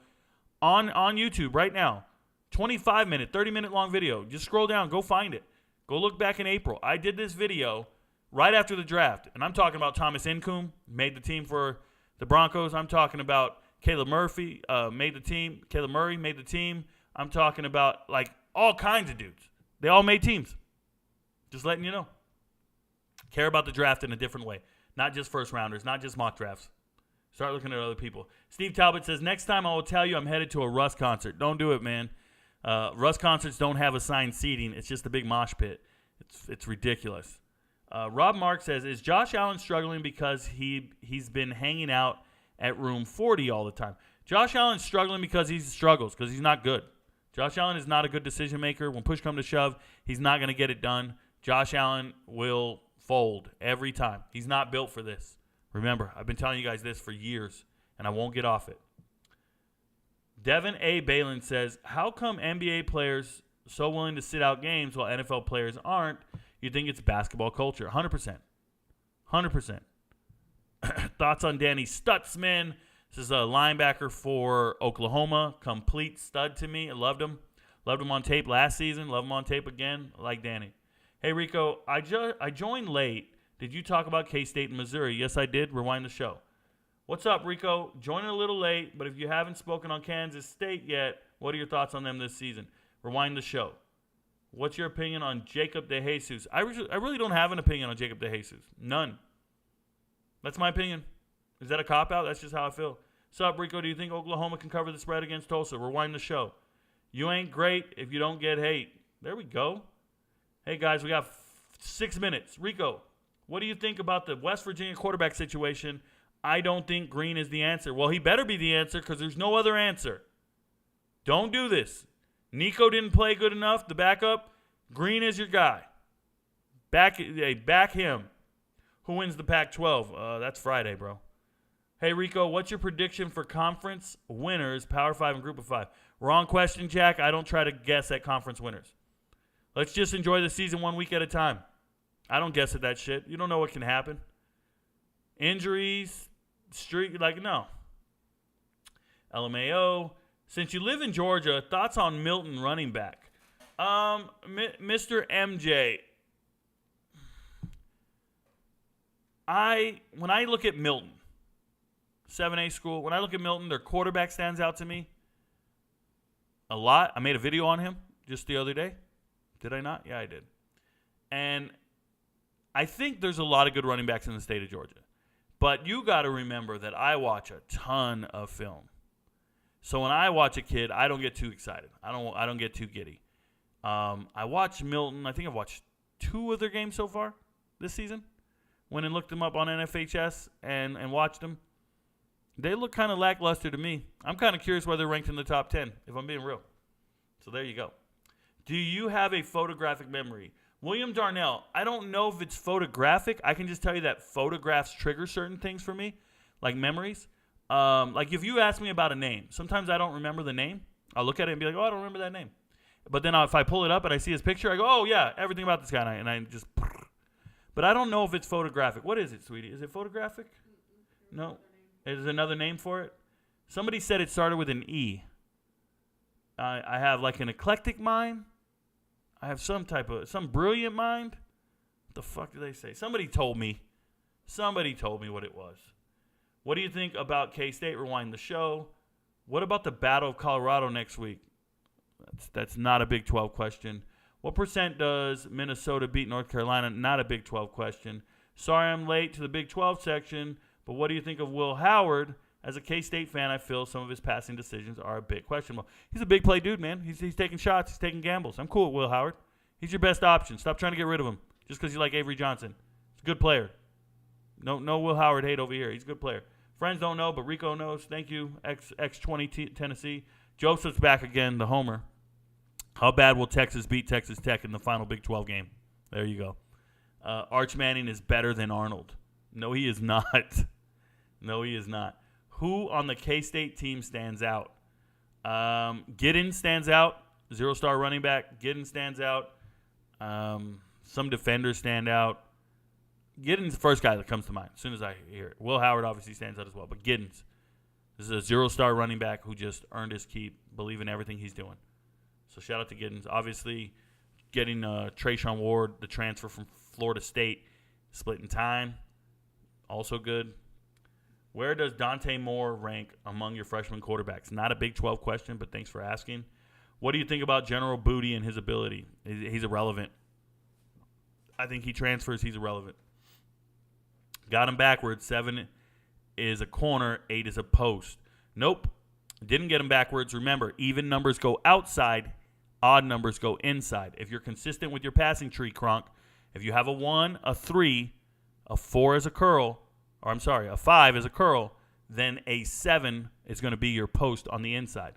on YouTube right now. 25-minute, 30-minute long video. Just scroll down. Go find it. Go look back in April. I did this video right after the draft, and I'm talking about Thomas Incoom, made the team for the Broncos. I'm talking about Caleb Murphy, made the team. Caleb Murray made the team. I'm talking about, like, all kinds of dudes. They all made teams. Just letting you know. Care about the draft in a different way. Not just first rounders, not just mock drafts. Start looking at other people. Steve Talbot says, next time I will tell you I'm headed to a Russ concert. Don't do it, man. Russ concerts don't have assigned seating. It's just a big mosh pit. It's ridiculous. Rob Mark says, is Josh Allen struggling because he's been hanging out at room 40 all the time. Josh Allen's struggling because he struggles, because he's not good. Josh Allen is not a good decision maker. When push comes to shove, he's not going to get it done. Josh Allen will fold every time. He's not built for this. Remember, I've been telling you guys this for years, and I won't get off it. Devin A. Balin says, how come NBA players so willing to sit out games while NFL players aren't? You think it's basketball culture. 100%. 100%. Thoughts on Danny Stutzman? This is a linebacker for Oklahoma. Complete stud to me. I loved him. Loved him on tape last season. Love him on tape again. I like Danny. Hey, Rico, I joined late. Did you talk about K-State and Missouri? Yes, I did. Rewind the show. What's up, Rico? Joining a little late, but if you haven't spoken on Kansas State yet, what are your thoughts on them this season? Rewind the show. What's your opinion on Jacob DeJesus? I really don't have an opinion on Jacob DeJesus. None. That's my opinion. Is that a cop-out? That's just how I feel. What's up, Rico? Do you think Oklahoma can cover the spread against Tulsa? Rewind the show. You ain't great if you don't get hate. There we go. Hey, guys, we got 6 minutes. Rico, what do you think about the West Virginia quarterback situation? I don't think Green is the answer. Well, he better be the answer because there's no other answer. Don't do this. Nico didn't play good enough, the backup. Green is your guy. Back him. Who wins the Pac-12? That's Friday, bro. Hey, Rico, what's your prediction for conference winners, Power 5 and Group of 5? Wrong question, Jack. I don't try to guess at conference winners. Let's just enjoy the season 1 week at a time. I don't guess at that shit. You don't know what can happen. Injuries, no. LMAO. Since you live in Georgia, thoughts on Milton running back? Mr. MJ, when I look at Milton, 7A school, when I look at Milton, their quarterback stands out to me a lot. I made a video on him just the other day. Did I not? Yeah, I did. And I think there's a lot of good running backs in the state of Georgia. But you got to remember that I watch a ton of film. So when I watch a kid, I don't get too excited. I don't get too giddy. I watched Milton. I think I've watched 2 of their games so far this season. Went and looked them up on NFHS and watched them. They look kind of lackluster to me. I'm kind of curious whether they're ranked in the top 10, if I'm being real. So there you go. Do you have a photographic memory? William Darnell, I don't know if it's photographic. I can just tell you that photographs trigger certain things for me, like memories. Like if you ask me about a name, sometimes I don't remember the name. I'll look at it and be like, oh, I don't remember that name. But then if I pull it up and I see his picture, I go, oh, yeah, everything about this guy. And I just, but I don't know if it's photographic. What is it, sweetie? Is it photographic? No. Is there another name for it? Somebody said it started with an E. I have like an eclectic mind. I have some brilliant mind. What the fuck did they say? Somebody told me what it was. What do you think about K-State? Rewind the show. What about the Battle of Colorado next week? That's not a Big 12 question. What percent does Minnesota beat North Carolina? Not a Big 12 question. Sorry I'm late to the Big 12 section, but what do you think of Will Howard? As a K-State fan, I feel some of his passing decisions are a bit questionable. He's a big play dude, man. He's taking shots. He's taking gambles. I'm cool with Will Howard. He's your best option. Stop trying to get rid of him just because you like Avery Johnson. He's a good player. No Will Howard hate over here. He's a good player. Friends don't know, but Rico knows. Thank you, X20 Tennessee. Joseph's back again, the homer. How bad will Texas beat Texas Tech in the final Big 12 game? There you go. Arch Manning is better than Arnold. No, he is not. No, he is not. Who on the K-State team stands out? Giddens stands out. 0-star running back. Giddens stands out. Some defenders stand out. Giddens is the first guy that comes to mind as soon as I hear it. Will Howard obviously stands out as well. But Giddens, this is a 0-star running back who just earned his keep, believe in everything he's doing. So shout out to Giddens. Obviously, getting Trayshawn Ward, the transfer from Florida State, splitting time, also good. Where does Dante Moore rank among your freshman quarterbacks? Not a Big 12 question, but thanks for asking. What do you think about General Booty and his ability? He's irrelevant. I think he transfers. He's irrelevant. Got him backwards. 7 is a corner. 8 is a post. Nope. Didn't get him backwards. Remember, even numbers go outside. Odd numbers go inside. If you're consistent with your passing tree, Kronk, if you have a 1, a 3, a 4 is a curl, or I'm sorry, a 5 is a curl, then a 7 is going to be your post on the inside.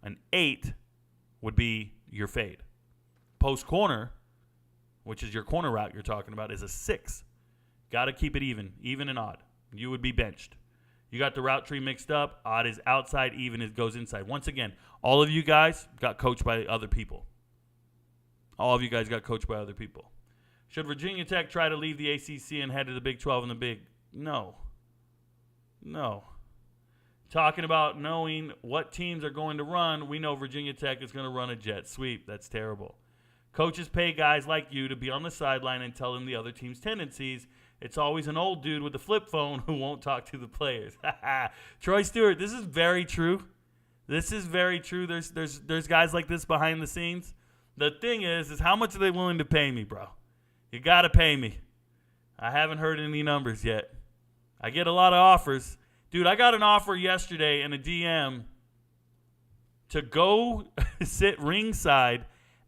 An 8 would be your fade. Post corner, which is your corner route you're talking about, is a 6. Got to keep it even and odd. You would be benched. You got the route tree mixed up. Odd is outside, even is goes inside. Once again, all of you guys got coached by other people. All of you guys got coached by other people. Should Virginia Tech try to leave the ACC and head to the Big 12 and the Big? No. Talking about knowing what teams are going to run, we know Virginia Tech is going to run a jet sweep. That's terrible. Coaches pay guys like you to be on the sideline and tell them the other team's tendencies. It's always an old dude with a flip phone who won't talk to the players. Troy Stewart, this is very true. This is very true. There's guys like this behind the scenes. The thing is how much are they willing to pay me, bro? You got to pay me. I haven't heard any numbers yet. I get a lot of offers. Dude, I got an offer yesterday in a DM to go sit ringside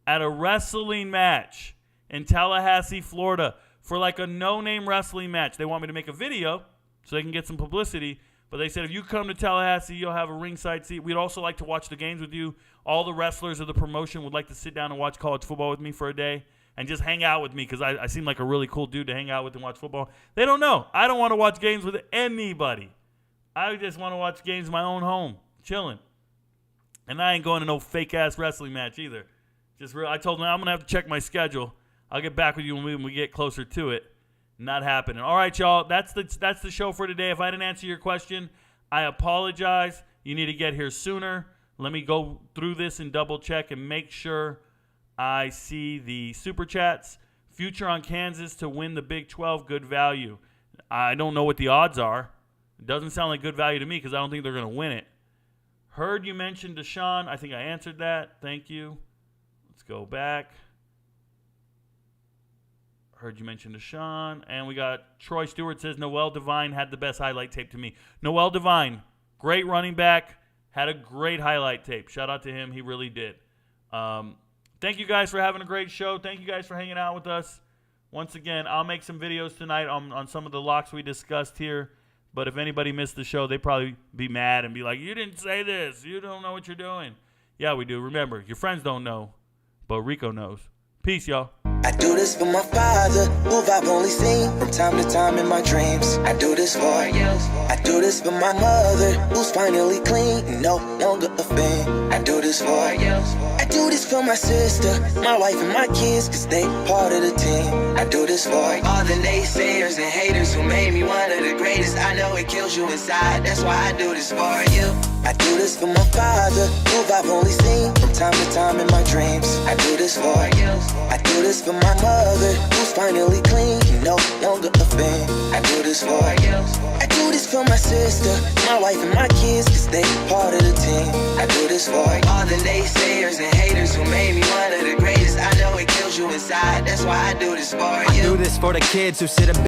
at a wrestling match in Tallahassee, Florida, for like a no-name wrestling match. They want me to make a video so they can get some publicity, but they said if you come to Tallahassee, you'll have a ringside seat. We'd also like to watch the games with you. All the wrestlers of the promotion would like to sit down and watch college football with me for a day and just hang out with me because I seem like a really cool dude to hang out with and watch football. They don't know. I don't want to watch games with anybody. I just want to watch games in my own home, chilling. And I ain't going to no fake-ass wrestling match either. I told them I'm going to have to check my schedule. I'll get back with you when we get closer to it. Not happening. All right, y'all. That's the show for today. If I didn't answer your question, I apologize. You need to get here sooner. Let me go through this and double-check and make sure I see the Super Chats. Future on Kansas to win the Big 12, good value. I don't know what the odds are. It doesn't sound like good value to me because I don't think they're going to win it. Heard you mentioned Deshaun. I think I answered that. Thank you. Let's go back. Heard you mention Deshaun. And we got Troy Stewart says Noel Devine had the best highlight tape to me. Noel Devine, great running back, had a great highlight tape. Shout out to him. He really did. Thank you guys for having a great show. Thank you guys for hanging out with us. Once again, I'll make some videos tonight on some of the locks we discussed here. But if anybody missed the show, they'd probably be mad and be like, you didn't say this. You don't know what you're doing. Yeah, we do. Remember, your friends don't know, but Rico knows. Peace, y'all. I do this for my father, who I've only seen from time to time in my dreams. I do this for you. I do this for my mother, who's finally clean and no longer a fan. I do this for you. I do this for my sister, my wife and my kids, cause they part of the team. I do this for all the naysayers and haters who made me one of the greatest. I know it kills you inside, that's why I do this for you. I do this for my father, who I've only seen from time to time in my dreams. I do this for you. I do this for my mother, who's finally clean, no longer a fan. I do this for you. I do this for my sister, my wife and my kids, cause they part of the team. I do this for all the naysayers and haters who made me one of the greatest. I know it kills you inside, that's why I do this for you. I do this for the kids who sit a